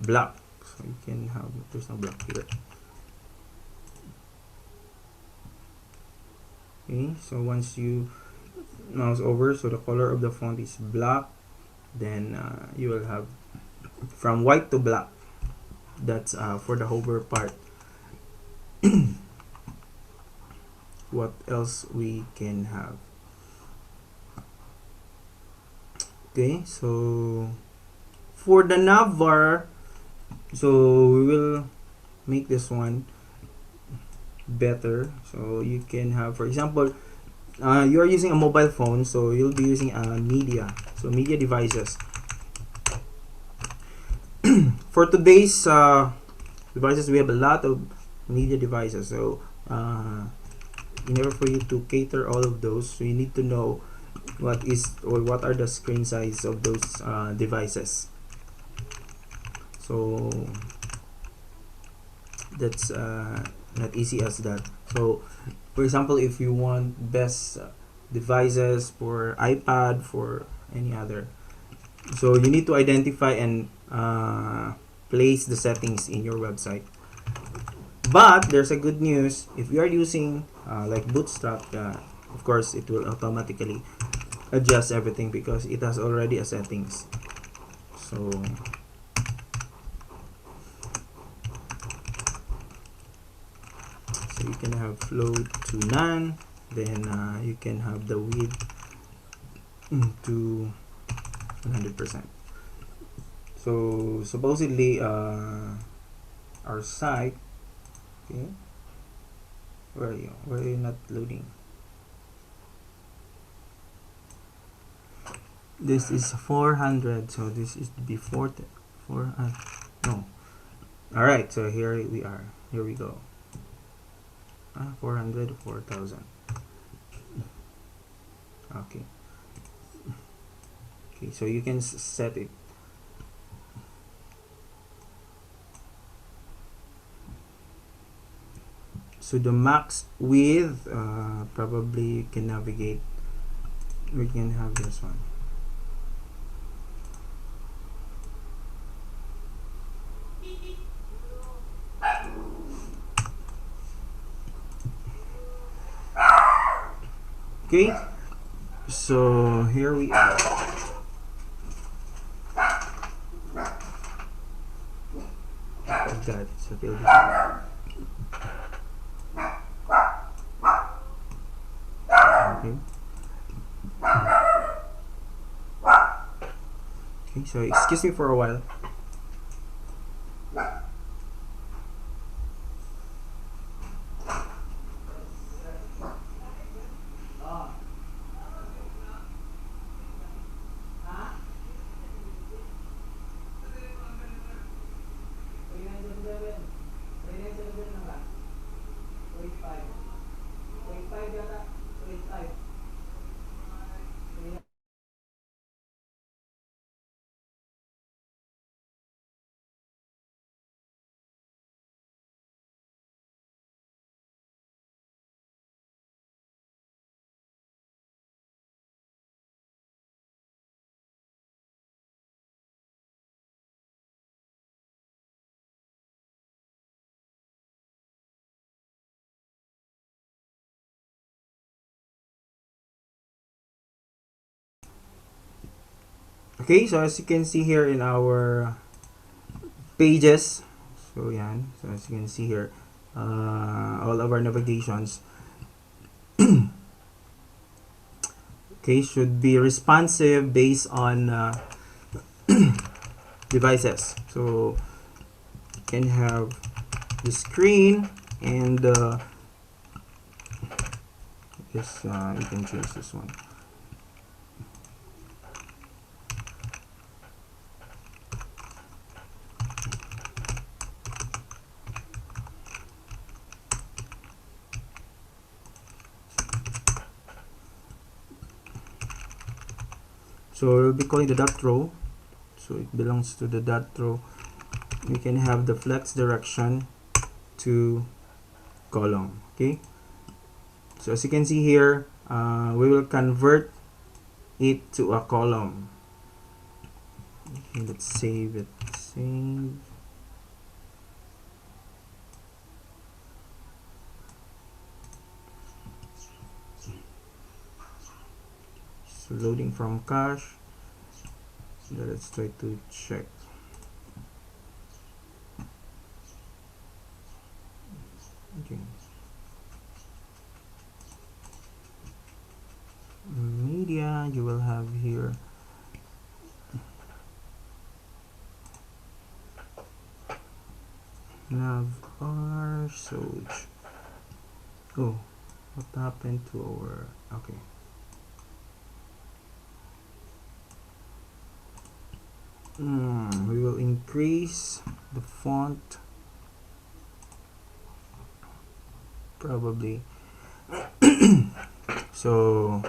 black, so you can have, there's no black here. Okay, so once you mouse over, so the color of the font is black, then you will have from white to black. That's for the hover part. What else we can have? Okay, so for the navbar, so we will make this one better. So you can have, for example, you are using a mobile phone, so you'll be using media, so media devices. For today's devices, we have a lot of media devices, so in order for you to cater all of those, so you need to know what is or what are the screen size of those devices. So that's not easy as that. So for example, if you want best devices for iPad, for any other, so you need to identify and place the settings in your website. But there's a good news: if you are using like Bootstrap, of course it will automatically adjust everything because it has already a settings. So you can have float to none, then you can have the width to 100%. So supposedly our site, okay, where are you? Why are you not loading? This is 400, so this is before 4 no. All right, so here we are. Here we go. 400, 4000. Okay. Okay, so you can set it. So the max width, probably you can navigate. We can have this one. Okay, so here we are. Like that. So okay. Okay, so excuse me for a while. Okay, so as you can see here in our pages, so yan, so as you can see here, all of our navigations, okay, should be responsive based on devices. So you can have the screen and yes, you can change this one. So we'll be calling the dot row, so it belongs to the dot row. We can have the flex direction to column. Okay, so as you can see here, we will convert it to a column. Okay, let's save it. Save. So loading from cache. Let's try to check. Okay. Media, you will have here navbar search. Oh, what happened to our, okay. We will increase the font probably. So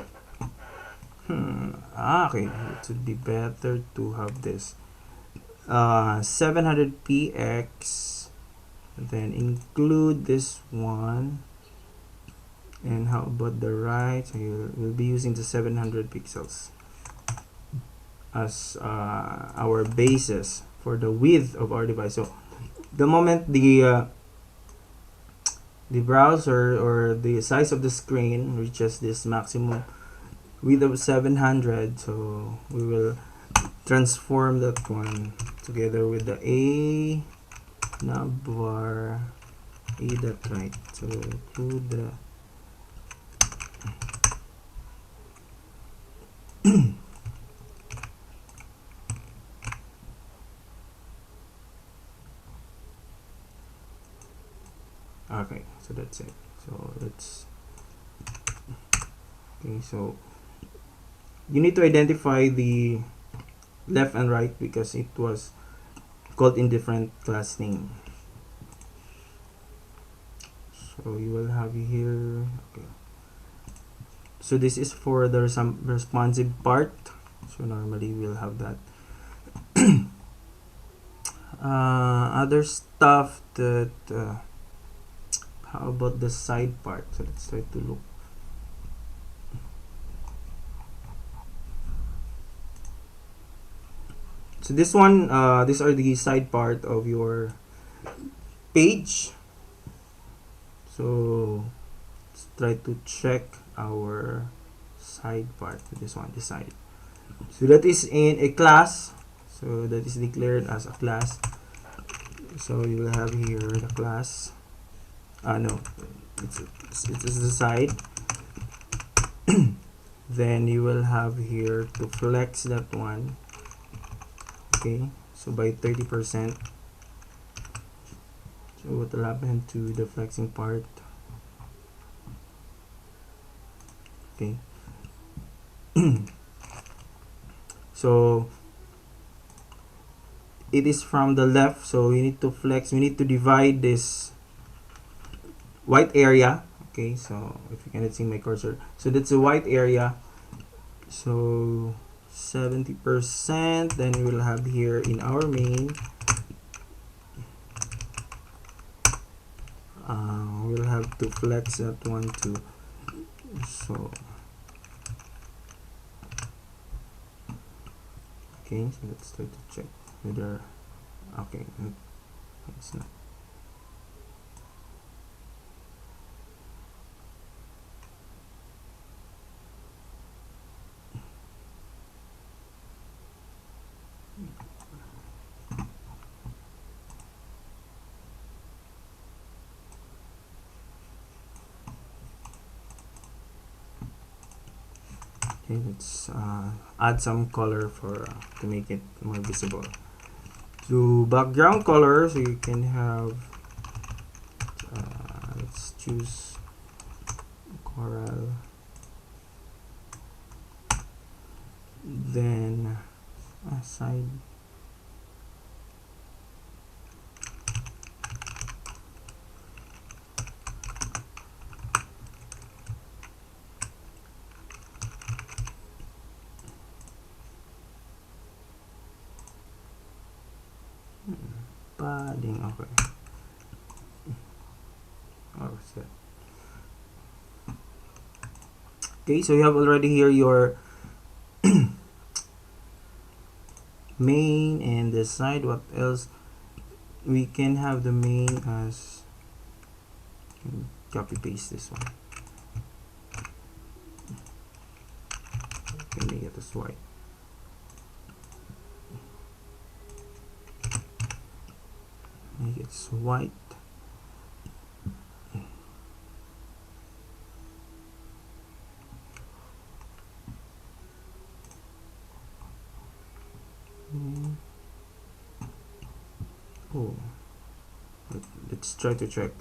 okay, it would be better to have this 700px, then include this one. And how about the right? So we'll be using the 700 pixels as our basis for the width of our device. So the moment the browser or the size of the screen reaches this maximum width of 700, so we will transform that one together with the a navbar a dot right. So to the okay, so that's it. So let's okay, so you need to identify the left and right because it was called in different class name. So you will have here, okay, so this is for the responsive part, so normally we'll have that. Other stuff that how about the side part? So let's try to look. So this one, these are the side part of your page. So let's try to check our side part. This one, this side. So that is in a class. So that is declared as a class. So you will have here the class. No, it's the side. Then you will have here to flex that one. Okay, so by 30%. So what will happen to the flexing part? Okay. So it is from the left, so we need to flex, we need to divide this white area. Okay, so if you cannot see my cursor, so that's a white area, so 70%. Then we will have here in our main, we'll have to flex that one too. So okay, so let's try to check whether okay, it's not. Okay, let's add some color for to make it more visible. So background color, so you can have let's choose coral, then side padding. Okay, oh, what's that? Okay, so you have already here your main and the side. What else? We can have the main as copy paste this one. Okay, as white. Make it white. Oh, let's try to check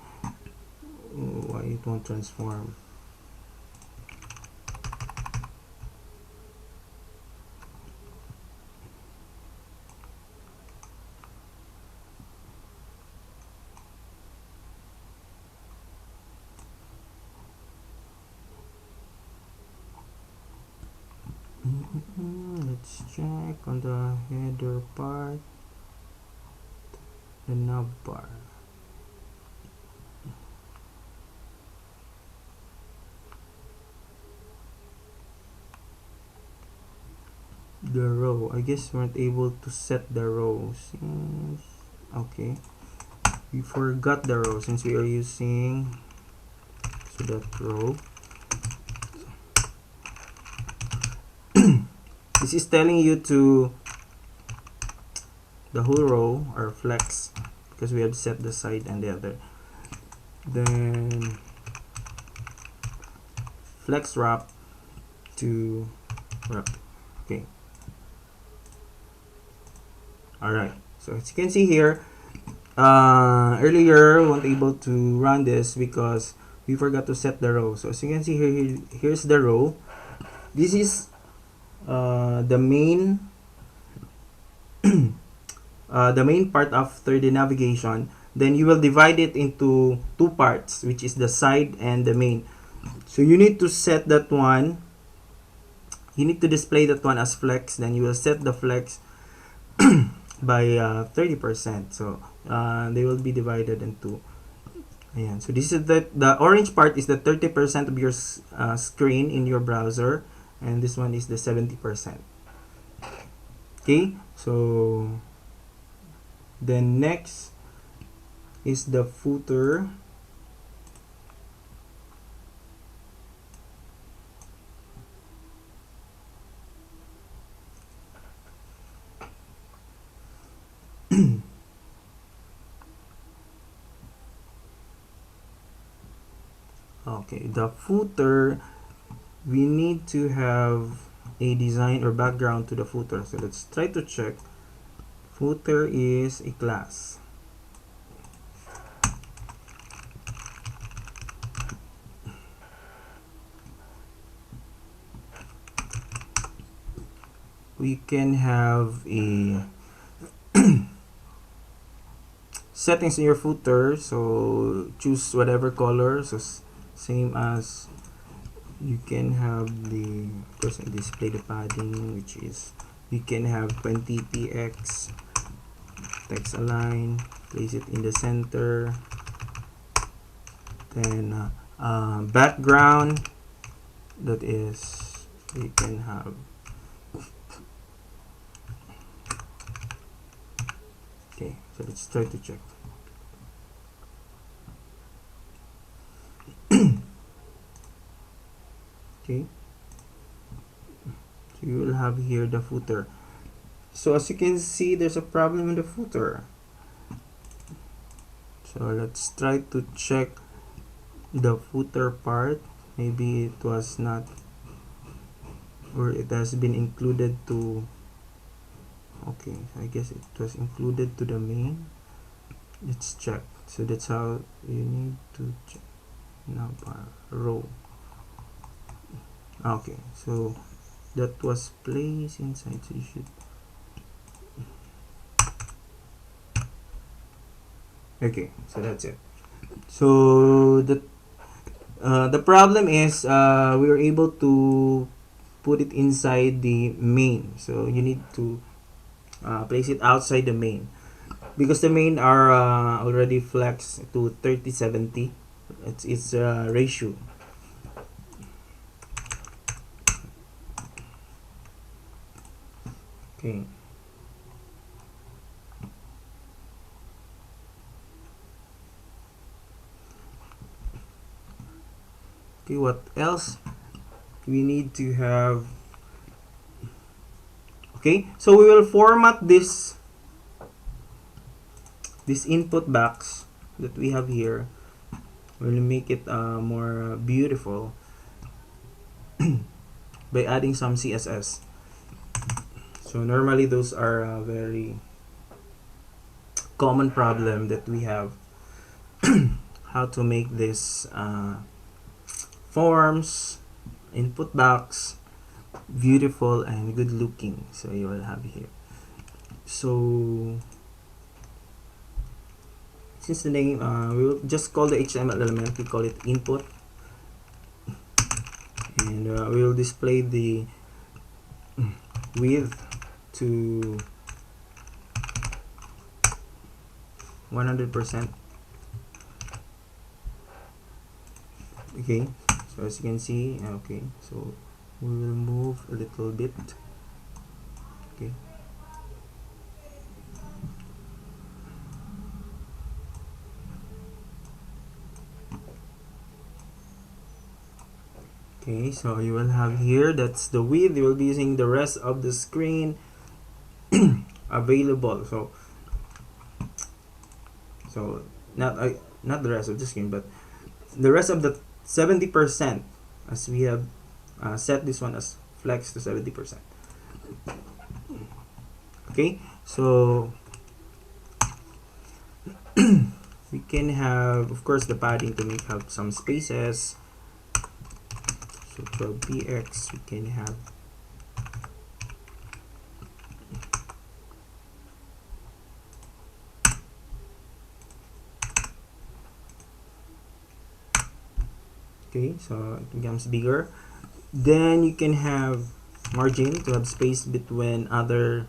why it won't transform. Let's check on the header part, the nav bar. The row, I guess we weren't able to set the rows. Okay, we forgot the row since we are using that row. This is telling you to the whole row or flex because we have set the side and the other. Then flex wrap to wrap. Okay. Alright, so as you can see here, earlier we weren't able to run this because we forgot to set the row. So as you can see here, here's the row. This is the main the main part after the navigation. Then you will divide it into two parts, which is the side and the main. So you need to set that one. You need to display that one as flex. Then you will set the flex by 30%. So they will be divided into. Ayan. So this is the orange part is the 30% of your screen in your browser, and this one is the 70%. Okay, so then next is the footer. Okay, the footer, we need to have a design or background to the footer. So let's try to check. Footer is a class. We can have a settings in your footer, so choose whatever color. So same as you can have the display the padding, which is you can have 20px, text align, place it in the center, then background, that is you can have okay. So let's try to check. Okay, so you will have here the footer. So as you can see, there's a problem in the footer. So let's try to check the footer part. Maybe it was not, or it has been included to, okay, I guess it was included to the main. Let's check. So that's how you need to check. Now row. Okay, so that was placed inside, so you should. Okay, so that's it. So the problem is we were able to put it inside the main, so you need to place it outside the main because the main are already flexed to 30/70. It's ratio. Okay. Okay, what else? We need to have Okay, so we will format this input box that we have here. We'll make it more beautiful by adding some CSS. So normally those are a very common problem that we have. How to make this forms, input box beautiful and good looking. So you will have here. So since the name, we will just call the HTML element, we call it input, and we will display the width to 100%. Okay, so as you can see, okay, so we will move a little bit. Okay, okay, so you will have here, that's the width. You will be using the rest of the screen available. So not the rest of the screen, but the rest of the 70%, as we have set this one as flex to 70%. Okay, so we can have, of course, the padding to make have some spaces. So 12px, we can have okay, so it becomes bigger. Then you can have margin to have space between other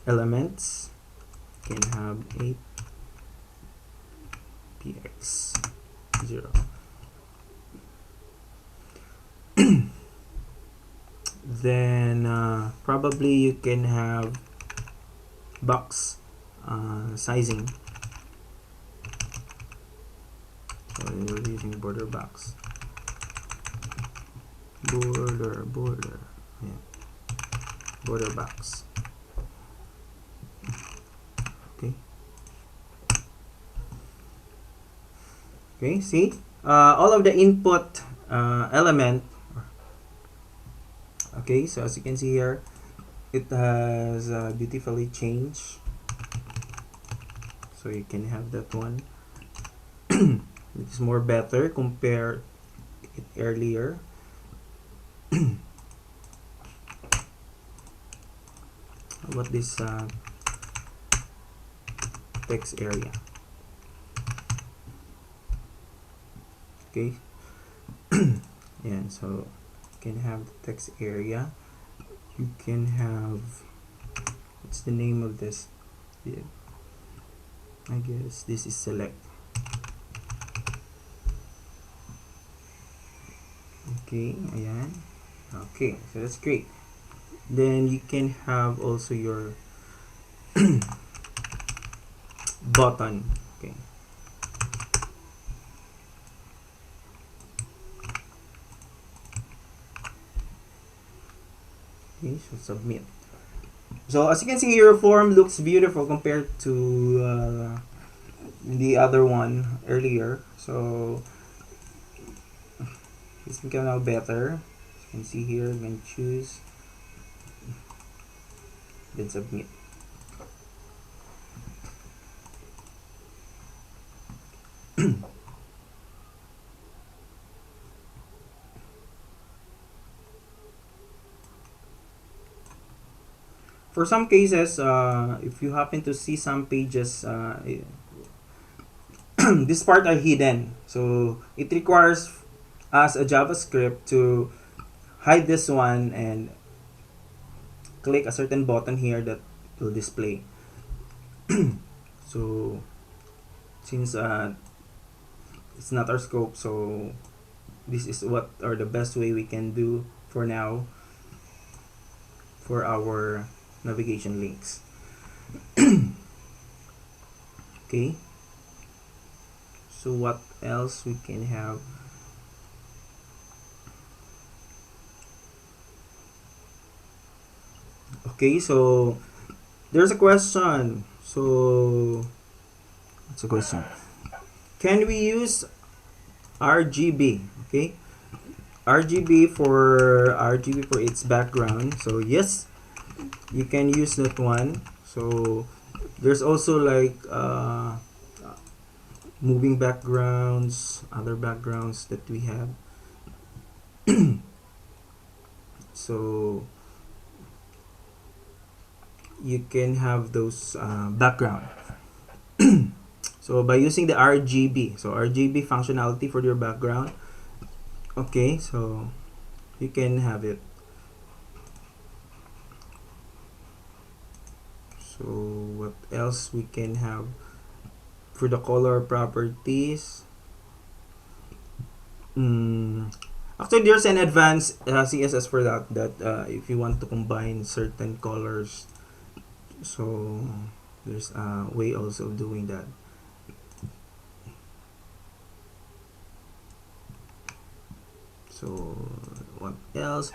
elements. You can have 8px 0. Then probably you can have box sizing. So you're using border box. Border, yeah, border box. Okay. Okay, see, all of the input element. Okay, so as you can see here, it has beautifully changed. So you can have that one. It's more better compared it earlier. How about this text area? Okay. Yeah, so you can have the text area. You can have, what's the name of this? Yeah, I guess this is select. Okay, ayan. Okay, so that's great. Then you can have also your button. Okay. Okay, so submit. So as you can see, your form looks beautiful compared to the other one earlier. So it's become now better. As you can see here, you can choose, then submit. For some cases, if you happen to see some pages, this part are hidden, so it requires us a JavaScript to hide this one and click a certain button here that will display. So since it's not our scope, so this is what are the best way we can do for now for our navigation links. Okay, so what else we can have? Okay, so there's a question. So what's the question? Can we use RGB? Okay, RGB for its background. So yes, you can use that one. So there's also like moving backgrounds, other backgrounds that we have. So you can have those background. So by using the RGB, so RGB functionality for your background, okay, so you can have it. So what else we can have for the color properties? Actually, there's an advanced CSS for that. If you want to combine certain colors, so there's a way also of doing that. So what else?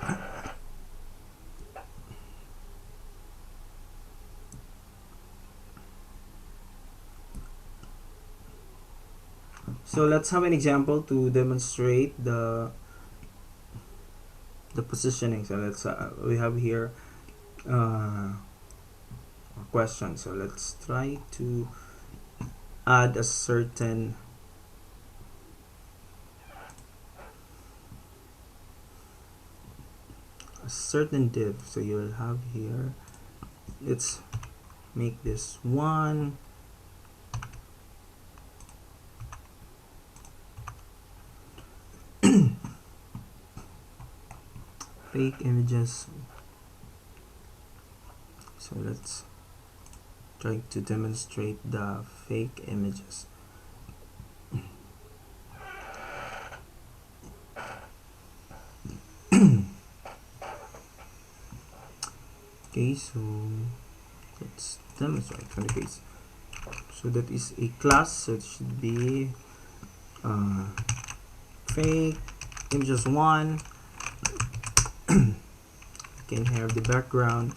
So let's have an example to demonstrate the positioning. So let's we have here a question. So let's try to add a certain div. So you'll have here, let's make this one. Fake images. So let's try to demonstrate the fake images. Okay, so let's demonstrate for the case. So that is a class, so it should be fake images 1. You can have the background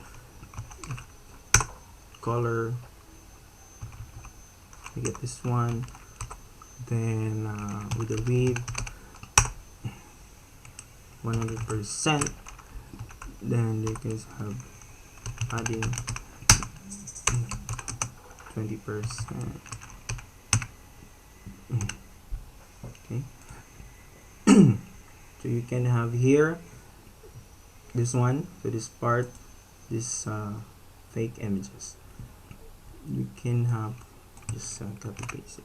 color. You get this one. Then with the width 100%. Then you can have adding 20%. Okay. So you can have here this one, so this part, this fake images. You can have just copy paste it.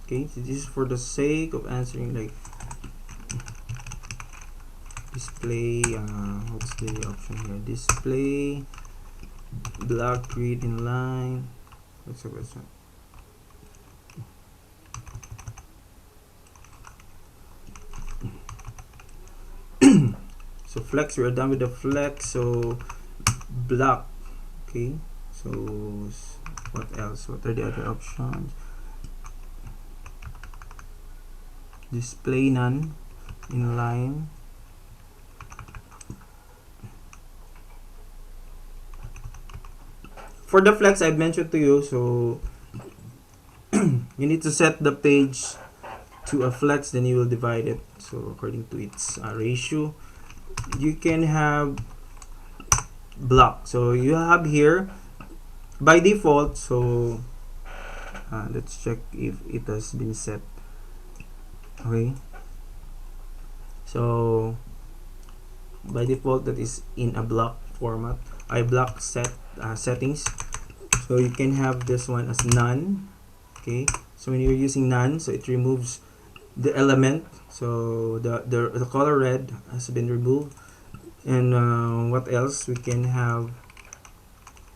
Okay, so this is for the sake of answering like display what's the option here, display black grid inline. What's the question? So flex, we're done with the flex. So block. Okay, so what else? What are the other options? Display none, inline. For the flex, I've mentioned to you, so you need to set the page to a flex, then you will divide it so according to its ratio. You can have block, so you have here by default, so let's check if it has been set. Okay, so by default that is in a block format. I block settings, so you can have this one as none. Okay, so when you're using none, so it removes the element, so the color red has been removed. And what else we can have?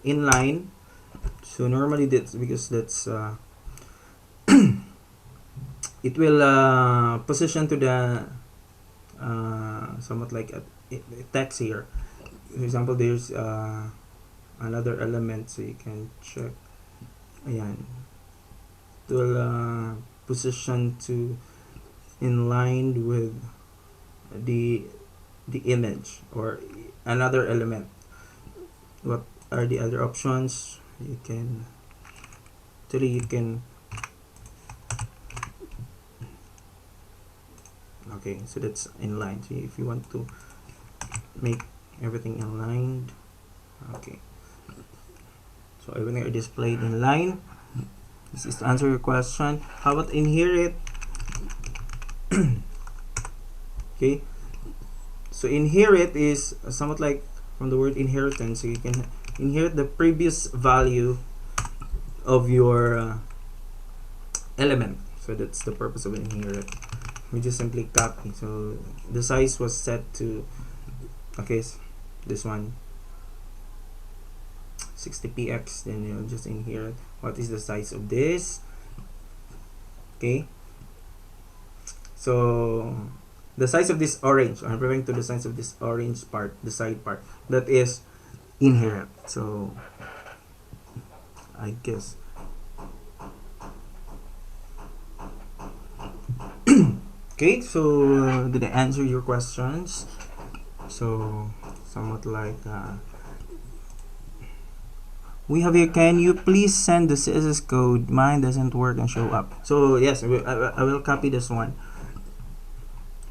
Inline. So normally that's because that's it will position to the somewhat like a text here. For example, there's another element, so you can check. Ayan, it will position to in line with the image or another element. What are the other options? You can actually you can okay, so that's in line. So if you want to make everything aligned, okay, so everything are displayed in line. This is to answer your question. How about inherit? Okay, so inherit is somewhat like from the word inheritance. So you can inherit the previous value of your element. So that's the purpose of inherit. We just simply copy. So the size was set to, okay, this one 60px, then you'll just inherit what is the size of this. Okay, so the size of this orange, I'm referring to the size of this orange part, the side part, that is inherit. So I guess okay, so did I answer your questions? So somewhat like we have here, can you please send the CSS code? Mine doesn't work and show up. So yes, I will copy this one.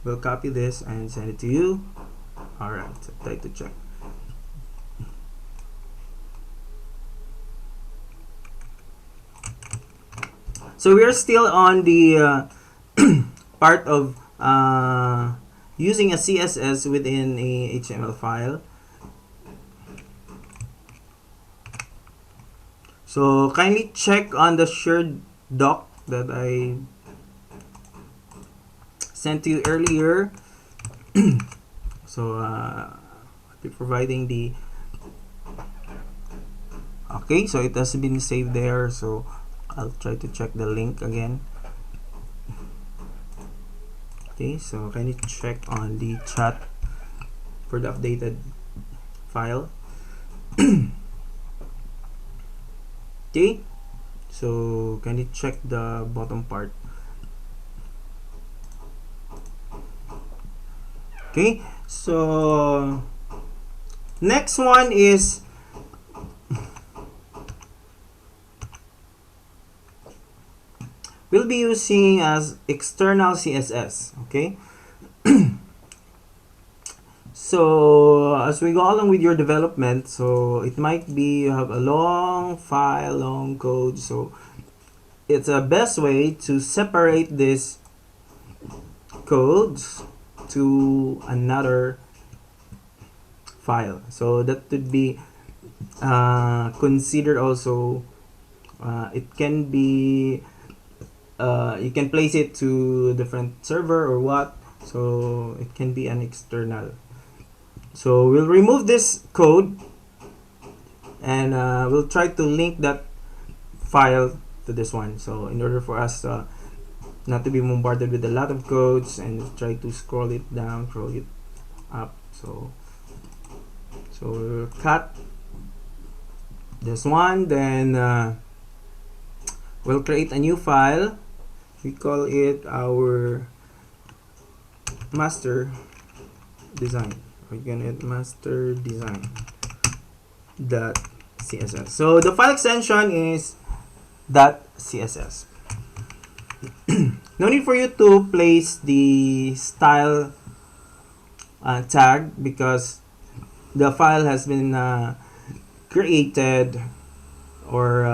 We'll copy this and send it to you. Alright, so try to check. So we're still on the part of using a CSS within a HTML file. So kindly check on the shared doc that I sent to you earlier. So I'll be providing the okay, so it has been saved there, so I'll try to check the link again. Okay, so kindly check on the chat for the updated file. Okay, so kindly check the bottom part. Okay, so next one is we'll be using as external CSS. Okay, so as we go along with your development, so it might be you have a long file, long code, so it's a best way to separate this codes to another file. So that would be considered also. It can be you can place it to different server or what, so it can be an external. So we'll remove this code and we'll try to link that file to this one. So in order for us not to be bombarded with a lot of codes and try to scroll it down, scroll it up. So we'll cut this one, then we'll create a new file. We call it our master design. We're gonna add master design dot css. So the file extension is dot css. No need for you to place the style tag because the file has been created or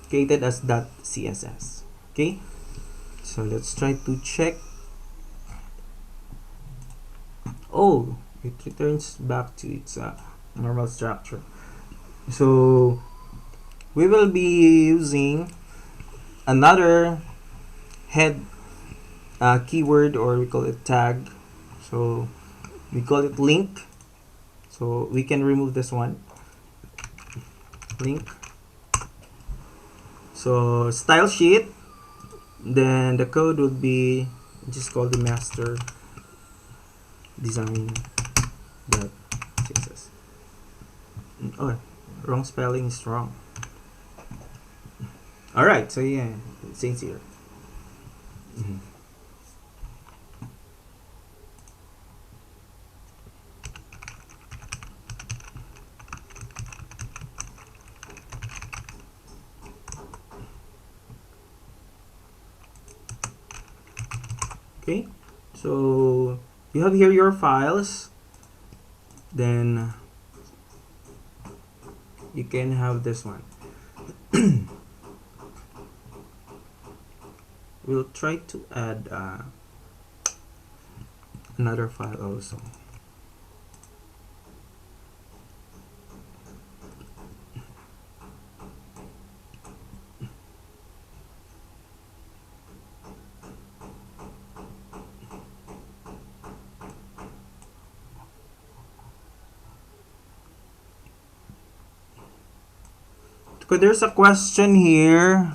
created as .css. Okay, so let's try to check. Oh, it returns back to its normal structure. So we will be using another head keyword, or we call it tag. So we call it link. So we can remove this one, link. So style sheet, then the code would be just call the master design dot css. Oh, wrong spelling is wrong. All right, so yeah, it says here. Okay, so you have here your files, then you can have this one. We'll try to add another file also. Okay, there's a question here.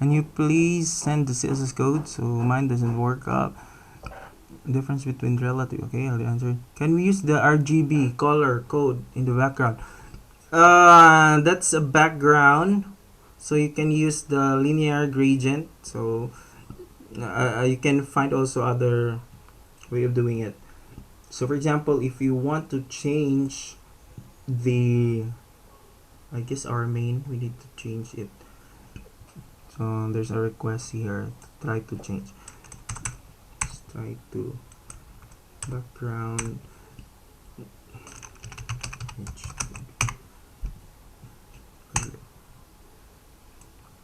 Can you please send the CSS code? So mine doesn't work out. Difference between relative. Okay, I'll answer. Can we use the RGB color code in the background? That's a background, so you can use the linear gradient. So you can find also other way of doing it. So for example, if you want to change the, I guess our main, we need to change it. So there's a request here to try to change. Let's try to background.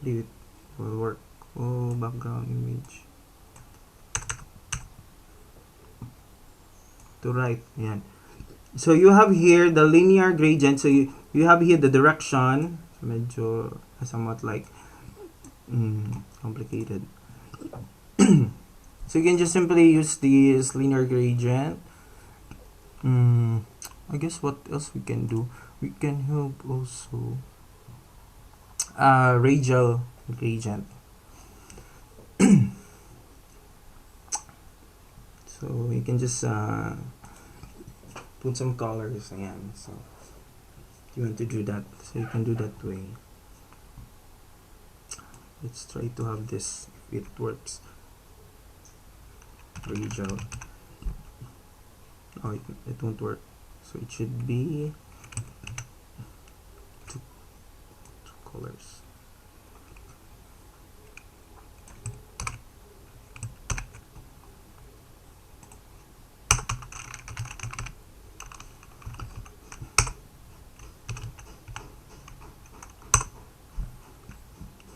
Leave it, will work. Oh, background image to right. Yeah. So you have here the linear gradient. So you have here the direction. So medyo somewhat like complicated. So you can just simply use this linear gradient. I guess what else we can do? We can have also radial gradient. So you can just put some colors again. So you want to do that, so you can do that way. Let's try to have this, if it works. Radial. Oh, it won't work. So it should be two colors.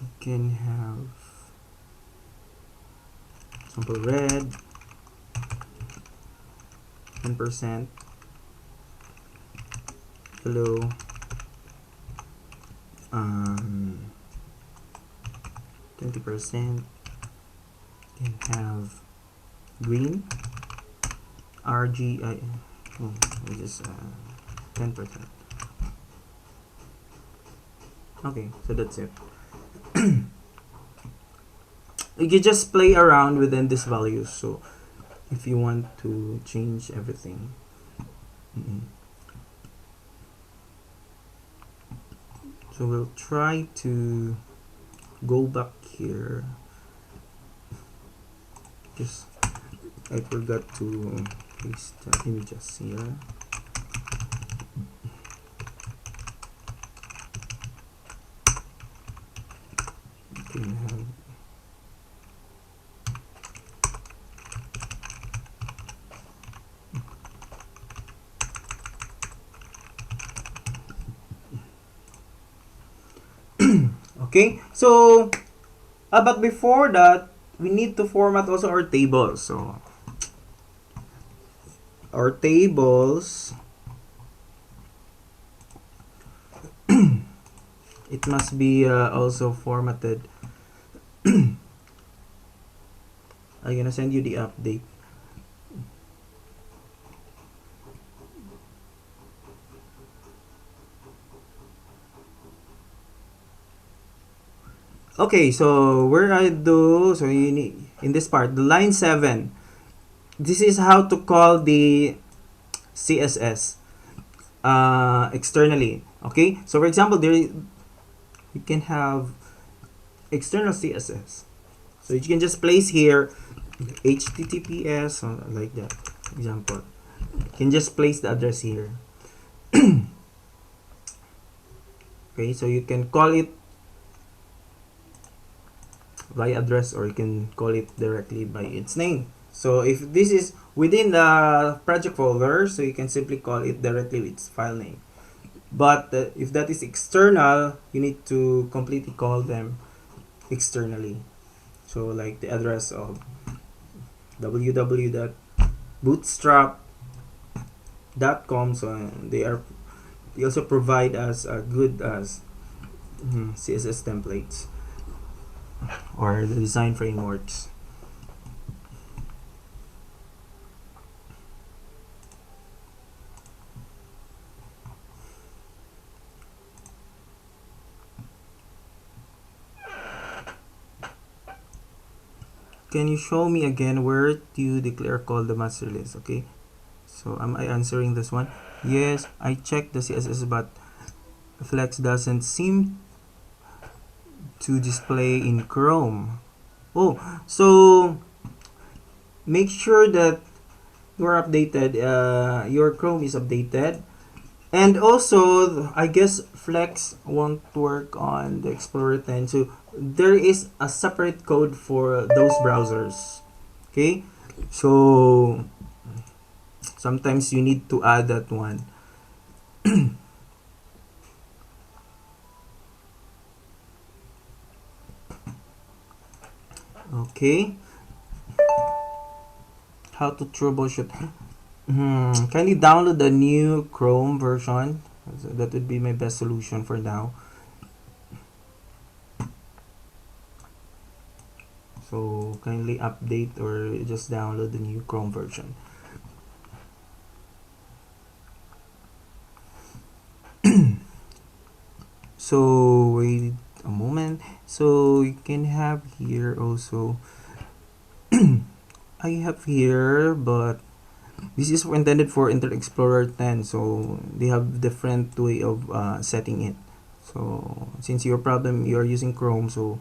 You can have example red 10%, yellow 20%, can have green RGI, which is 10%. Okay, so that's it. You can just play around within these values. So if you want to change everything, so we'll try to go back here. Just I forgot to paste the images here. You can have Okay, so but before that, we need to format also our tables. So our tables, it must be also formatted. I'm gonna send you the update. Okay, so where I do, so you need, in this part, the line 7, this is how to call the CSS externally. Okay, so for example, there you can have external CSS. So you can just place here HTTPS, like that. Example, you can just place the address here. Okay, so you can call it by address, or you can call it directly by its name. So if this is within the project folder, so you can simply call it directly with its file name. But if that is external, you need to completely call them externally. So like the address of www.bootstrap.com. So they also provide us good as CSS templates or the design frameworks. Can you show me again where do you declare call the master list? Okay, so am I answering this one? Yes, I checked the CSS, but Flex doesn't seem to display in Chrome. Oh, so make sure that you're updated, your Chrome is updated. And also, I guess Flex won't work on the Explorer 10. So there is a separate code for those browsers. Okay, so sometimes you need to add that one. Okay, how to troubleshoot? Kindly download the new Chrome version. So that would be my best solution for now. So kindly update or just download the new Chrome version. So wait a moment. So you can have here also. I have here, but this is intended for Internet Explorer 10. So they have different way of setting it. So since your problem you are using Chrome, so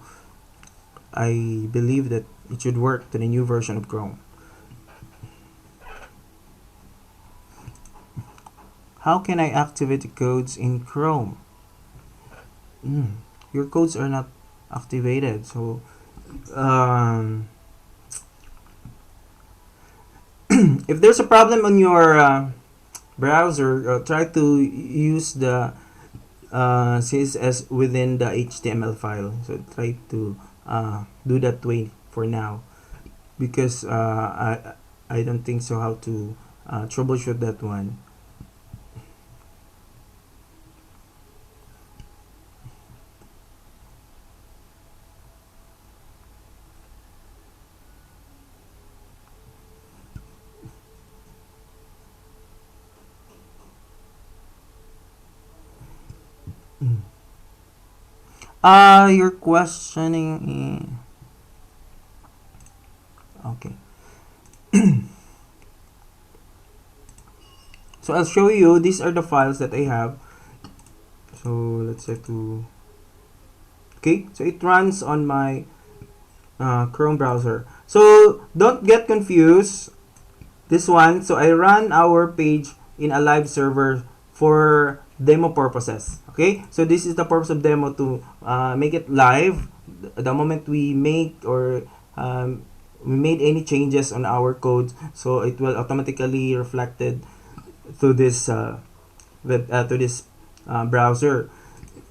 I believe that it should work to the new version of Chrome. How can I activate the codes in Chrome? Your codes are not activated. So if there's a problem on your browser, try to use the CSS within the HTML file. So try to do that way for now, because I don't think so how to troubleshoot that one. You're questioning. Okay. So I'll show you. These are the files that I have. So let's say to. Okay. So it runs on my Chrome browser. So don't get confused. This one. So I run our page in a live server for demo purposes. Okay. So this is the purpose of demo, to make it live. The moment we make or we made any changes on our code, so it will automatically reflected to this to this browser.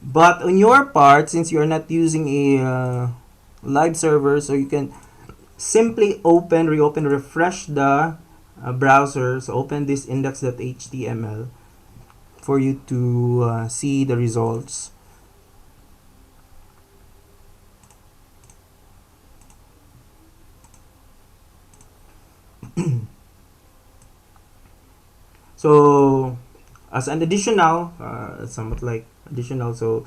But on your part, since you're not using a live server, so you can simply reopen, refresh the browser. So open this index.html for you to see the results. So as an additional, somewhat like additional, so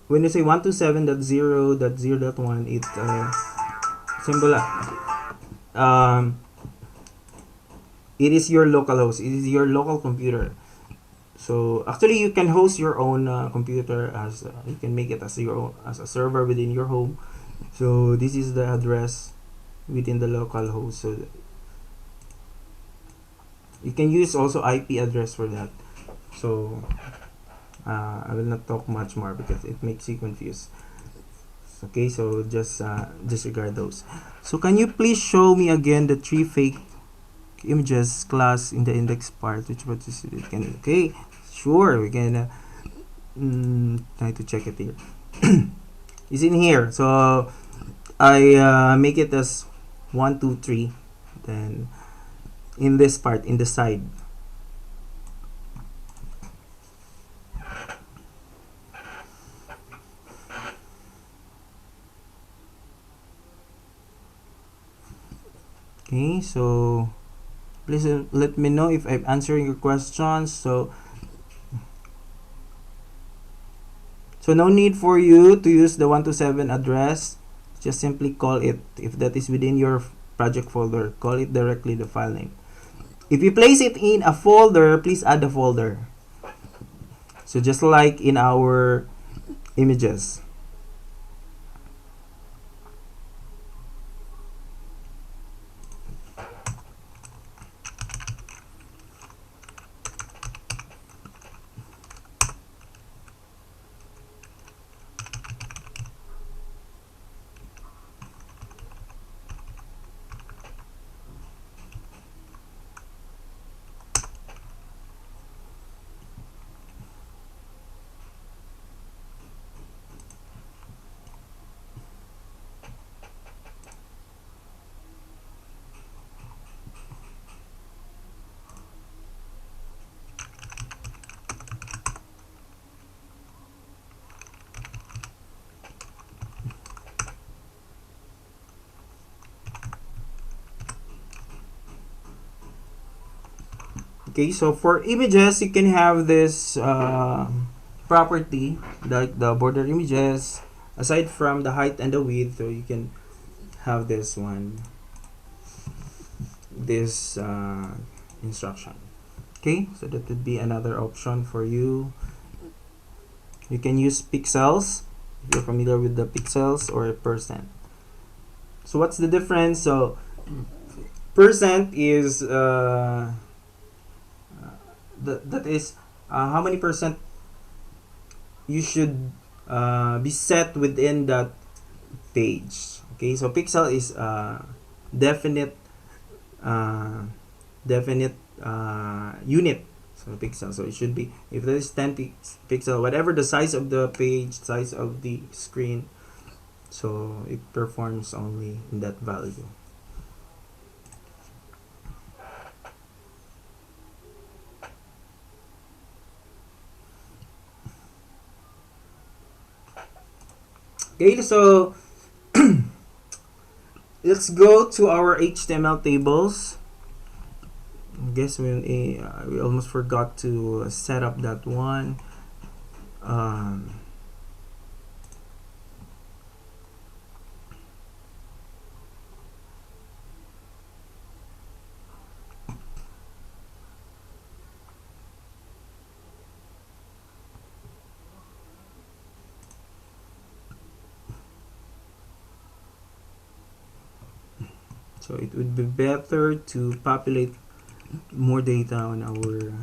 when you say 127.0.0.1, it symbol um, it is your local host. It is your local computer. So actually, you can host your own computer as you can make it as your own, as a server within your home. So this is the address within the local host. So you can use also IP address for that. So I will not talk much more because it makes you confused. Okay, so just disregard those. So can you please show me again the three fake images class in the index part? Which what is it? Can okay? Sure, we can try to check it here. It's in here. So I make it as 1, 2, 3. Then in this part, in the side. Okay, so please let me know if I'm answering your questions. So no need for you to use the 127 address. Just simply call it, if that is within your project folder, call it directly the file name. If you place it in a folder, please add a folder. So just like in our images. Okay, so for images, you can have this property like the border images. Aside from the height and the width, so you can have this one, this instruction. Okay, so that would be another option for you. You can use pixels if you're familiar with the pixels or percent. So what's the difference? So percent is that is how many percent you should be set within that page. Okay, so pixel is definite uh, definite unit. So pixel, so it should be, if there is 10 pixel, whatever the size of the page, size of the screen, so it performs only in that value. Okay, so let's go to our HTML tables. I guess we almost forgot to set up that one. Um, so it would be better to populate more data on our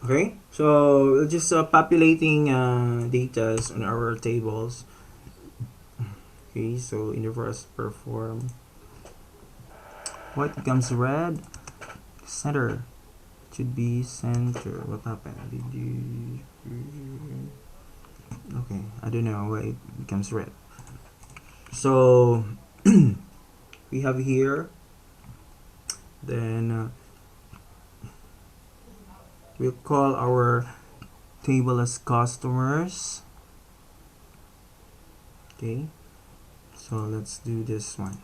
Okay, so we're just populating data on our tables. Okay, so in reverse perform, white becomes red, center should be center. What happened? Did you? Okay, I don't know why it becomes red. So we have here. Then we'll call our table as customers. Okay, so let's do this one.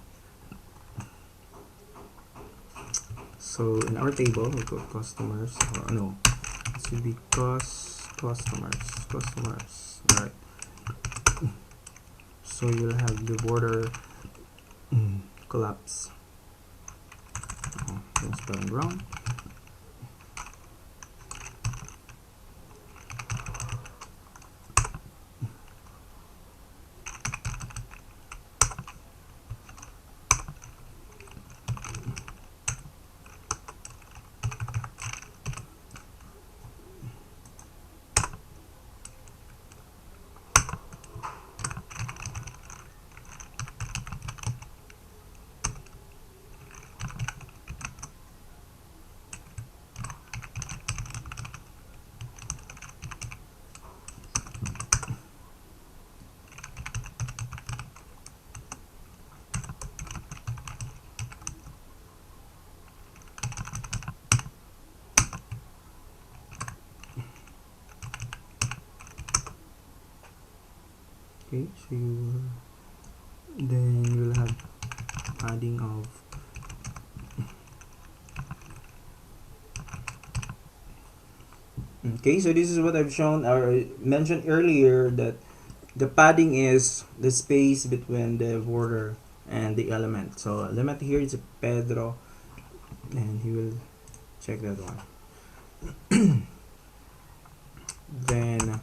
So in our table, we'll go customers. Or no, it should be customers. All right. So you'll have the border collapse. Oh, that's spelling wrong. Okay, so then you'll have padding of okay, so this is what I've shown or mentioned earlier, that the padding is the space between the border and the element. So element here is Pedro, and he will check that one. Then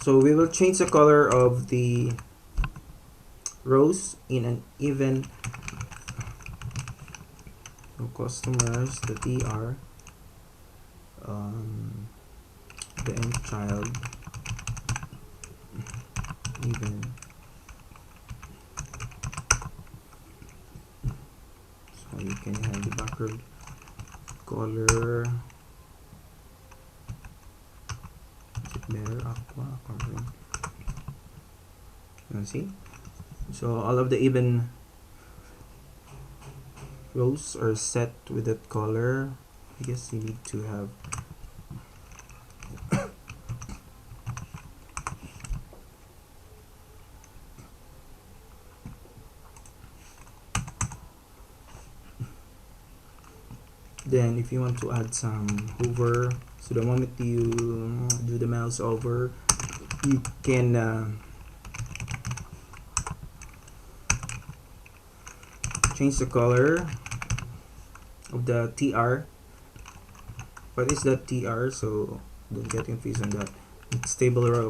so we will change the color of the rows in an even. So customers, the tr, the nth child, even. So you can have the background color. Is it better? Aqua. You see? So all of the even rows are set with that color. I guess you need to have then if you want to add some hover, so the moment you do the mouse over, you can change the color of the tr. What is that tr? So don't get confused on that. It's table row.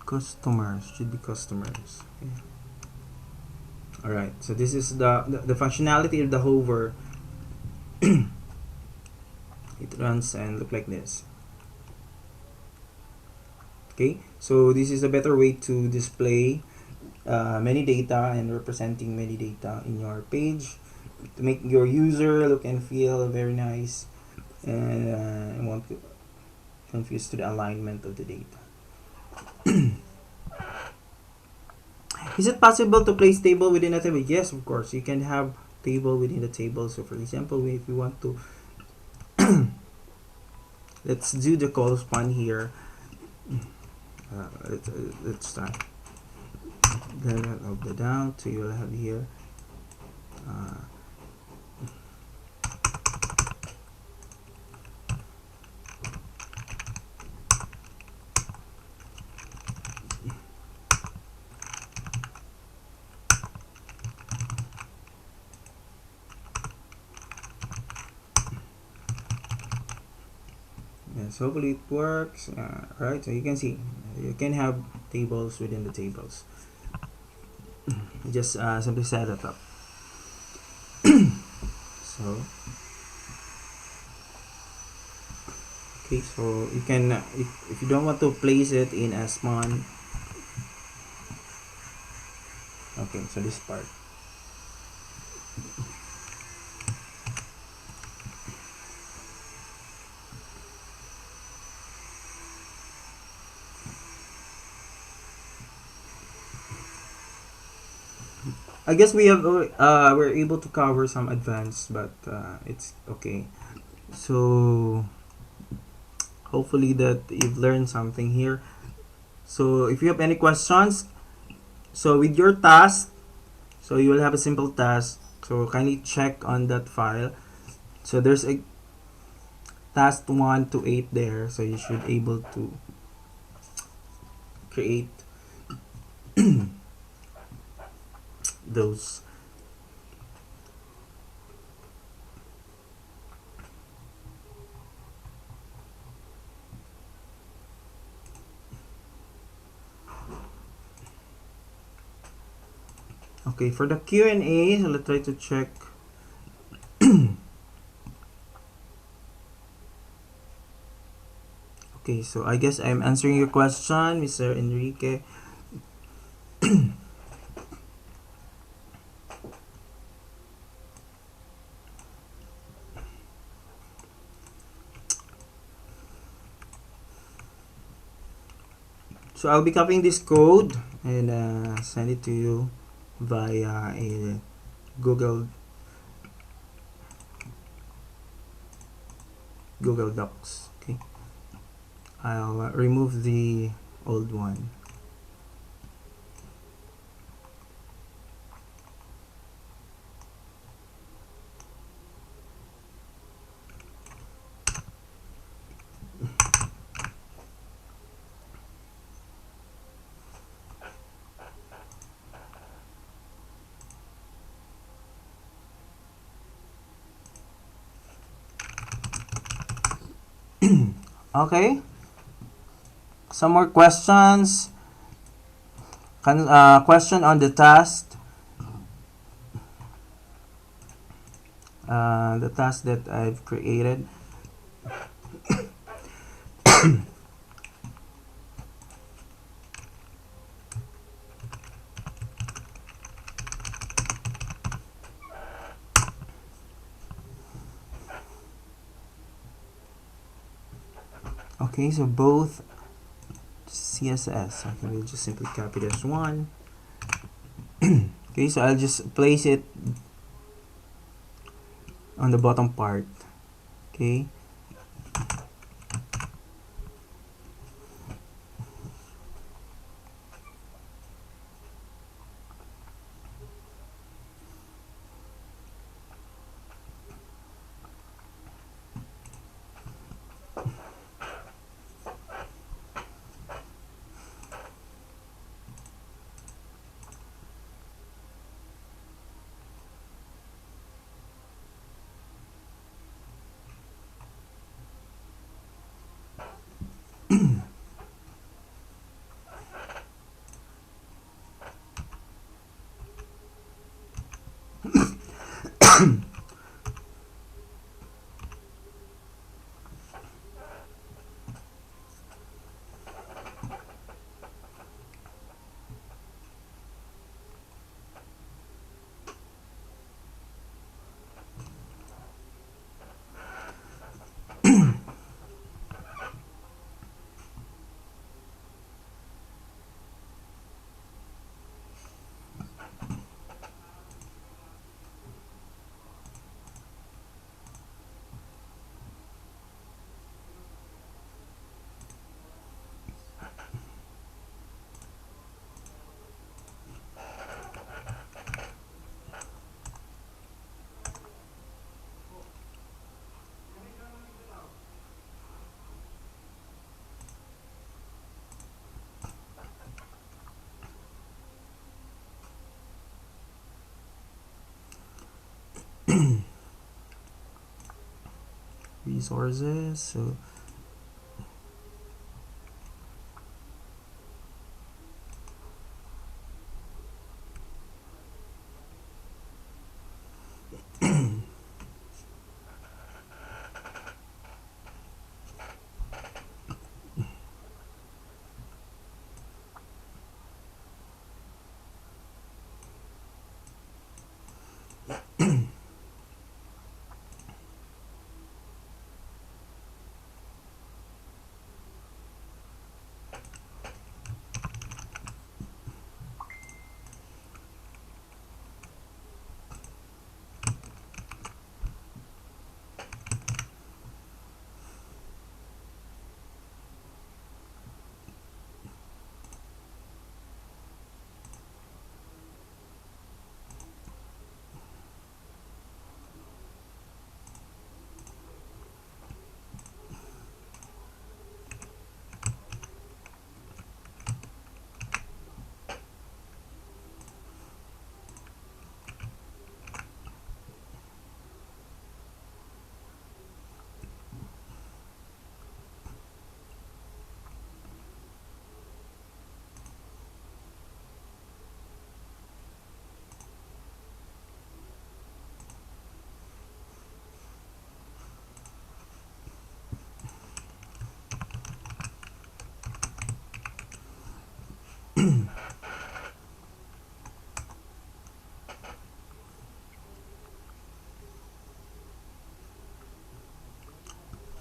Customers should be customers. Okay. All right, so this is the functionality of the hover. It runs and look like this. Okay, so this is a better way to display many data and representing many data in your page to make your user look and feel very nice, and won't confuse to the alignment of the data. Is it possible to place table within a table? Yes, of course. You can have table within a table. So for example, if you want to let's do the call span here. Let's start. Then I'll go down to you'll have here Yes, hopefully it works. Right, so you can see you can have tables within the tables. Just simply set it up. So okay, so you can if you don't want to place it in S1. Okay, so this part. I guess we have we're able to cover some advanced, but it's okay. So hopefully that you've learned something here. So if you have any questions, so with your task, so you will have a simple task. So kindly check on that file. So there's a task 1 to 8 there. So you should able to create those. Okay, for the Q&A, so let's try to check. Okay, so I guess I'm answering your question, Mr. Enrique. So I'll be copying this code and send it to you via a Google Docs. Okay, I'll remove the old one. Okay, some more questions. Question on the task. The task that I've created. Okay, so both CSS. Okay, we'll just simply copy this one. Okay, so I'll just place it on the bottom part. Okay. Resources. So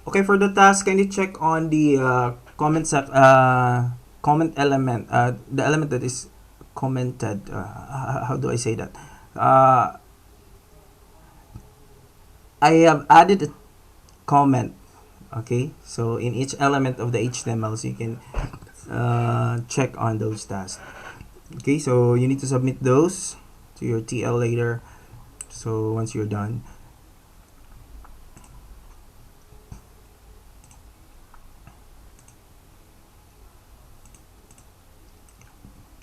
Okay, for the task, can you check on the comment element, the element that is commented. How do I say that? Uh, I have added a comment. Okay, so in each element of the HTML, so you can check on those tasks. Okay, so you need to submit those to your TL later. So once you're done,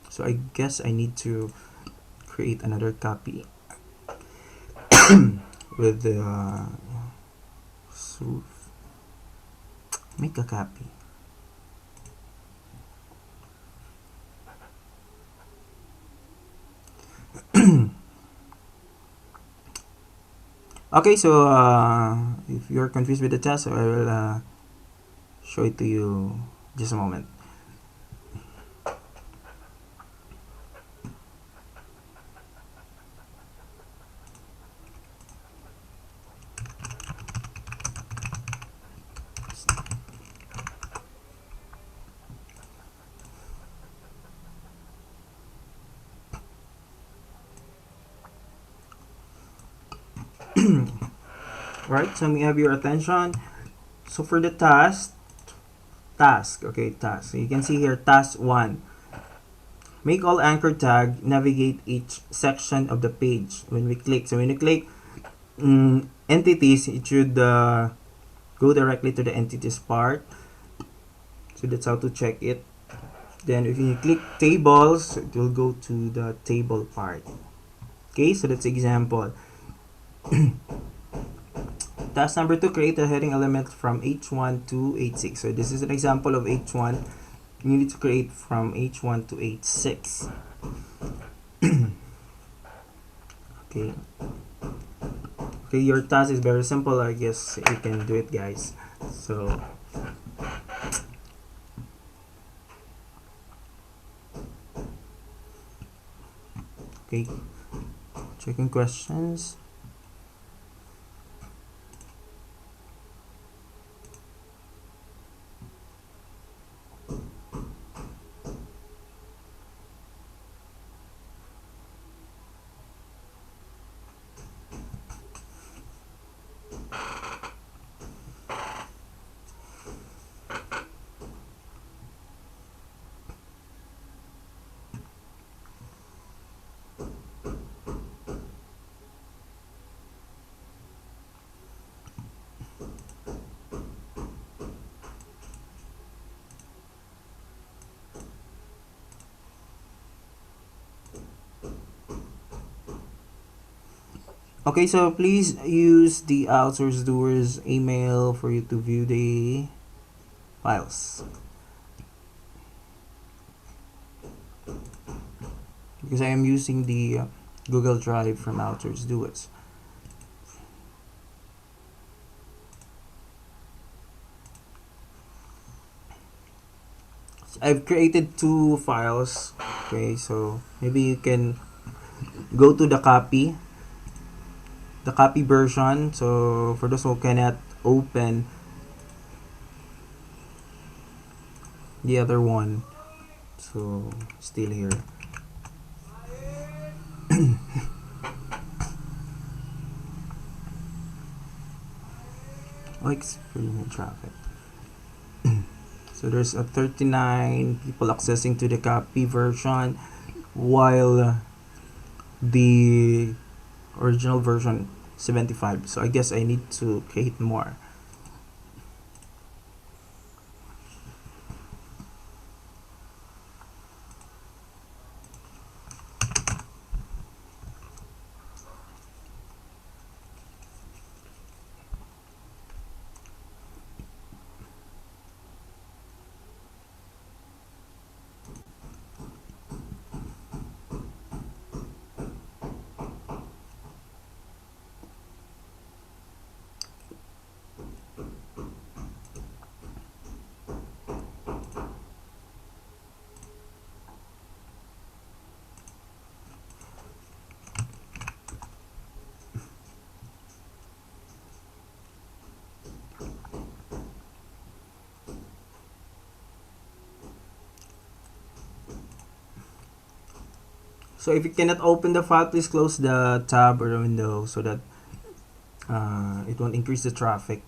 so I guess I need to create another copy with the so make a copy. Okay, so if you're confused with the task, I will show it to you just a moment. Right, so let me have your attention. So for the task. So you can see here, task 1. Make all anchor tag navigate each section of the page when we click. So when you click entities, it should go directly to the entities part. So that's how to check it. Then if you click tables, it will go to the table part. Okay, so that's example. Task number 2, create a heading element from H1 to H6. So this is an example of H1. You need to create from H1 to H6. Okay. Okay, your task is very simple. I guess you can do it, guys. So okay, checking questions. Okay, so please use the Outsourced Doers email for you to view the files. Because I am using the Google Drive from Outsourced Doers. So I've created 2 files. Okay, so maybe you can go to the copy the copy version. So for those who cannot open the other one, so still here. Oh, experiment traffic. So there's a 39 people accessing to the copy version, while the original version 75. So I guess I need to create more. So if you cannot open the file, please close the tab or the window so that it won't increase the traffic.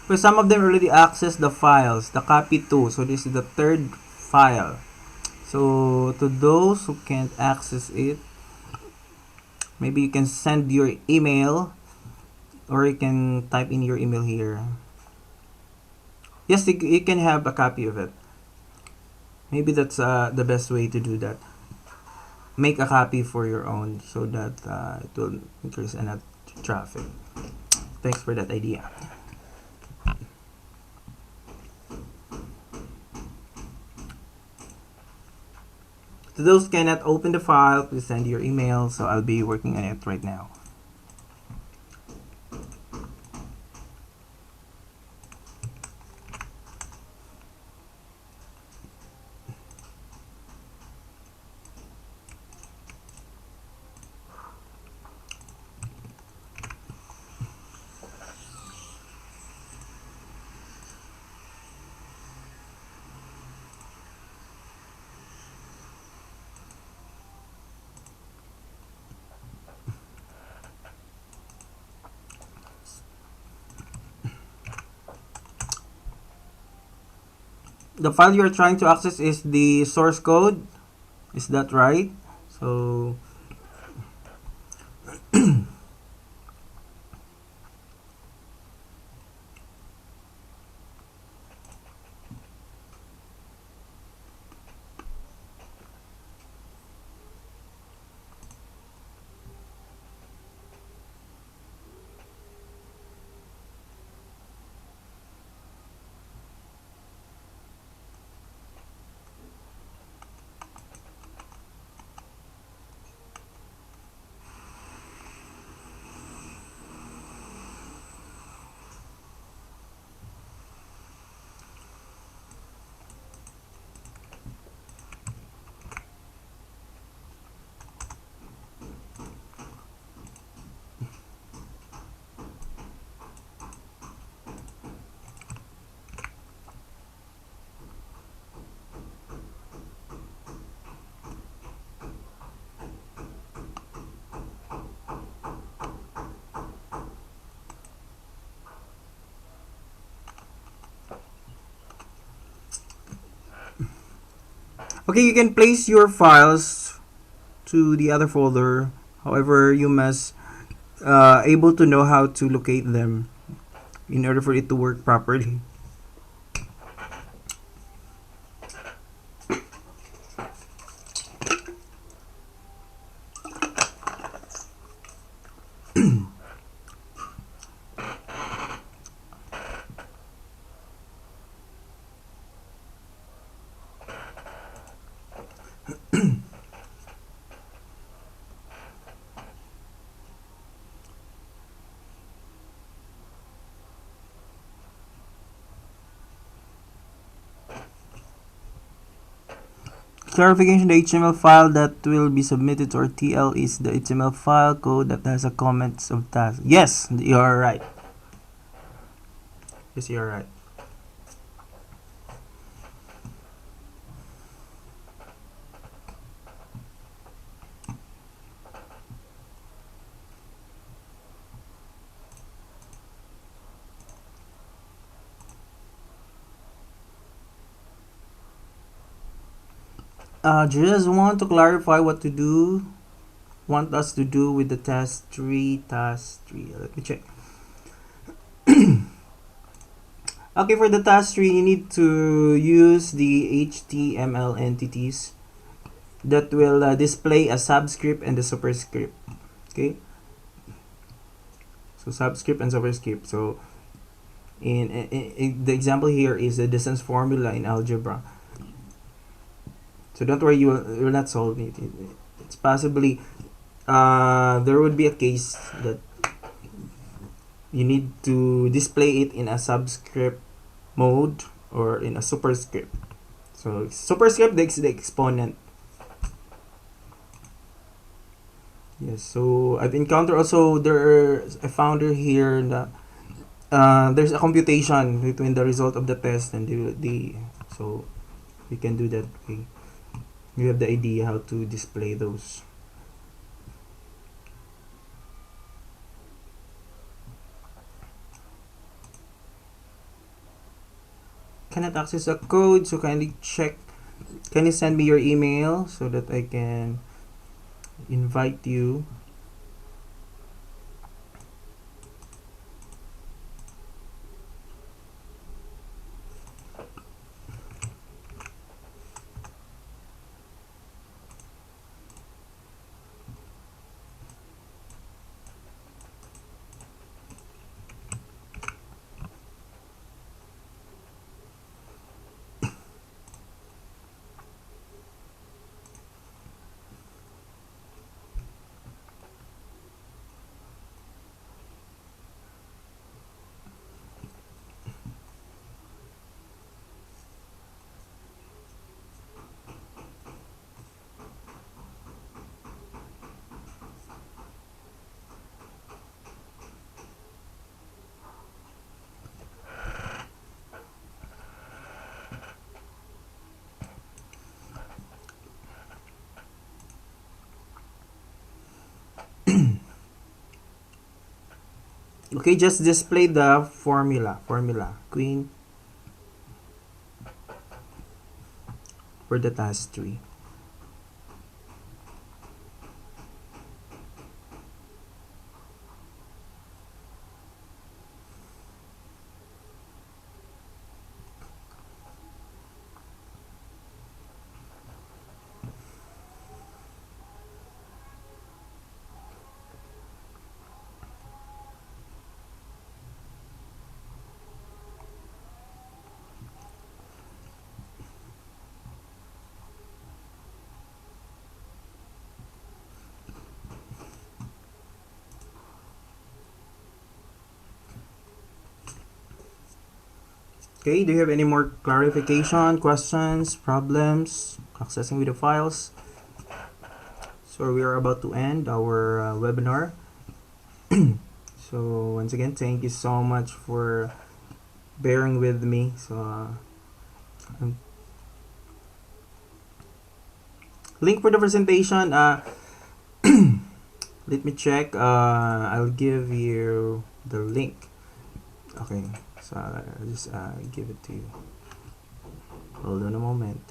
But some of them already access the files, the copy too. So this is the third file. So to those who can't access it, maybe you can send your email, or you can type in your email here. Yes, you can have a copy of it. Maybe that's the best way to do that. Make a copy for your own so that it will increase enough traffic. Thanks for that idea. To those who cannot open the file, please send your email. So I'll be working on it right now. The file you're trying to access is the source code. Is that right? So Okay, you can place your files to the other folder. However, you must able to know how to locate them in order for it to work properly. Clarification: the HTML file that will be submitted to RTL is the HTML file code that has a comments of tasks. Yes, you are right. Yes, you are right. Just want to clarify what to do. Want us to do with the task 3. Task 3. Let me check. Okay, for the task 3, you need to use the HTML entities that will display a subscript and a superscript. Okay, so subscript and superscript. So in the example here is the distance formula in algebra. So don't worry, you will not solve it. It's possibly there would be a case that you need to display it in a subscript mode or in a superscript. So superscript is the exponent. Yes, so I've encountered also I found here that there's a computation between the result of the test and the so we can do that way. You have the idea how to display those. Cannot access the code, so kindly check. Can you send me your email so that I can invite you? Okay, just display the formula queen for the task 3. Okay, do you have any more clarification, questions, problems, accessing with the files? So we are about to end our webinar. So once again, thank you so much for bearing with me. So link for the presentation. Let me check. I'll give you the link. Okay, so I'll just give it to you. Hold on a moment.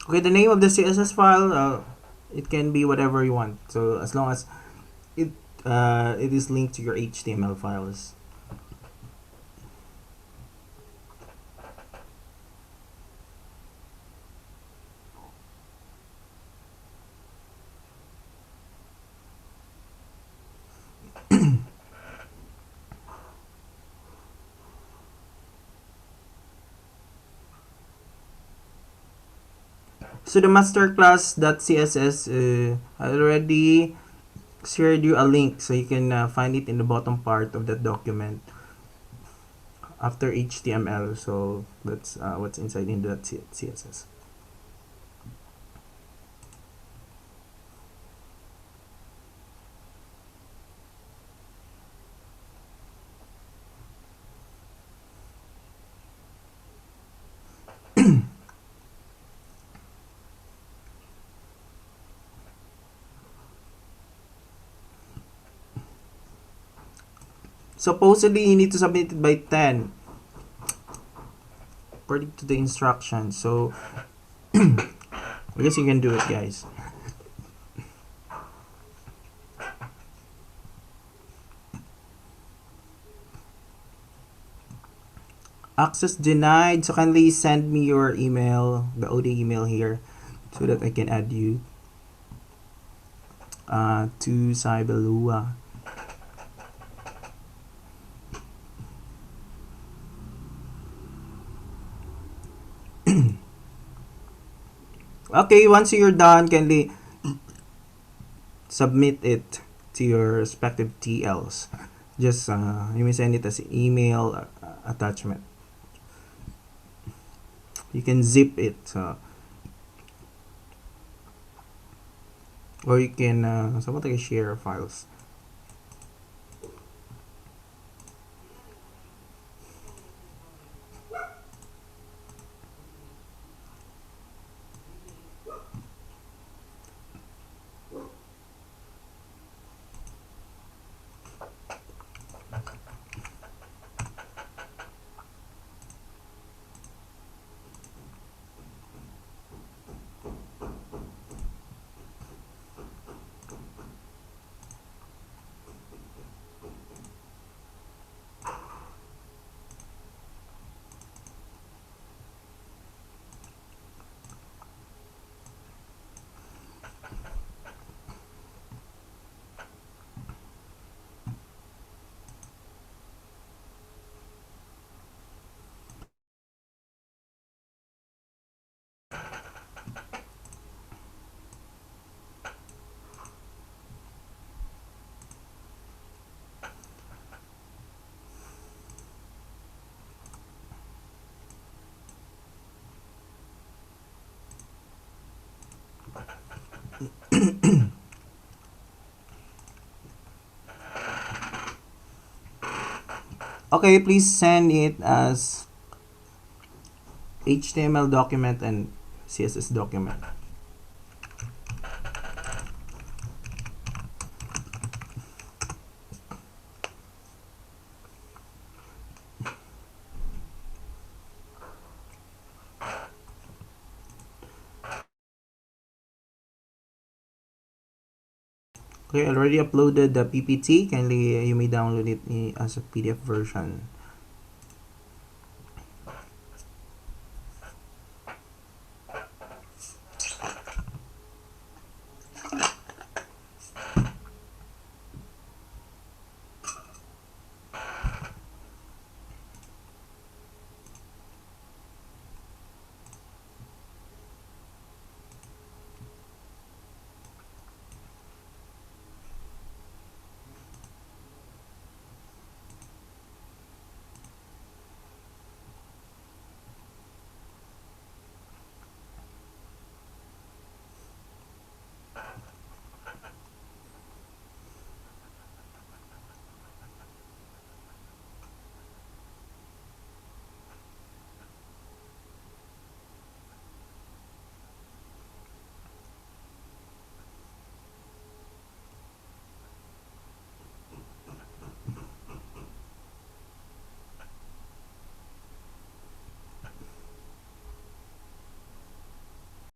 Okay, the name of the CSS file, it can be whatever you want. So as long as it it is linked to your HTML files. So the masterclass.css, I already shared you a link, so you can find it in the bottom part of that document after HTML. So that's what's inside in that CSS. Supposedly you need to submit it by 10 according to the instructions. So I guess you can do it, guys. Access denied. So kindly send me your email, the OD email here, so that I can add you to Cyberlua. Okay, once you're done, kindly submit it to your respective TLs. Just you may send it as email attachment. You can zip it, or you can someone can share files. Okay, please send it as HTML document and CSS document. Okay, I already uploaded the PPT. Kindly you may download it as a PDF version.